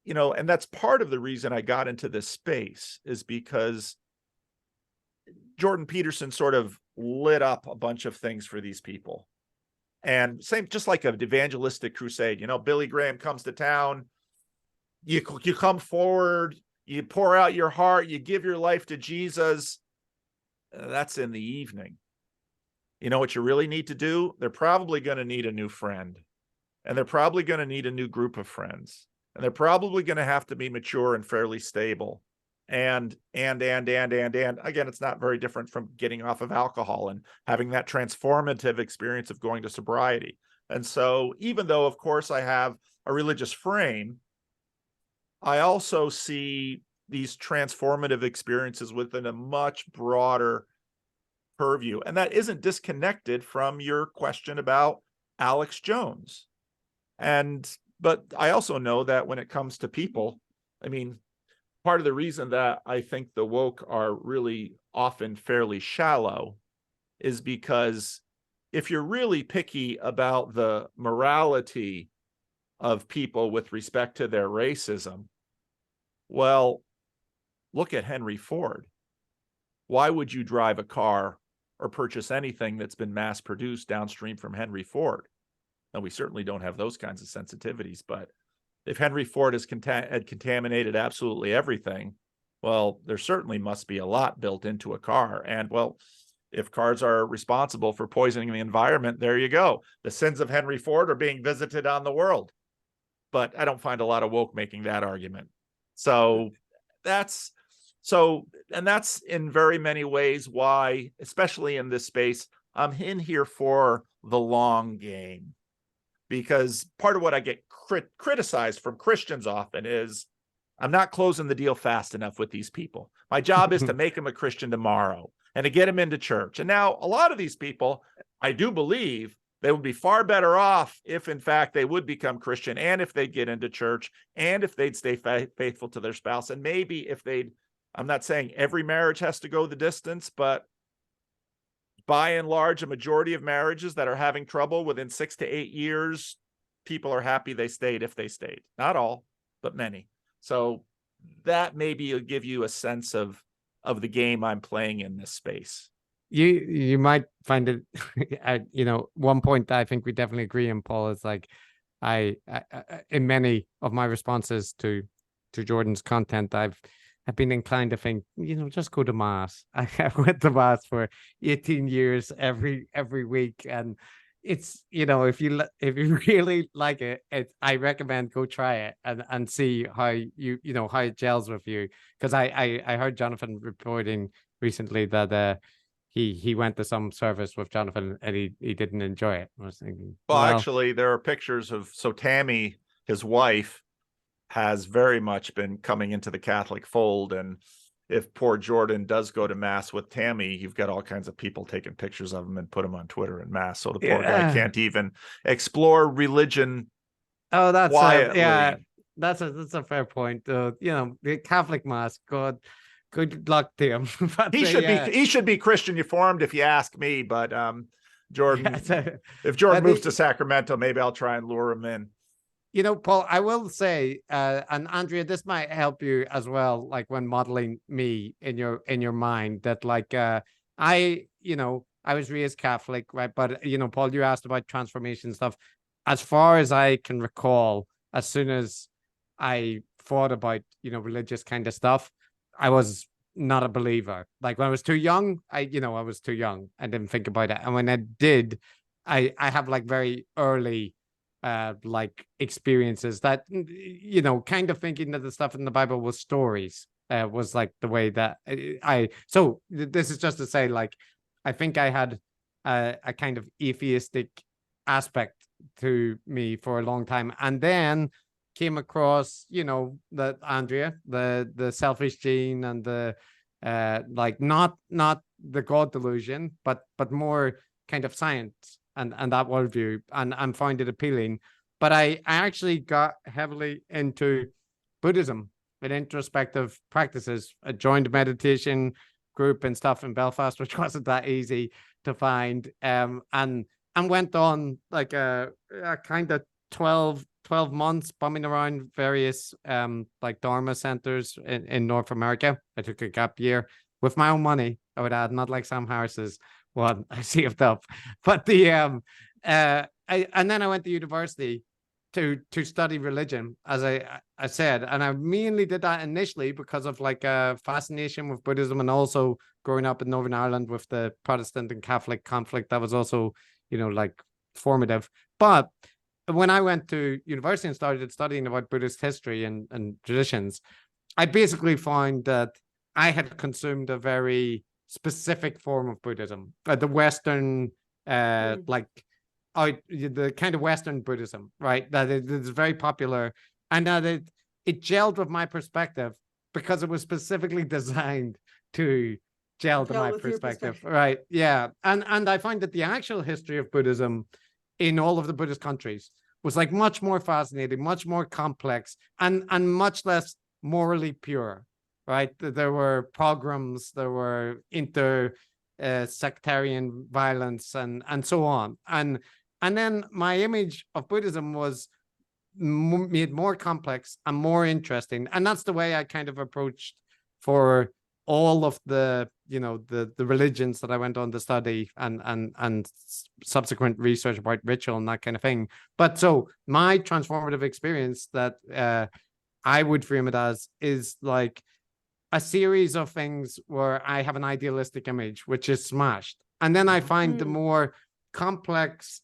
you know, and that's part of the reason I got into this space, is because Jordan Peterson sort of lit up a bunch of things for these people. And same, just like an evangelistic crusade, you know, Billy Graham comes to town, you come forward, you pour out your heart, you give your life to Jesus. That's in the evening. You know what you really need to do? They're probably going to need a new friend, and they're probably going to need a new group of friends, and they're probably going to have to be mature and fairly stable. And again, it's not very different from getting off of alcohol and having that transformative experience of going to sobriety. And so even though, of course, I have a religious frame, I also see these transformative experiences within a much broader purview. And that isn't disconnected from your question about Alex Jones. But I also know that when it comes to people, I mean, part of the reason that I think the woke are really often fairly shallow is because if you're really picky about the morality of people with respect to their racism, well, look at Henry Ford. Why would you drive a car or purchase anything that's been mass produced downstream from Henry Ford? And we certainly don't have those kinds of sensitivities, but if Henry Ford had contaminated absolutely everything, well, there certainly must be a lot built into a car. And well, if cars are responsible for poisoning the environment, there you go. The sins of Henry Ford are being visited on the world. But I don't find a lot of woke making that argument. So that's in very many ways why, especially in this space, I'm in here for the long game. Because part of what I get criticized from Christians often is I'm not closing the deal fast enough with these people. My job is to make them a Christian tomorrow and to get them into church. And now a lot of these people, I do believe they would be far better off if, in fact, they would become Christian, and if they'd get into church, and if they'd stay faithful to their spouse. And maybe if I'm not saying every marriage has to go the distance, but by and large, a majority of marriages that are having trouble within 6 to 8 years, people are happy they stayed if they stayed. Not all, but many. So that maybe will give you a sense of the game I'm playing in this space. You might find it, one point that I think we definitely agree on, Paul, is like I in many of my responses to Jordan's content, I've been inclined to think, just go to mass. I went to mass for 18 years every week, and it's, if you really like it, I recommend go try it and see how how it gels with you. Because I heard Jonathan reporting recently that he went to some service with Jonathan and he didn't enjoy it. I was thinking, well, actually, there are pictures of Tammy, his wife, has very much been coming into the Catholic fold. And if poor Jordan does go to mass with Tammy, you've got all kinds of people taking pictures of him and put him on Twitter and mass. So the poor guy can't even explore religion. Oh, that's quietly. That's a fair point. The Catholic mass, good luck to him. But, he should be Christian reformed, if you ask me. But Jordan, if Jordan moves to Sacramento, maybe I'll try and lure him in. Paul, I will say, and Andrea, this might help you as well, like when modeling me in your mind, that like I was raised Catholic, right? But Paul, you asked about transformation stuff. As far as I can recall, as soon as I thought about, religious kind of stuff, I was not a believer. Like when I was too young, I was too young. I didn't think about it. And when I did, I have like very early like experiences that, kind of thinking that the stuff in the Bible was stories, was like the way that so this is just to say, like, I think I had a kind of atheistic aspect to me for a long time, and then came across, the Andrea, the selfish gene, and the like not the God delusion, but more kind of science and that worldview, and found it appealing. But I actually got heavily into Buddhism and introspective practices. I joined a meditation group and stuff in Belfast, which wasn't that easy to find, and went on like a kind of 12 months bumming around various like Dharma centers in North America. I took a gap year with my own money, I would add, not like Sam Harris's one I saved up. But the and then I went to university to study religion, as I said, and I mainly did that initially because of like a fascination with Buddhism, and also growing up in Northern Ireland with the Protestant and Catholic conflict that was also, like formative. But when I went to university and started studying about Buddhist history and traditions, I basically found that I had consumed a very specific form of Buddhism, the Western, like the kind of Western Buddhism, right? That is very popular, and that it gelled with my perspective because it was specifically designed to gel to my perspective, right? Yeah, and I find that the actual history of Buddhism in all of the Buddhist countries was like much more fascinating, much more complex, and much less morally pure, right? There were pogroms, there were sectarian violence, and so on, and then my image of Buddhism was made more complex and more interesting, and that's the way I kind of approached for all of the the religions that I went on to study, and subsequent research about ritual and that kind of thing. But so my transformative experience that I would frame it as is like a series of things where I have an idealistic image which is smashed, and then I find the more complex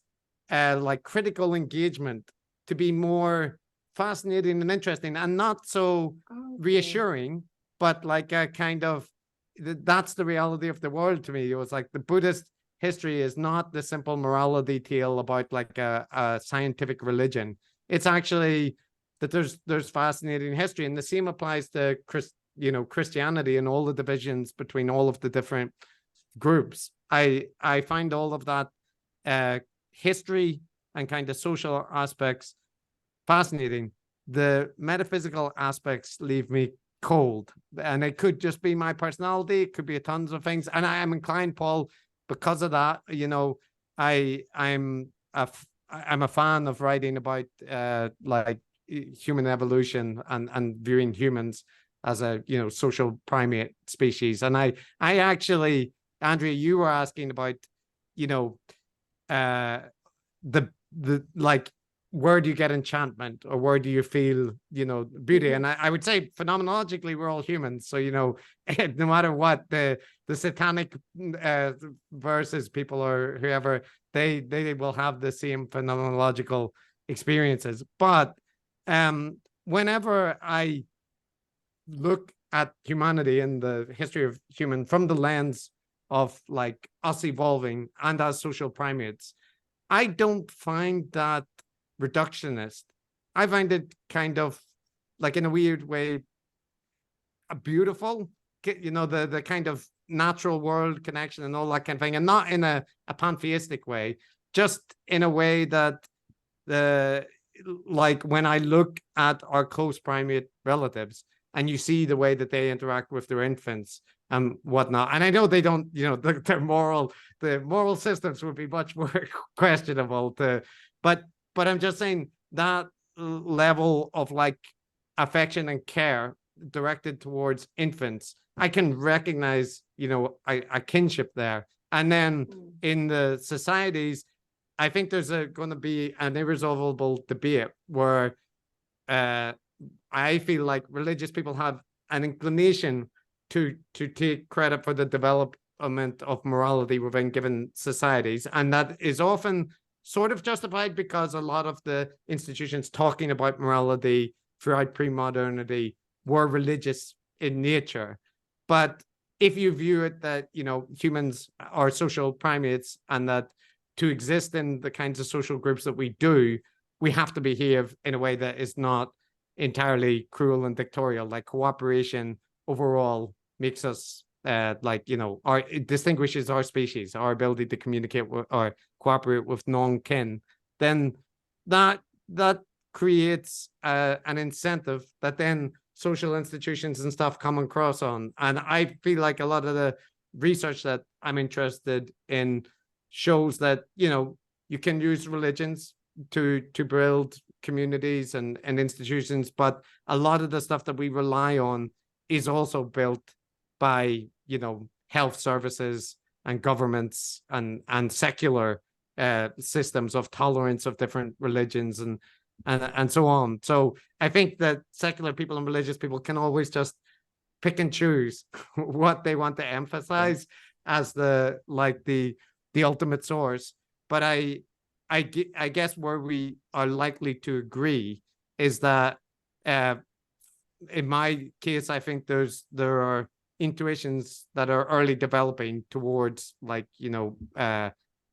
like critical engagement to be more fascinating and interesting, and not so reassuring, but like a kind of, that's the reality of the world to me. It was like the Buddhist history is not the simple morality tale about like a scientific religion. It's actually that there's fascinating history, and the same applies to Christianity and all the divisions between all of the different groups. I find all of that history and kind of social aspects fascinating. The metaphysical aspects leave me cold, and it could just be my personality, it could be tons of things, and I am inclined, Paul, because of that, I'm a fan of writing about like human evolution and viewing humans as a social primate species. And I actually, Andrea, you were asking about the like, where do you get enchantment, or where do you feel beauty? And I would say phenomenologically we're all humans, so no matter what the satanic versus people or whoever, they will have the same phenomenological experiences. But whenever I look at humanity and the history of human from the lens of like us evolving and as social primates, I don't find that reductionist. I find it kind of like, in a weird way, beautiful, the kind of natural world connection and all that kind of thing, and not in a pantheistic way, just in a way that like when I look at our close primate relatives and you see the way that they interact with their infants and whatnot, and I know they don't, the moral systems would be much more questionable but I'm just saying that level of like affection and care directed towards infants, I can recognize, a kinship there. And then in the societies, I think there's going to be an irresolvable debate where I feel like religious people have an inclination to take credit for the development of morality within given societies, and that is often sort of justified because a lot of the institutions talking about morality throughout pre-modernity were religious in nature. But if you view it that, you know, humans are social primates and that to exist in the kinds of social groups that we do, we have to behave in a way that is not entirely cruel and dictatorial. Like cooperation overall makes us like, you know, it distinguishes our species, our ability to communicate with, or cooperate with non-kin, then that creates an incentive that then social institutions and stuff come across on. And I feel like a lot of the research that I'm interested in shows that, you know, you can use religions to build communities and institutions, but a lot of the stuff that we rely on is also built by, you know, health services and governments and secular systems of tolerance of different religions and so on. So I think that secular people and religious people can always just pick and choose what they want to emphasize as the ultimate source. But I guess where we are likely to agree is that in my case, I think there are intuitions that are early developing towards, like, you know,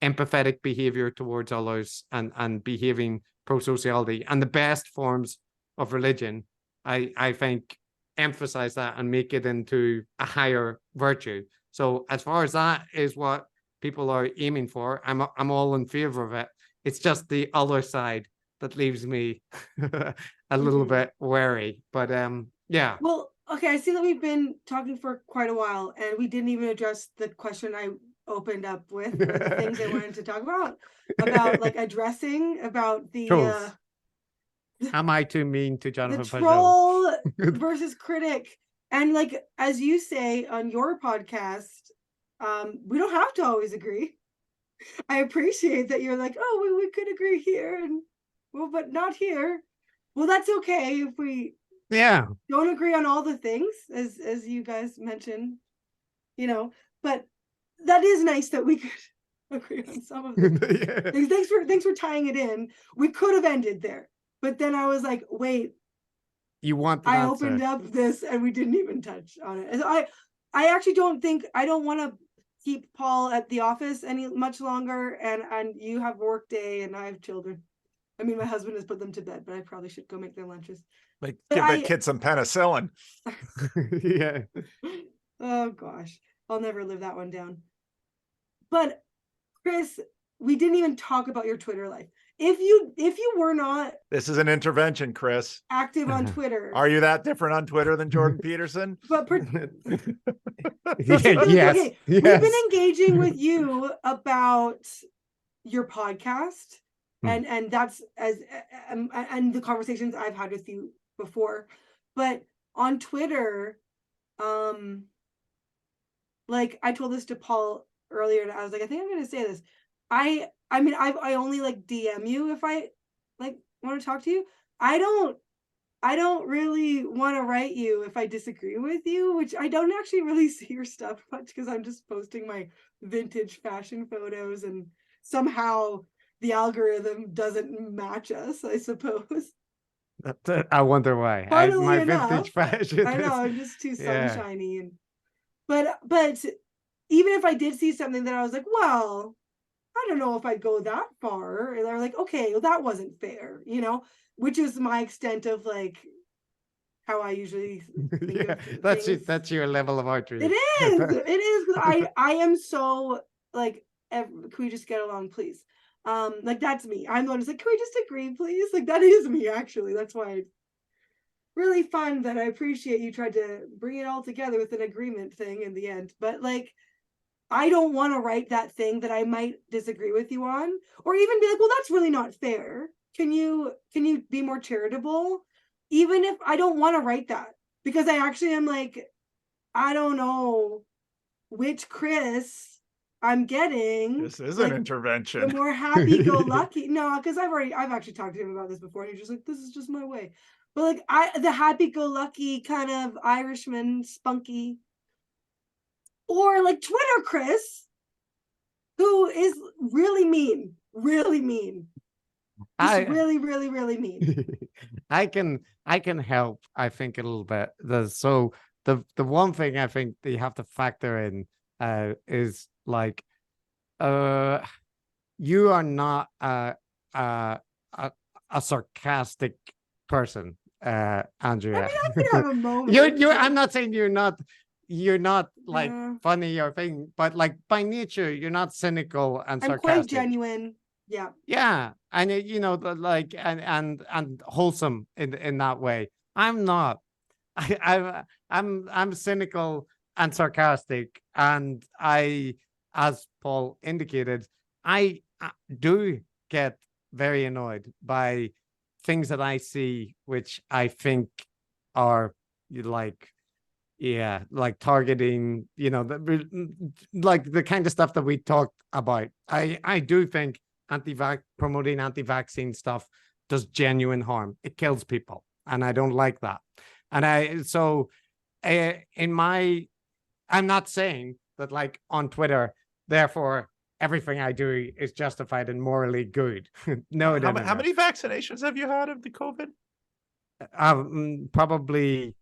empathetic behavior towards others and behaving pro-sociality. And the best forms of religion, I think, emphasize that and make it into a higher virtue. So as far as that is what people are aiming for, I'm all in favor of it. It's just the other side that leaves me a little bit wary. But yeah. Well, okay, I see that we've been talking for quite a while, and we didn't even address the question I opened up with, or the things I wanted to talk about like addressing about the am I too mean to Jonathan the troll versus critic. And like, as you say on your podcast, we don't have to always agree. I appreciate that you're like, oh, we could agree here, and well, but not here. Well, that's okay if we don't agree on all the things, as you guys mentioned, you know. But that is nice that we could agree on some of the things. Thanks for tying it in. We could have ended there, but then I was like, wait, you want the I answer. opened up this and we didn't even touch on it. And I actually don't want to keep Paul at the office any much longer, and you have work day and I have children. I mean, my husband has put them to bed, but I probably should go make their lunches. Like, give that kid some penicillin. Yeah. Oh gosh, I'll never live that one down. But Chris, we didn't even talk about your Twitter life. If you were not, this is an intervention, Chris, active on Twitter. Are you that different on Twitter than Jordan Peterson? But yes. Okay, we've been engaging with you about your podcast, and that's and the conversations I've had with you before. But on Twitter, like I told this to Paul earlier, and I was like, I think I'm going to say this. I mean, I only like DM you if I like want to talk to you. I don't really want to write you if I disagree with you, which I don't actually really see your stuff much because I'm just posting my vintage fashion photos, and somehow the algorithm doesn't match us, I suppose. I wonder why. My vintage fashion. I know, I'm just too sunshiny. And but even if I did see something that I was like, well, I don't know if I'd go that far, and they're like, okay, well, that wasn't fair, you know, which is my extent of like how I usually think of things. That's your level of altruism. It is because I am so like, can we just get along, please? Like that's me. I'm the one who's like, can we just agree, please? Like that is me, actually. That's why it's really fun that I appreciate you tried to bring it all together with an agreement thing in the end. But like, I don't want to write that thing that I might disagree with you on, or even be like, well, that's really not fair. Can you be more charitable? Even if I don't want to write that, because I actually am like, I don't know which Chris I'm getting. This is like, an intervention. The more happy-go-lucky. No, because I've actually talked to him about this before, and he's just like, this is just my way. But like the happy-go-lucky kind of Irishman, spunky. Or like Twitter Chris, who is really mean. Really mean. Just really, really, really mean. I can help, I think, a little bit. The one thing I think that you have to factor in is like you are not a sarcastic person, Andrea. I mean, I can have a moment. I'm not saying you're not like funny or thing, but like by nature, you're not cynical and sarcastic. I'm quite genuine. Yeah. Yeah. And like and wholesome in that way. I'm not. I'm cynical and sarcastic, and as Paul indicated, I do get very annoyed by things that I see, which I think are like targeting, like the kind of stuff that we talked about. I do think promoting anti-vaccine stuff does genuine harm. It kills people, and I don't like that. And I'm not saying that like on Twitter, therefore everything I do is justified and morally good. No. How many vaccinations have you had of the COVID? Probably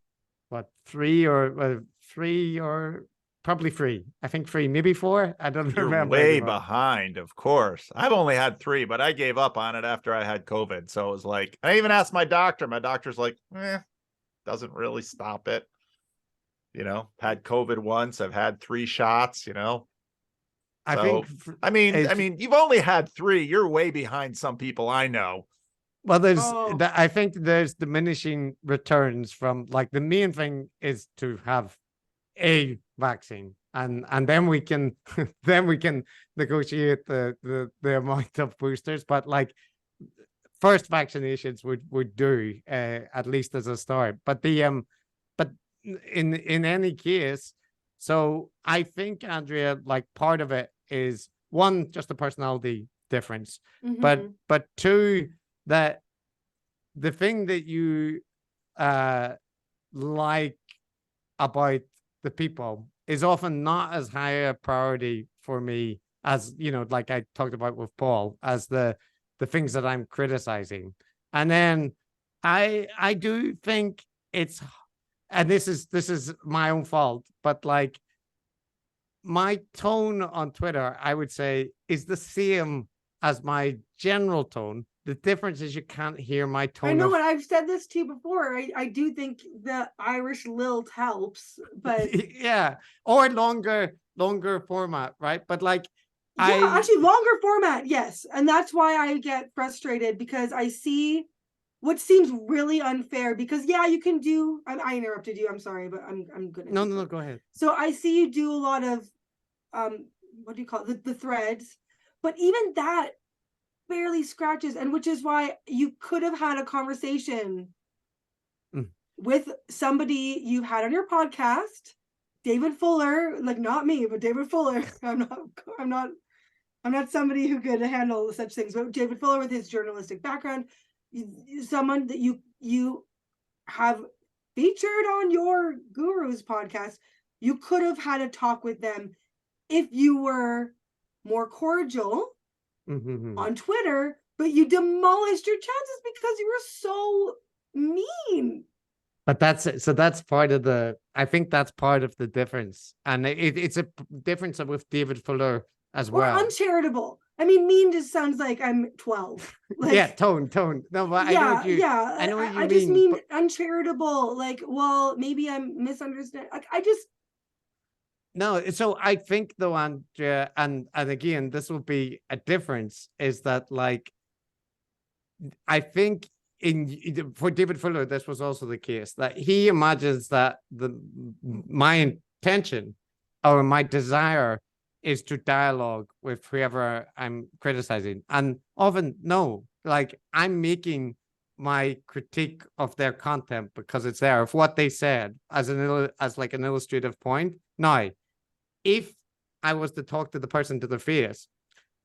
three or probably three. I think three, maybe four. I don't remember. You're way behind, of course. I've only had 3, but I gave up on it after I had COVID. So it was like, I even asked my doctor. My doctor's like, doesn't really stop it. Had COVID once. I've had 3 shots, I mean, you've only had 3. You're way behind some people I know. Well, I think there's diminishing returns from, like, the main thing is to have a vaccine, and then we can negotiate the amount of boosters. But like, first vaccinations would do, at least as a start. But but in any case, so I think, Andrea, like, part of it is, one, just a personality difference, but two, that the thing that you like about the people is often not as high a priority for me as, like I talked about with Paul, as the things that I'm criticizing. And then I do think it's, and this is my own fault, but like, my tone on Twitter, I would say, is the same as my general tone. The difference is you can't hear my tone. I know, and I've said this to you before. I do think the Irish lilt helps, but yeah, or longer format, right? But like, actually longer format, yes, and that's why I get frustrated, because I see what seems really unfair. Because you can do. I interrupted you. I'm sorry, but I'm gonna. No, go ahead. So I see you do a lot of what do you call it? The threads, but even that barely scratches, and which is why you could have had a conversation with somebody you had on your podcast, David Fuller, like, not me, but David Fuller. I'm not somebody who could handle such things, but David Fuller, with his journalistic background, someone that you have featured on your Gurus podcast. You could have had a talk with them if you were more cordial on Twitter, but you demolished your chances because you were so mean. But that's part of I think that's part of the difference. And it's a difference with David Fuller as well. Or uncharitable. I mean, mean just sounds like I'm 12. Like, yeah, tone. No, but I know what you mean. I just mean uncharitable. Like, well, maybe I'm misunderstanding. Like, No, so I think, though, Andrea, and again, this will be a difference, is that, like, I think for David Fuller, this was also the case, that he imagines that my intention or my desire is to dialogue with whoever I'm criticizing. And often, no, like, I'm making my critique of their content because it's there, of what they said, as like an illustrative point. Now, if I was to talk to the person to their face,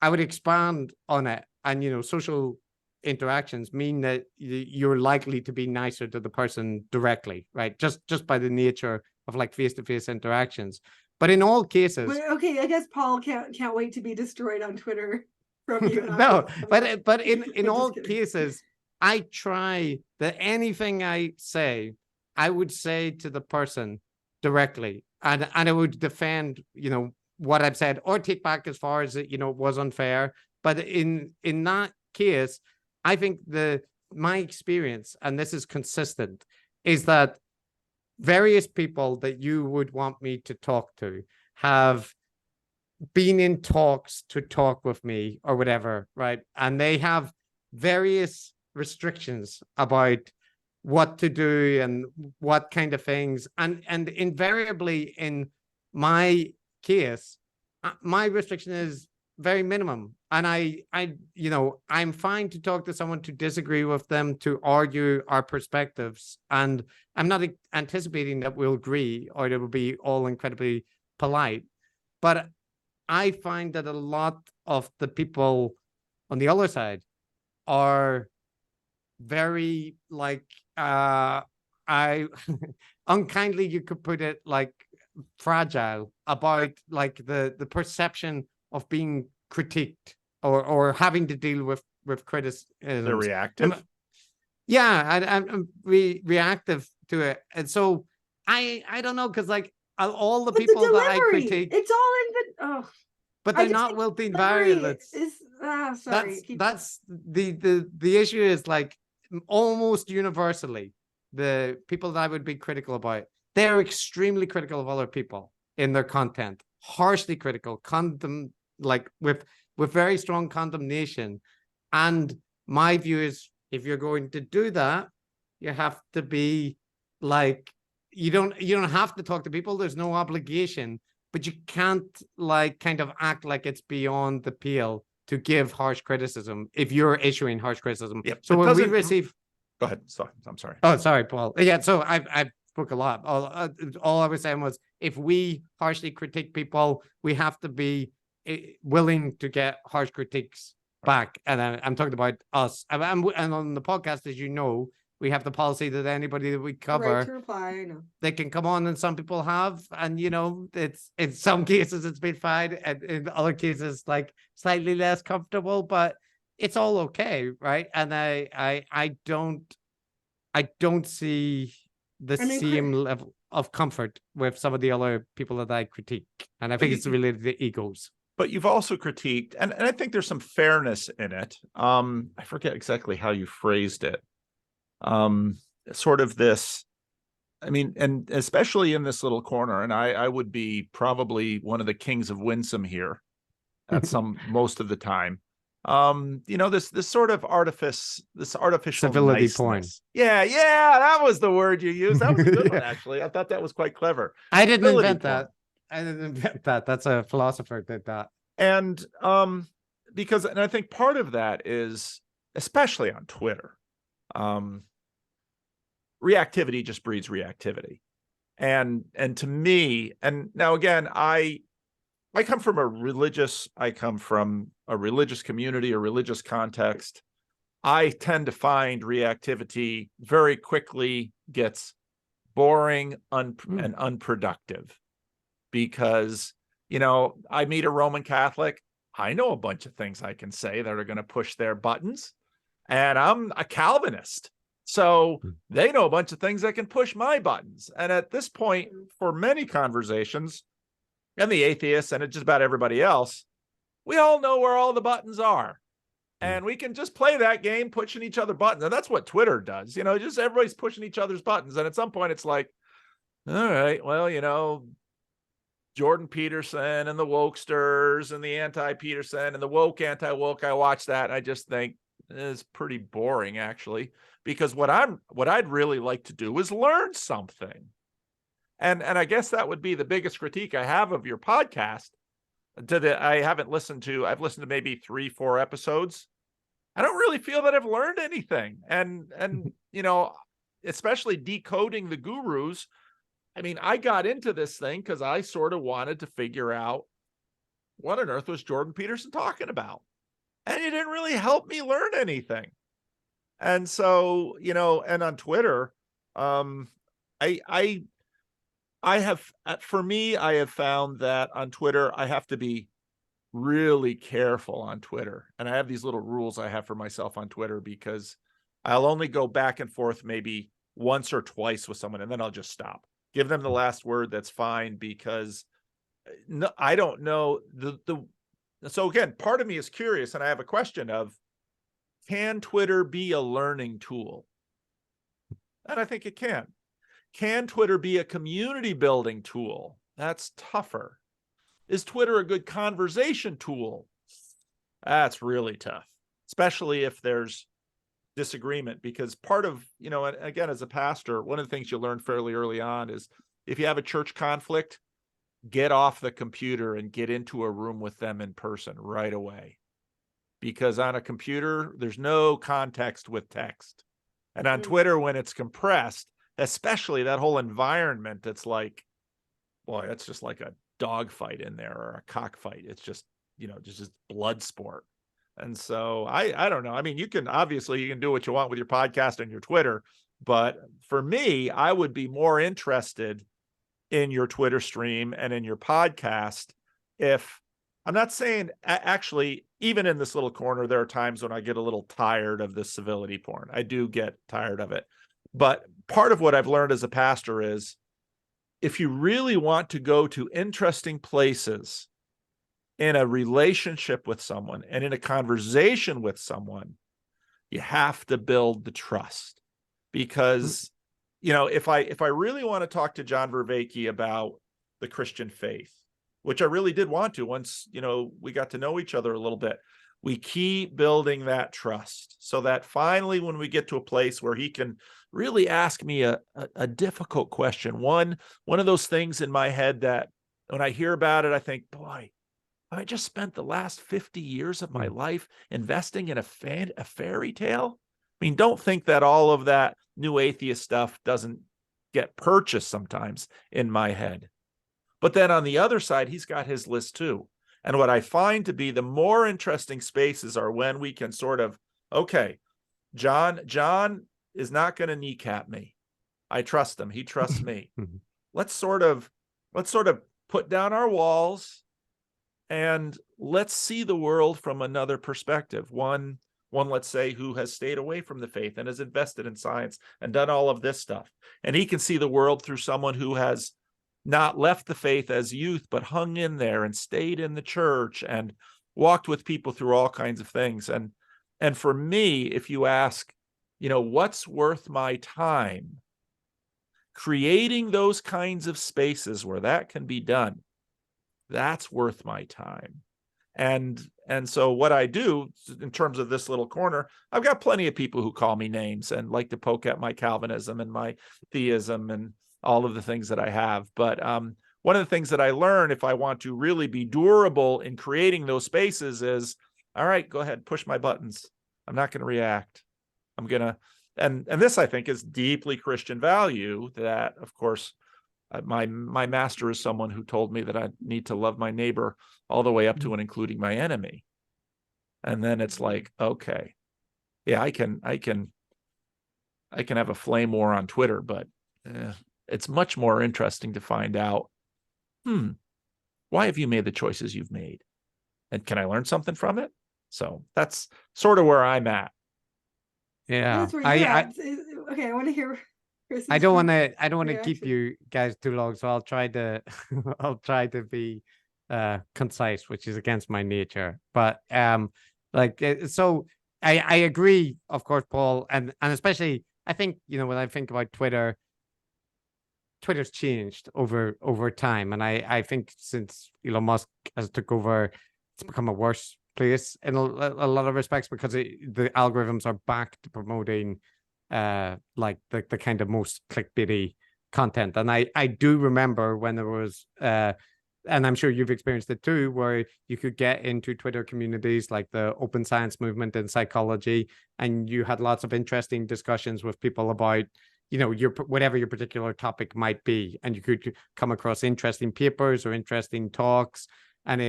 I would expand on it and, social interactions mean that you're likely to be nicer to the person directly, right? Just by the nature of like face-to-face interactions. But in all cases, okay, I guess Paul can't wait to be destroyed on Twitter from you. No, but in all cases, I try that anything I say, I would say to the person directly, and I would defend, what I've said, or take back as far as it, was unfair. But in that case, I think my experience, and this is consistent, is that various people that you would want me to talk to have been in talks to talk with me or whatever, right? And they have various restrictions about what to do and what kind of things. And invariably in my case, my restriction is very minimum. And I'm fine to talk to someone, to disagree with them, to argue our perspectives. And I'm not anticipating that we'll agree or that will be all incredibly polite. But I find that a lot of the people on the other side are very unkindly, you could put it, like fragile about like the perception of being critiqued or having to deal with criticism. They're reactive. I'm reactive to it. And so I don't know, because like all the people that I critique, it's all in the but they're not wilting variants. Sorry. That's the issue is like almost universally the people that I would be critical about, they're extremely critical of other people in their content, harshly critical, with very strong condemnation. And my view is, if you're going to do that, you have to be like, you don't have to talk to people. There's no obligation, but you can't like kind of act like it's beyond the pale to give harsh criticism if you're issuing harsh criticism. Yep. So when we receive, go ahead. Sorry, I'm sorry. Oh, sorry, Paul. Yeah. So I spoke a lot. All I was saying was, if we harshly critique people, we have to be willing to get harsh critiques back. And I'm talking about us. And on the podcast, as you know, we have the policy that anybody that we cover, right to reply, I know, they can come on, and some people have, and it's in some cases it's been fine, and in other cases like slightly less comfortable, but it's all okay, right? And I don't see the same level of comfort with some of the other people that I critique, and I think it's related to egos. But you've also critiqued, and I think there's some fairness in it. I forget exactly how you phrased it. Sort of this, I mean, and especially in this little corner, and I would be probably one of the kings of winsome here at most of the time. This sort of artificial civility niceness. porn. Yeah, that was the word you used. That was a good one, actually. I thought that was quite clever. I didn't invent that. I didn't invent that. That's a philosopher did that. And because I think part of that is, especially on Twitter, reactivity just breeds reactivity. And to me, and now again, I come from a religious community, a religious context. I tend to find reactivity very quickly gets boring and unproductive, because, I meet a Roman Catholic. I know a bunch of things I can say that are going to push their buttons, and I'm a Calvinist. So they know a bunch of things that can push my buttons. And at this point, for many conversations, and the atheists and just about everybody else, we all know where all the buttons are. And we can just play that game, pushing each other buttons. And that's what Twitter does. Just everybody's pushing each other's buttons. And at some point, it's like, all right, well, Jordan Peterson and the wokesters and the anti-Peterson and the woke, anti-woke. I watch that. And I just think it's pretty boring, actually, because what I'd really like to do is learn something. And I guess that would be the biggest critique I have of your podcast. I've listened to maybe 3-4 episodes. I don't really feel that I've learned anything. And especially Decoding the Gurus. I mean, I got into this thing because I sort of wanted to figure out what on earth was Jordan Peterson talking about. And it didn't really help me learn anything. And so, and on Twitter, I have, for me, I have found that on Twitter, I have to be really careful on Twitter. And I have these little rules I have for myself on Twitter, because I'll only go back and forth maybe once or twice with someone, and then I'll just stop. Give them the last word. That's fine, because no, I don't know so again, part of me is curious, and I have a question of, can Twitter be a learning tool? And I think it can. Can Twitter be a community building tool? That's tougher. Is Twitter a good conversation tool? That's really tough, especially if there's disagreement, because part of, and again, as a pastor, one of the things you learn fairly early on is, if you have a church conflict, get off the computer and get into a room with them in person right away. Because on a computer, there's no context with text. And on Twitter, when it's compressed, especially that whole environment, it's like, boy, it's just like a dogfight in there, or a cockfight. It's just, just blood sport. And so I don't know. I mean, you can do what you want with your podcast and your Twitter, but for me, I would be more interested in your Twitter stream and in your podcast. If I'm not saying, actually, even in this little corner, there are times when I get a little tired of the civility porn. I do get tired of it. But part of what I've learned as a pastor is, if you really want to go to interesting places in a relationship with someone and in a conversation with someone, you have to build the trust. Because, if I really want to talk to John Vervaeke about the Christian faith, which I really did want to once, we got to know each other a little bit, we keep building that trust, so that finally, when we get to a place where he can really ask me a difficult question, one of those things in my head that when I hear about it, I think, boy, I just spent the last 50 years of my life investing in a fairy tale. I mean, don't think that all of that new atheist stuff doesn't get purchased sometimes in my head. But then on the other side, he's got his list too. And what I find to be the more interesting spaces are when we can sort of, okay, John is not going to kneecap me. I trust him. He trusts me. Let's sort of put down our walls and let's see the world from another perspective. One, let's say, who has stayed away from the faith and has invested in science and done all of this stuff. And he can see the world through someone who has not left the faith as youth, but hung in there and stayed in the church and walked with people through all kinds of things. And for me, if you ask, what's worth my time, creating those kinds of spaces where that can be done, that's worth my time. And so what I do in terms of this little corner, I've got plenty of people who call me names and like to poke at my Calvinism and my theism and all of the things that I have. But one of the things that I learn, if I want to really be durable in creating those spaces, is, all right, go ahead, push my buttons. I'm not going to react. I'm going to, and this, I think, is deeply Christian value that, of course, my master is someone who told me that I need to love my neighbor all the way up to and including my enemy. And then it's like, okay, yeah, I can have a flame war on Twitter, but it's much more interesting to find out, why have you made the choices you've made? And can I learn something from it? So that's sort of where I'm at. Yeah. That's where you're at. Okay, I want to hear Chris's I don't want to reaction. keep you guys too long, so I'll try to be concise, which is against my nature. But so I agree, of course, Paul, and especially I think, when I think about Twitter's changed over time, and I think since Elon Musk has took over, it's become a worse place in a lot of respects, because the algorithms are back to promoting like the kind of most clickbaity content. And I do remember when there was and I'm sure you've experienced it too, where you could get into Twitter communities like the open science movement in psychology, and you had lots of interesting discussions with people about whatever your particular topic might be, and you could come across interesting papers or interesting talks. And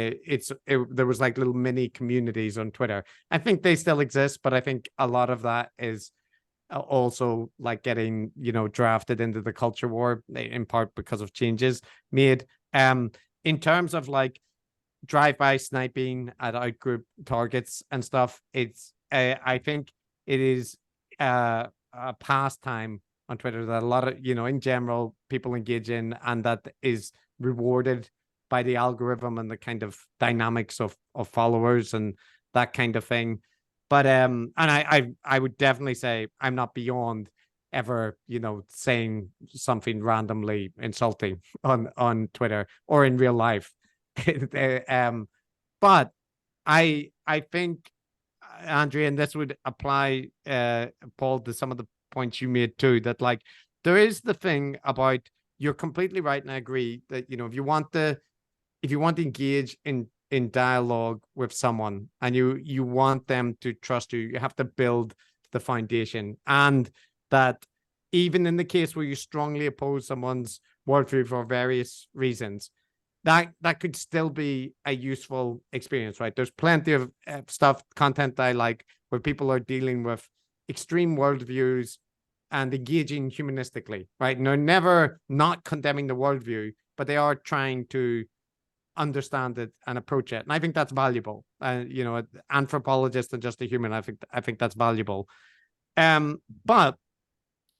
there was like little mini communities on Twitter. I think they still exist, but I think a lot of that is also like getting, drafted into the culture war in part because of changes made. In terms of like drive-by sniping at outgroup targets and stuff, it's I think it is a pastime on Twitter that a lot of, in general, people engage in, and that is rewarded by the algorithm and the kind of dynamics of followers and that kind of thing. But and I would definitely say I'm not beyond ever, saying something randomly insulting on Twitter or in real life. But I think, Andrea, and this would apply, Paul, to some of the points you made too, that like there is the thing about, you're completely right, and I agree that, if you want to engage in dialogue with someone and you want them to trust you, you have to build the foundation. And that even in the case where you strongly oppose someone's worldview for various reasons, that could still be a useful experience, right? There's plenty of content I like where people are dealing with extreme worldviews and engaging humanistically, right? And they're never not condemning the worldview, but they are trying to understand it and approach it. And I think that's valuable. An anthropologist and just a human, I think that's valuable. But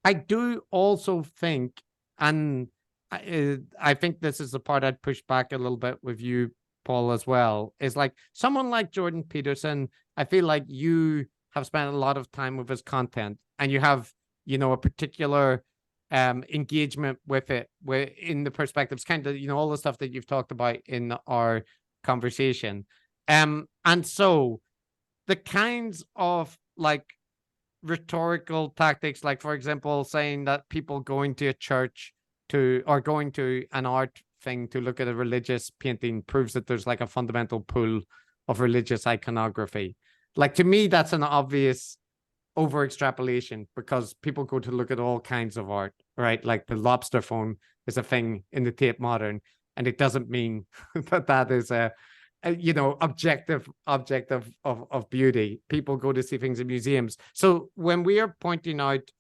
I do also think, and I think this is the part I'd push back a little bit with you, Paul, as well, is like someone like Jordan Peterson. I feel like you have spent a lot of time with his content, and you have, a particular engagement with it, where in the perspectives, kind of, all the stuff that you've talked about in our conversation. And so the kinds of like rhetorical tactics, like for example, saying that people going to a church or going to an art thing to look at a religious painting proves that there's like a fundamental pull of religious iconography. Like, to me, that's an obvious over extrapolation, because people go to look at all kinds of art, right? Like the lobster phone is a thing in the Tate Modern, and it doesn't mean that is a objective object of beauty. People go to see things in museums. So when we are pointing out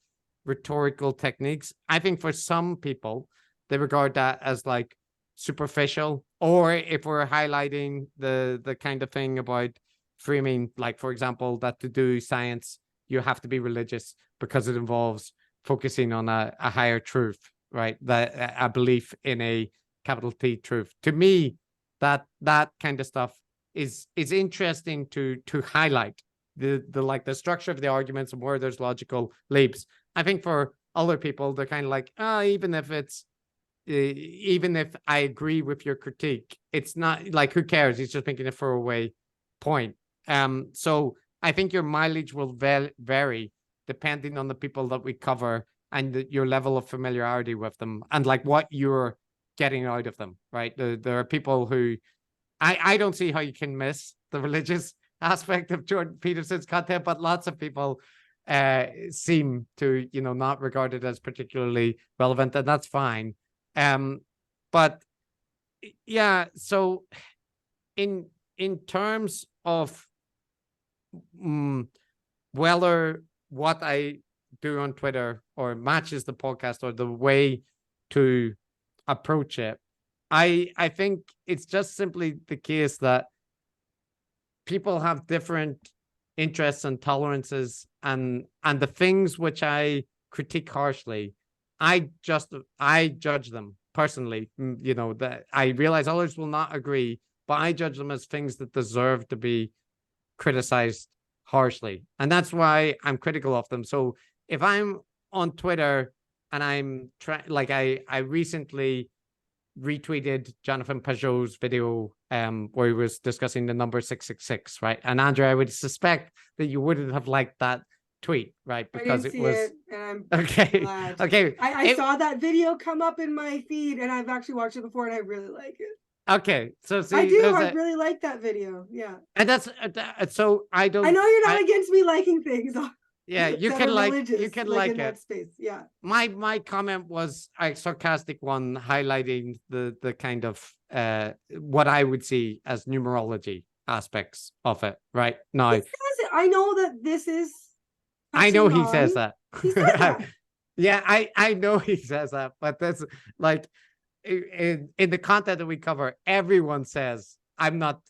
rhetorical techniques, I think for some people they regard that as like superficial, or if we're highlighting the kind of thing about framing, like for example, that to do science you have to be religious because it involves focusing on a higher truth, right? That a belief in a capital T truth. To me, that kind of stuff is interesting to highlight the like the structure of the arguments and where there's logical leaps. I think for other people, they're kind of like, even if I agree with your critique, it's not like, who cares? He's just making a throwaway point. So I think your mileage will vary depending on the people that we cover and your level of familiarity with them and like what you're getting out of them, right? There are people who I don't see how you can miss the religious aspect of Jordan Peterson's content, but lots of people seem to, not regard it as particularly relevant, and that's fine. But yeah, so in terms of whether what I do on Twitter or matches the podcast or the way to approach it, I think it's just simply the case that people have different interests and tolerances, and the things which I critique harshly, I judge them personally. That I realize others will not agree, but I judge them as things that deserve to be criticized harshly, and that's why I'm critical of them. So if I'm on Twitter and I'm I recently retweeted Jonathan Pajot's video where he was discussing the number 666, right? And Andrea, I would suspect that you wouldn't have liked that tweet, right? Because it was and I'm okay. Glad. Okay, I saw that video come up in my feed, and I've actually watched it before, and I really like it. Okay, so see, I really like that video. Yeah, and that's so I don't. I know you're not against me liking things. Yeah, you can like in that space. Yeah. My comment was a sarcastic one, highlighting the kind of what I would see as numerology aspects of it. Right now, I know that this is. I know he says that. He said that. Yeah, I know he says that, but that's like in the content that we cover, everyone says, I'm not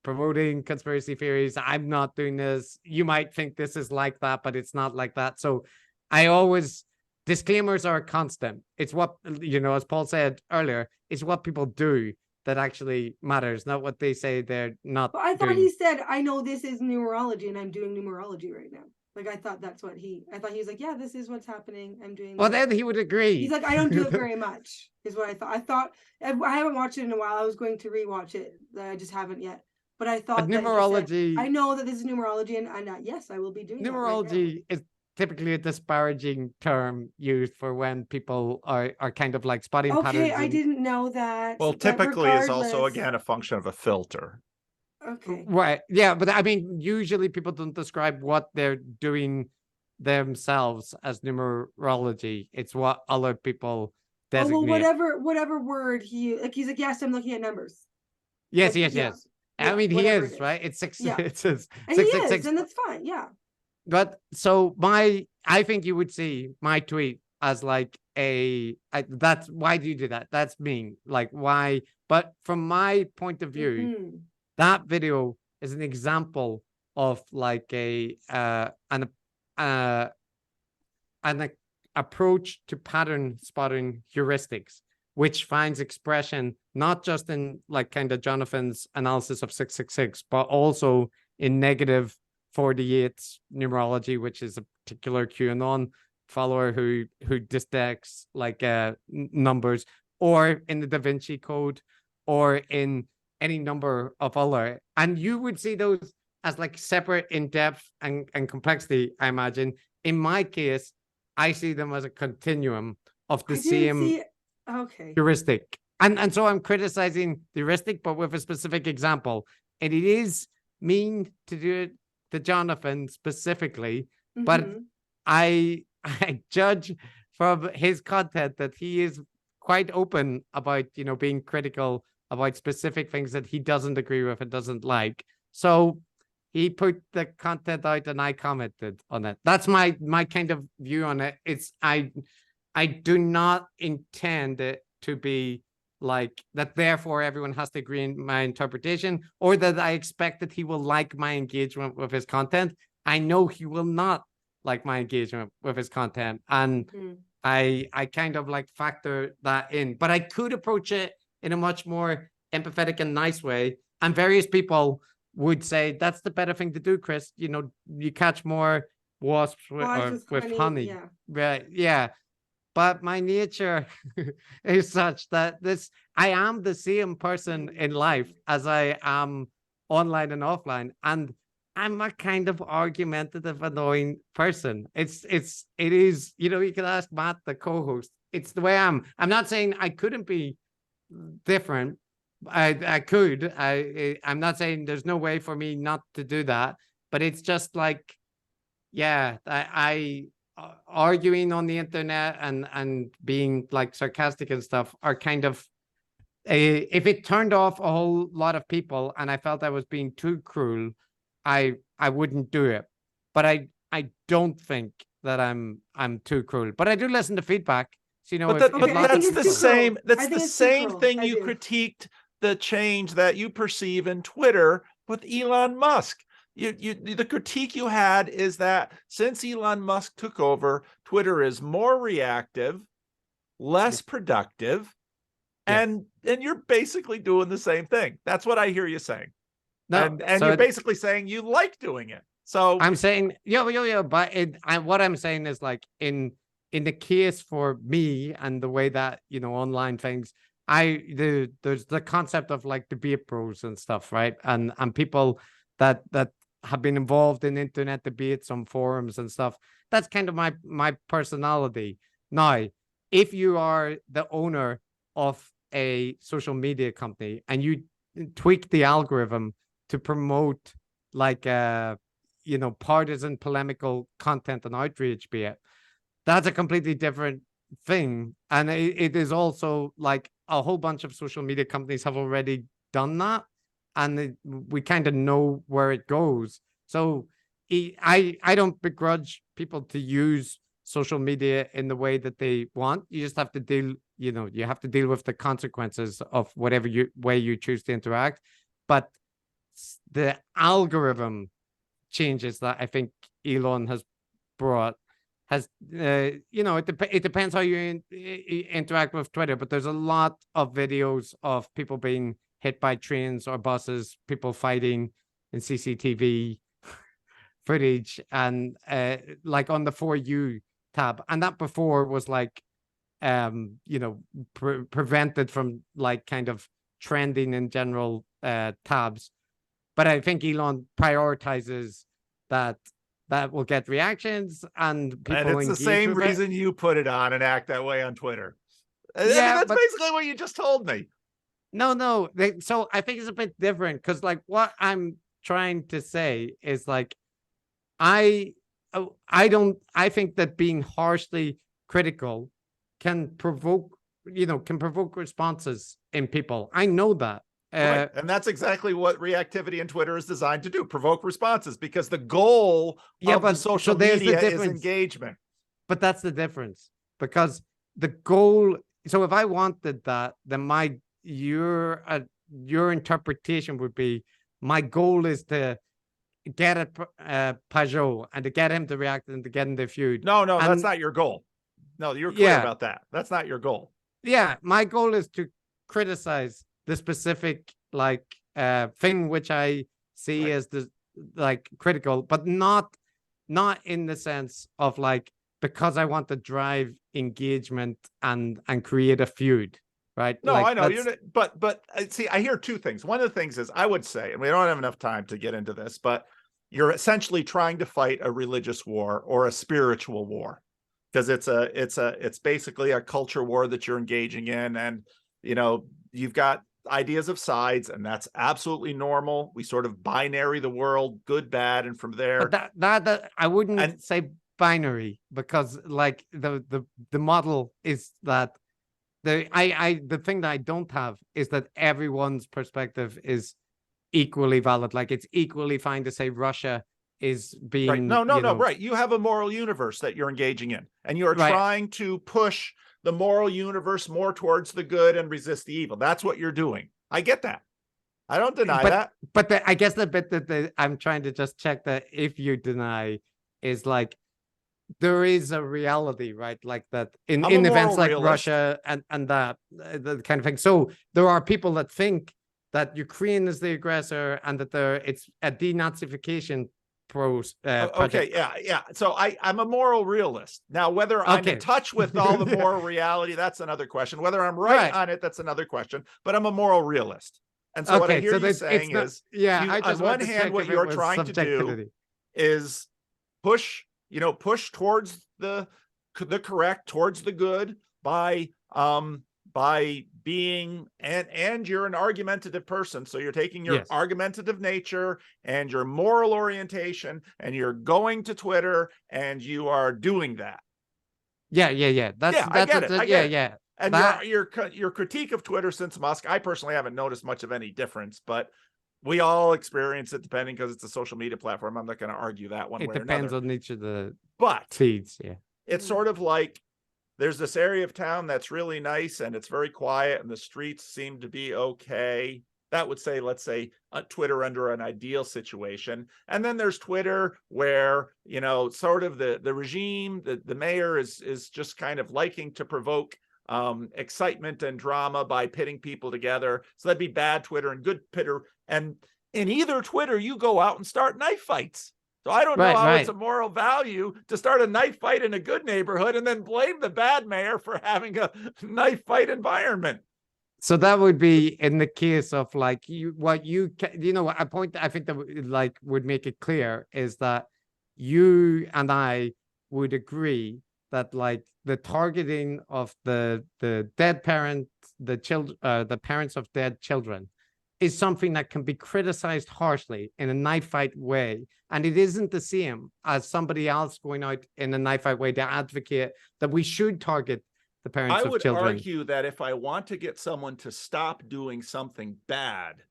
promoting conspiracy theories. I'm not doing this. You might think this is like that, but it's not like that. So I always, disclaimers are a constant. It's what, as Paul said earlier, it's what people do that actually matters, not what they say they're not But I thought doing. he said, I know this is numerology and I'm doing numerology right now. Like, I thought he was like, yeah, this is what's happening. I'm doing Well, then he would agree. He's like, I don't do it very much, is what I thought. I haven't watched it in a while. I was going to rewatch it. I just haven't yet. But I thought but numerology, I know that this is numerology, and yes, I will be doing numerology is typically a disparaging term used for when people are kind of like spotting patterns. Okay, I didn't know that. Well, typically is also, again, a function of a filter. Okay. Right. Yeah, but I mean, usually people don't describe what they're doing themselves as numerology. It's what other people designate. Oh, well, whatever word he's like, yes, I'm looking at numbers. Yes, like, yes. I mean, he is, right? It's six. Yeah. It says and 666. and that's fine. Yeah. But so I think you would see my tweet as like that's why do you do that? That's mean. Like, why? But from my point of view, that video is an example of like an approach to pattern spotting heuristics, which finds expression not just in like kind of Jonathan's analysis of 666, but also in negative 48 numerology, which is a particular QAnon follower who dissects like numbers, or in the Da Vinci Code, or in any number of other. And you would see those as like separate in depth and complexity, I imagine. In my case, I see them as a continuum of the same heuristic. And so I'm criticizing the heuristic, but with a specific example. And it is mean to do it to Jonathan specifically, but I judge from his content that he is quite open about, being critical about specific things that he doesn't agree with and doesn't like. So he put the content out and I commented on it. That's my kind of view on it. It's I do not intend it to be like that, therefore everyone has to agree in my interpretation, or that I expect that he will like my engagement with his content. I know he will not like my engagement with his content, and I kind of like factor that in. But I could approach it in a much more empathetic and nice way, and various people would say that's the better thing to do, Chris. You catch more wasps with honey. Right? Yeah. But my nature is such that I am the same person in life as I am online and offline. And I'm a kind of argumentative, annoying person. It is, you can ask Matt, the co-host. It's the way I am. I'm not saying I couldn't be different. I could. I'm not saying there's no way for me not to do that. But it's just like, yeah, I arguing on the internet and being like sarcastic and stuff are kind of if it turned off a whole lot of people and I felt I was being too cruel, I wouldn't do it. But I don't think that I'm too cruel. But I do listen to feedback. So, that's the same. That's the same thing you critiqued the change that you perceive in Twitter with Elon Musk. The critique you had is that since Elon Musk took over, Twitter is more reactive, less productive, and you're basically doing the same thing. That's what I hear you saying. No, and you're basically saying you like doing it. So I'm saying, but what I'm saying is like in the case for me and the way that, online things, there's the concept of like debate pros and stuff, right? And people that have been involved in internet debates on forums and stuff. That's kind of my personality. Now, if you are the owner of a social media company and you tweak the algorithm to promote like partisan polemical content and outrage, be it, that's a completely different thing. And it is also like a whole bunch of social media companies have already done that. And we kind of know where it goes. So I don't begrudge people to use social media in the way that they want. You just have to deal, you have to deal with the consequences of whatever way you choose to interact. But the algorithm changes that I think Elon has brought it depends how you interact with Twitter, but there's a lot of videos of people being hit by trains or buses, people fighting in CCTV footage, and like on the For You tab, and that before was like prevented from like kind of trending in general tabs. But I think Elon prioritizes that will get reactions and people and it's the same reason you put it on and act that way on Twitter. Yeah, I mean, that's basically what you just told me. No. So I think it's a bit different, because like what I'm trying to say is like I think that being harshly critical can provoke responses in people. I know that. Right. And that's exactly what reactivity in Twitter is designed to do, provoke responses, because the goal of the social media is engagement. But that's the difference, because the goal, so if I wanted that, then your interpretation would be, my goal is to get at Pajot and to get him to react and to get in the feud. No, that's not your goal. No, you're clear about that. That's not your goal. Yeah, my goal is to criticize the specific thing which I see as the critical, but not in the sense of like, because I want to drive engagement and create a feud, right? No, I know but see, I hear two things. One of the things is, I would say, and we don't have enough time to get into this, but you're essentially trying to fight a religious war or a spiritual war, because it's basically a culture war that you're engaging in, and you've got ideas of sides, and that's absolutely normal. We sort of binary the world, good, bad, and from there. But that I wouldn't say binary, because like the model is that the thing that I don't have is that everyone's perspective is equally valid. Like, it's equally fine to say Russia is being right. No, right. You have a moral universe that you're engaging in, and you're trying to push the moral universe more towards the good and resist the evil. That's what you're doing. I get that. I don't deny that. But I guess the bit that I'm trying to just check that if you deny is like, there is a reality, right? Like that in events like Russia and that the kind of thing. So there are people that think that Ukraine is the aggressor and that it's a denazification okay, yeah. So I'm a moral realist. Now, whether I'm in touch with all the moral reality, that's another question. Whether I'm right on it, that's another question. But I'm a moral realist. And so what I hear you saying is, on one hand, what you're trying to do is push towards the correct, towards the good by being, and you're an argumentative person. So you're taking your argumentative nature and your moral orientation, and you're going to Twitter and you are doing that. Yeah. I get it. And your critique of Twitter since Musk, I personally haven't noticed much of any difference, but we all experience it depending, because it's a social media platform. I'm not going to argue that one way or another. It depends on each of the feeds. Yeah. It's sort of like, there's this area of town that's really nice and it's very quiet and the streets seem to be okay. That would say, let's say, Twitter under an ideal situation. And then there's Twitter where, sort of the regime, the mayor is just kind of liking to provoke excitement and drama by pitting people together. So that'd be bad Twitter and good Twitter. And in either Twitter, you go out and start knife fights. So I don't know how it's a moral value to start a knife fight in a good neighborhood and then blame the bad mayor for having a knife fight environment. So that would be in the case of like a point I think that would make it clear is that you and I would agree that like the targeting of the dead parent, the parents of dead children, is something that can be criticized harshly in a knife fight way. And it isn't the same as somebody else going out in a knife fight way to advocate that we should target the parents of children. I would argue that if I want to get someone to stop doing something bad,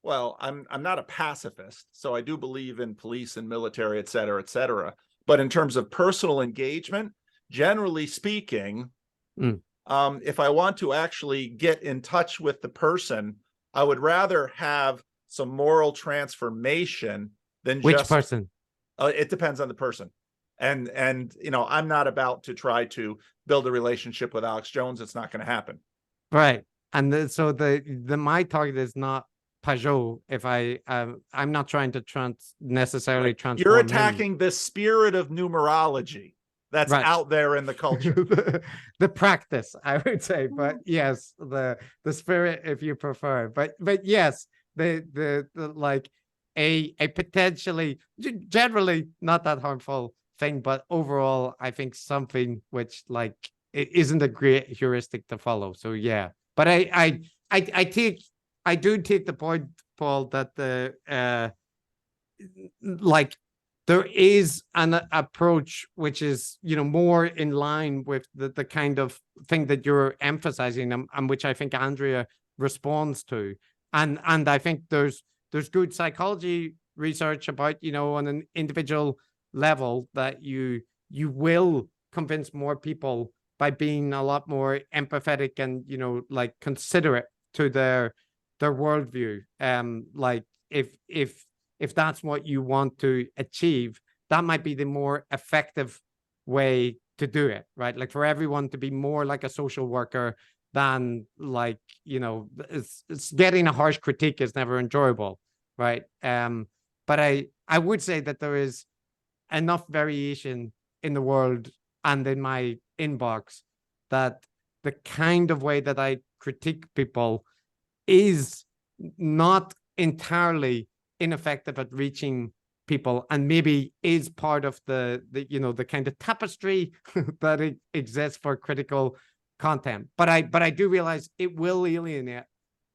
Well, I'm not a pacifist, so I do believe in police and military, et cetera, et cetera. But in terms of personal engagement, generally speaking, if I want to actually get in touch with the person, I would rather have some moral transformation than Which just person? It depends on the person. And you know, I'm not about to try to build a relationship with Alex Jones. It's not going to happen. Right. And so the my target is not Pajot. If I'm not trying to necessarily transform You're him. attacking the spirit of numerology that's Right. out there in the culture. The practice, I would say, but yes, the spirit, if you prefer. But yes, the like a potentially generally not that harmful thing, but overall, I think something which like it isn't a great heuristic to follow. So yeah, but I do take the point, Paul, that the like there is an approach which is, you know, more in line with the kind of thing that you're emphasizing, and which I think Andrea responds to. And I think there's good psychology research about, you know, on an individual level that you will convince more people by being a lot more empathetic and, you know, like considerate to their worldview. Like if that's what you want to achieve, that might be the more effective way to do it, right? Like for everyone to be more like a social worker than like, you know, it's getting a harsh critique is never enjoyable, right? But I would say that there is enough variation in the world and in my inbox that the kind of way that I critique people is not entirely ineffective at reaching people, and maybe is part of the you know, the kind of tapestry that exists for critical content. But I do realize it will alienate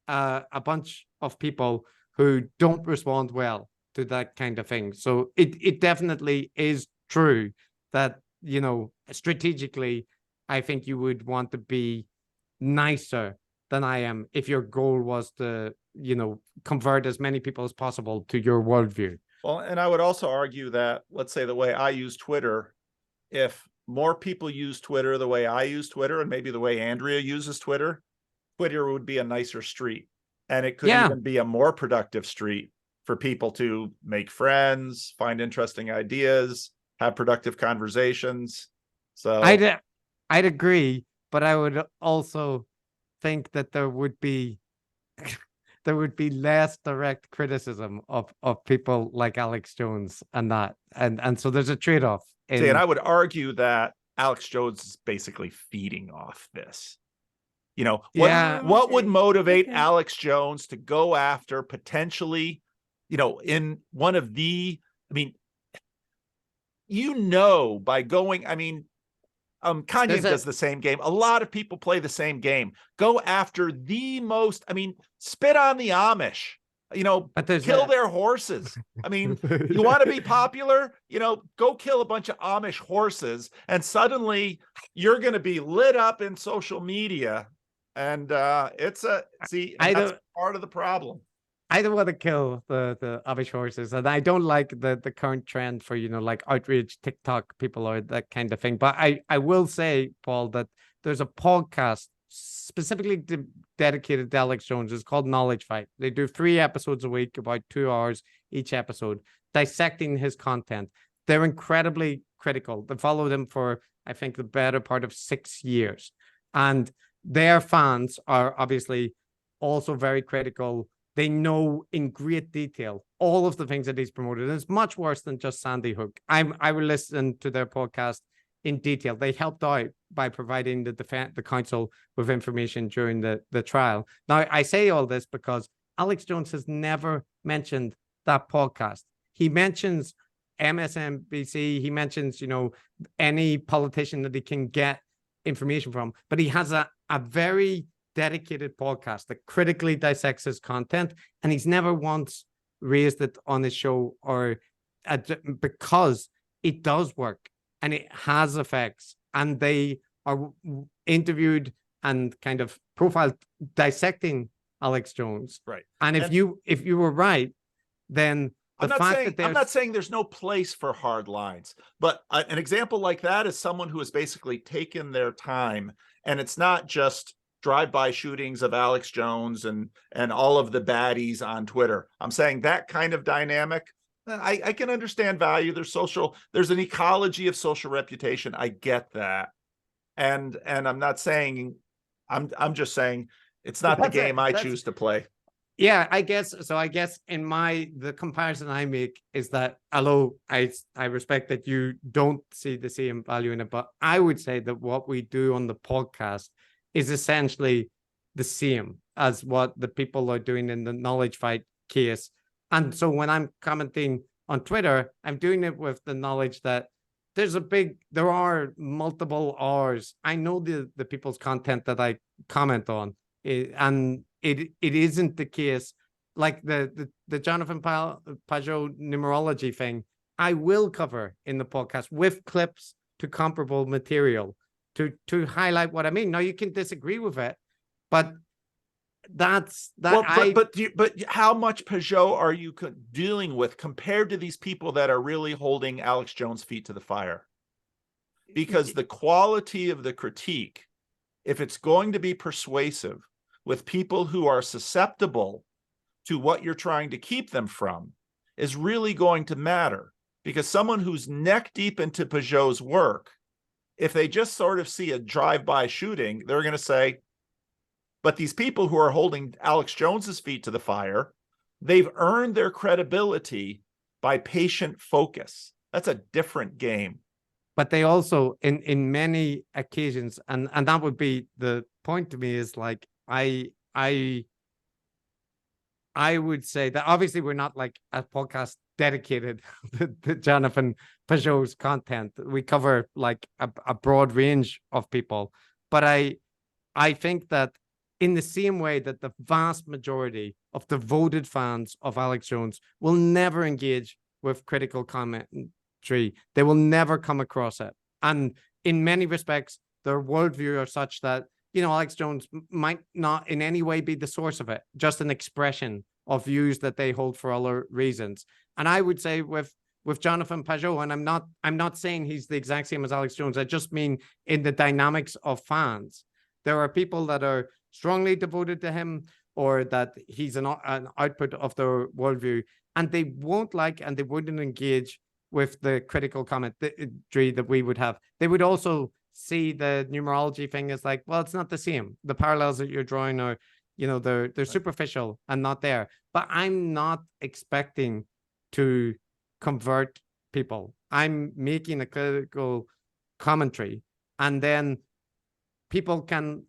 a bunch of people who don't respond well to that kind of thing. So it definitely is true that, you know, strategically, I think you would want to be nicer than I am if your goal was to, you know, convert as many people as possible to your worldview. Well, and I would also argue that, let's say the way I use Twitter, if more people use Twitter the way I use Twitter, and maybe the way Andrea uses Twitter, Twitter would be a nicer street. And it could even be a more productive street for people to make friends, find interesting ideas, have productive conversations. So I'd agree, but I would also think that there would be less direct criticism of people like Alex Jones and that, and so there's a trade-off. See, and I would argue that Alex Jones is basically feeding off this. You know, what would motivate Alex Jones to go after potentially, you know, in one of the, I mean, you know, by going, I mean, Kanye does the same game. A lot of people play the same game. Go after the most, I mean, spit on the Amish, you know, kill their horses. I mean, you want to be popular, you know, go kill a bunch of Amish horses, and suddenly you're going to be lit up in social media. And that's part of the problem. I don't want to kill the Amish horses, and I don't like the current trend for, you know, like outrage TikTok people or that kind of thing. But I will say, Paul, that there's a podcast specifically dedicated to Alex Jones. It's called Knowledge Fight. They do 3 episodes a week, about 2 hours each episode, dissecting his content. They're incredibly critical. They followed him for, I think, the better part of 6 years, and their fans are obviously also very critical. They know in great detail all of the things that he's promoted. And it's much worse than just Sandy Hook. I will listen to their podcast in detail. They helped out by providing the counsel with information during the trial. Now, I say all this because Alex Jones has never mentioned that podcast. He mentions MSNBC. He mentions, you know, any politician that he can get information from, but he has a very dedicated podcast that critically dissects his content, and he's never once raised it on his show, or because it does work and it has effects, and they are interviewed and kind of profiled dissecting Alex Jones. Right. And if you were right, then I'm not saying there's no place for hard lines, but an example like that is someone who has basically taken their time, and it's not just drive-by shootings of Alex Jones and all of the baddies on Twitter. I'm saying that kind of dynamic, I can understand value. There's an ecology of social reputation. I get that. And I'm not saying, I'm just saying it's not the game I choose to play. Yeah, I guess so. I guess the comparison I make is that, although I respect that you don't see the same value in it, but I would say that what we do on the podcast is essentially the same as what the people are doing in the knowledge fight case. And so when I'm commenting on Twitter, I'm doing it with the knowledge that there are multiple R's. I know the people's content that I comment on, and it isn't the case like the Jonathan Pajot numerology thing. I will cover in the podcast with clips to comparable material to highlight what I mean. Now you can disagree with it, but that's that. Well, but how much Pajot are you dealing with compared to these people that are really holding Alex Jones' feet to the fire? Because the quality of the critique, if it's going to be persuasive with people who are susceptible to what you're trying to keep them from, is really going to matter. Because someone who's neck deep into Pajot's work, if they just sort of see a drive-by shooting, they're going to say, but these people who are holding Alex Jones's feet to the fire, they've earned their credibility by patient focus. That's a different game. But they also, in many occasions, and that would be the point to me, is like, I would say that obviously we're not like a podcast dedicated to Jonathan Pajot's content. We cover like a broad range of people. But I think that in the same way that the vast majority of devoted fans of Alex Jones will never engage with critical commentary, they will never come across it. And in many respects, their worldview are such that, Alex Jones might not in any way be the source of it, just an expression of views that they hold for other reasons. And I would say with Jonathan Pajot, and I'm not saying he's the exact same as Alex Jones, I just mean in the dynamics of fans. There are people that are strongly devoted to him, or that he's an output of their worldview, and they won't like and they wouldn't engage with the critical commentary that we would have. They would also see the numerology thing as like, well, it's not the same. The parallels that you're drawing are, they're superficial and not there. But I'm not expecting to convert people. I'm making a critical commentary, and then people can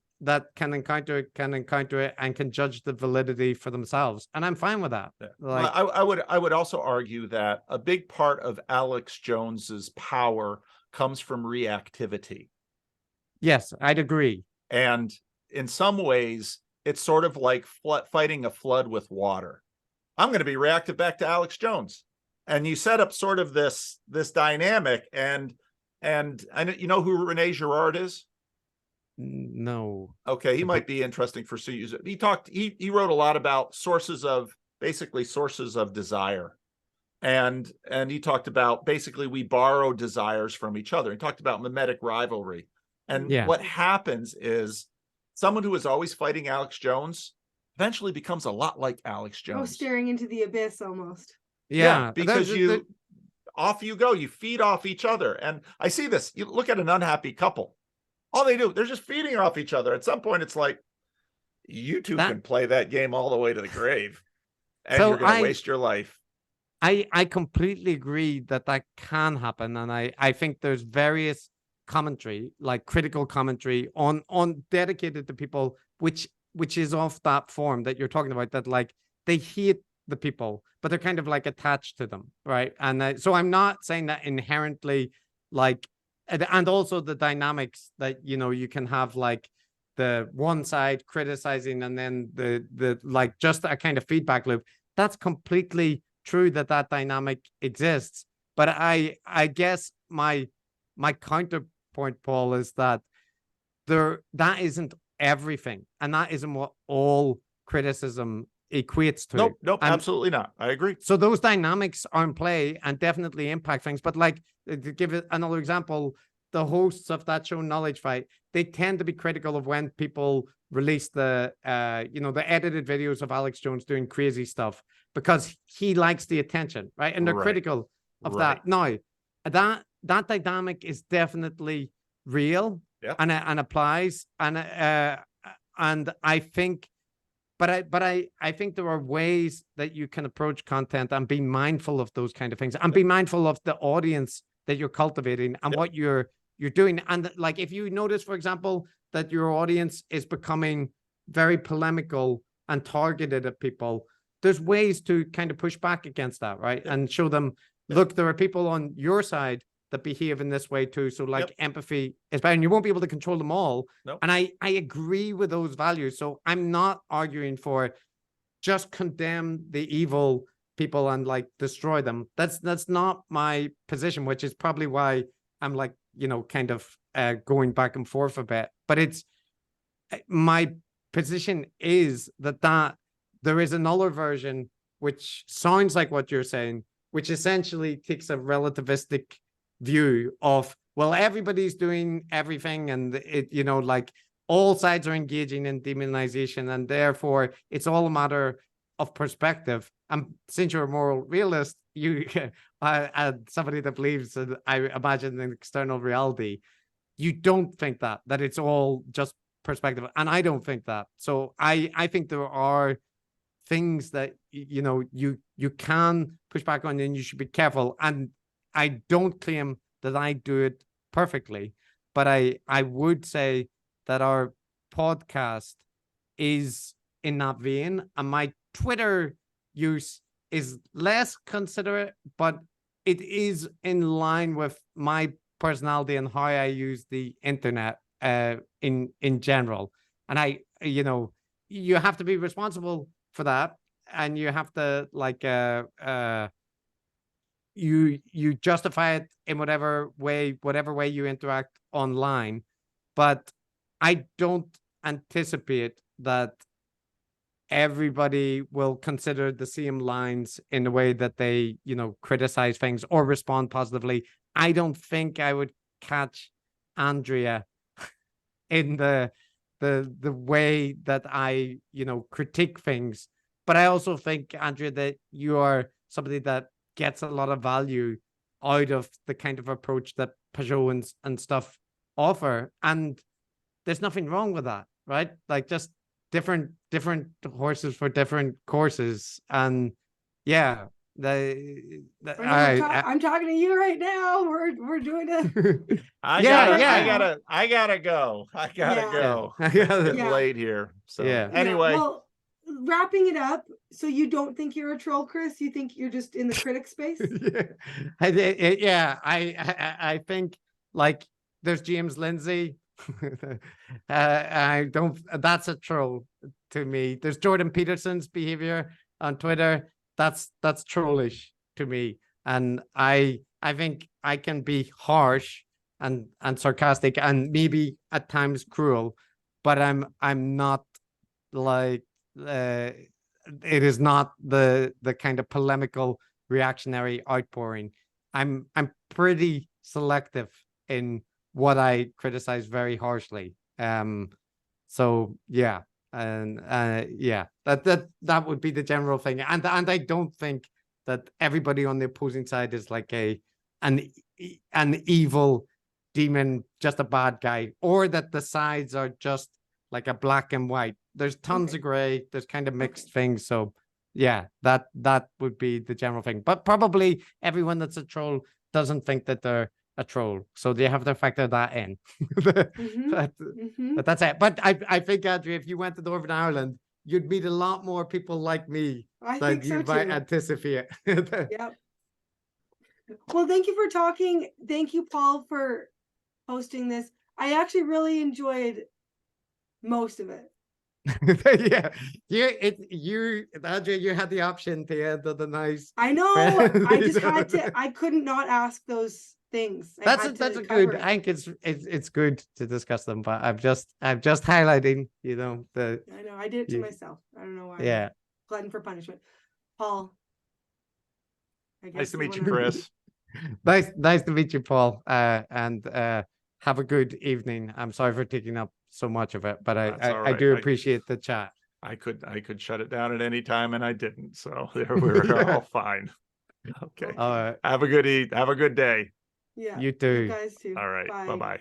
encounter it and can judge the validity for themselves, and I'm fine with that. Yeah. Like, I would also argue that a big part of Alex Jones's power comes from reactivity. Yes, I'd agree. And in some ways, it's sort of like fighting a flood with water. I'm going to be reactive back to Alex Jones, and you set up sort of this dynamic. And you know who Rene Girard is? No. Okay, he might be interesting for Sue. He wrote a lot about sources of desire. And he talked about basically we borrow desires from each other. He talked about mimetic rivalry. And what happens is someone who is always fighting Alex Jones eventually becomes a lot like Alex Jones. Staring into the abyss almost. Yeah, because off you go. You feed off each other. And I see this. You look at an unhappy couple. All they do, they're just feeding off each other. At some point, it's like, you two can play that game all the way to the grave, and you're going to waste your life. I completely agree that can happen. And I think there's various commentary, like critical commentary on dedicated to people, which is of that form that you're talking about, that like they hate the people, but they're kind of like attached to them. Right. And so I'm not saying that inherently, like, and also the dynamics that, you can have like the one side criticizing and then the like just a kind of feedback loop. That's completely true that dynamic exists. But I guess my counterpoint, Paul, is that that isn't everything. And that isn't what all criticism equates to. Nope, absolutely not. I agree. So those dynamics are in play and definitely impact things. But like, to give it another example, the hosts of that show, Knowledge Fight, they tend to be critical of when people release the the edited videos of Alex Jones doing crazy stuff because he likes the attention, right? And they're critical of that. Now, that dynamic is definitely real and applies. And I think, but I think there are ways that you can approach content and be mindful of those kind of things and be mindful of the audience that you're cultivating and what you're doing. And like, if you notice, for example, that your audience is becoming very polemical and targeted at people, there's ways to kind of push back against that, right? And show them, look, there are people on your side that behave in this way too. So like empathy is better, and you won't be able to control them all. And I agree with those values. So I'm not arguing for just condemn the evil people and like destroy them. That's not my position, which is probably why I'm like, kind of going back and forth a bit. But it's my position is that there is another version which sounds like what you're saying, which essentially takes a relativistic view of, well, everybody's doing everything and it, like all sides are engaging in demonization, and therefore it's all a matter of perspective. And since you're a moral realist, you somebody that believes, I imagine, in external reality, you don't think that it's all just perspective. And I don't think that. So I think there are things that you can push back on, and you should be careful. And I don't claim that I do it perfectly, but I would say that our podcast is in that vein, and my Twitter use is less considerate, but it is in line with my personality and how I use the internet in general. And you have to be responsible for that, and you have to like you justify it in whatever way you interact online. But I don't anticipate that everybody will consider the same lines in the way that they, criticize things or respond positively. I don't think I would catch Andrea in the way that I, critique things. But I also think, Andrea, that you are somebody that gets a lot of value out of the kind of approach that Peugeot and stuff offer. And there's nothing wrong with that, right? Like, just different horses for different courses. And yeah, I'm talking to you right now. We're doing it. I gotta go. It's late here. So anyway. Well, wrapping it up. So you don't think you're a troll, Chris? You think you're just in the critic space? I think, like, there's James Lindsay. I don't. That's a troll to me. There's Jordan Peterson's behavior on Twitter. That's trollish to me. And I think I can be harsh and sarcastic and maybe at times cruel, but I'm not like it is not the kind of polemical reactionary outpouring. I'm pretty selective in what I criticize very harshly. So yeah, and that would be the general thing. And I don't think that everybody on the opposing side is like an evil demon, just a bad guy, or that the sides are just like a black and white. There's tons of gray. There's kind of mixed things. So yeah, that would be the general thing. But probably everyone that's a troll doesn't think that they're a troll, so they have to factor that in. But that's it. But I think, Andrea, if you went to Northern Ireland, you'd meet a lot more people like me than you might anticipate. Yeah. Well, thank you for talking. Thank you, Paul, for hosting this. I actually really enjoyed most of it. Yeah, Andrea, you had the option to end on the nice. I know. I just had to. I couldn't not ask those things. I That's had a, to that's a cover good. it. I think it's good to discuss them, but I'm just highlighting, the I know I did it to you- myself. I don't know why. yeah. Glutton for punishment. Paul. I Nice guess to meet you, wanna- Chris. Nice to meet you, Paul. And have a good evening. I'm sorry for taking up so much of it, but That's all I right. do appreciate the chat. I could shut it down at any time, and I didn't. So there we were all fine. Okay. All right. Have a good day. Yeah. You too. You guys too. All right. Bye. Bye-bye.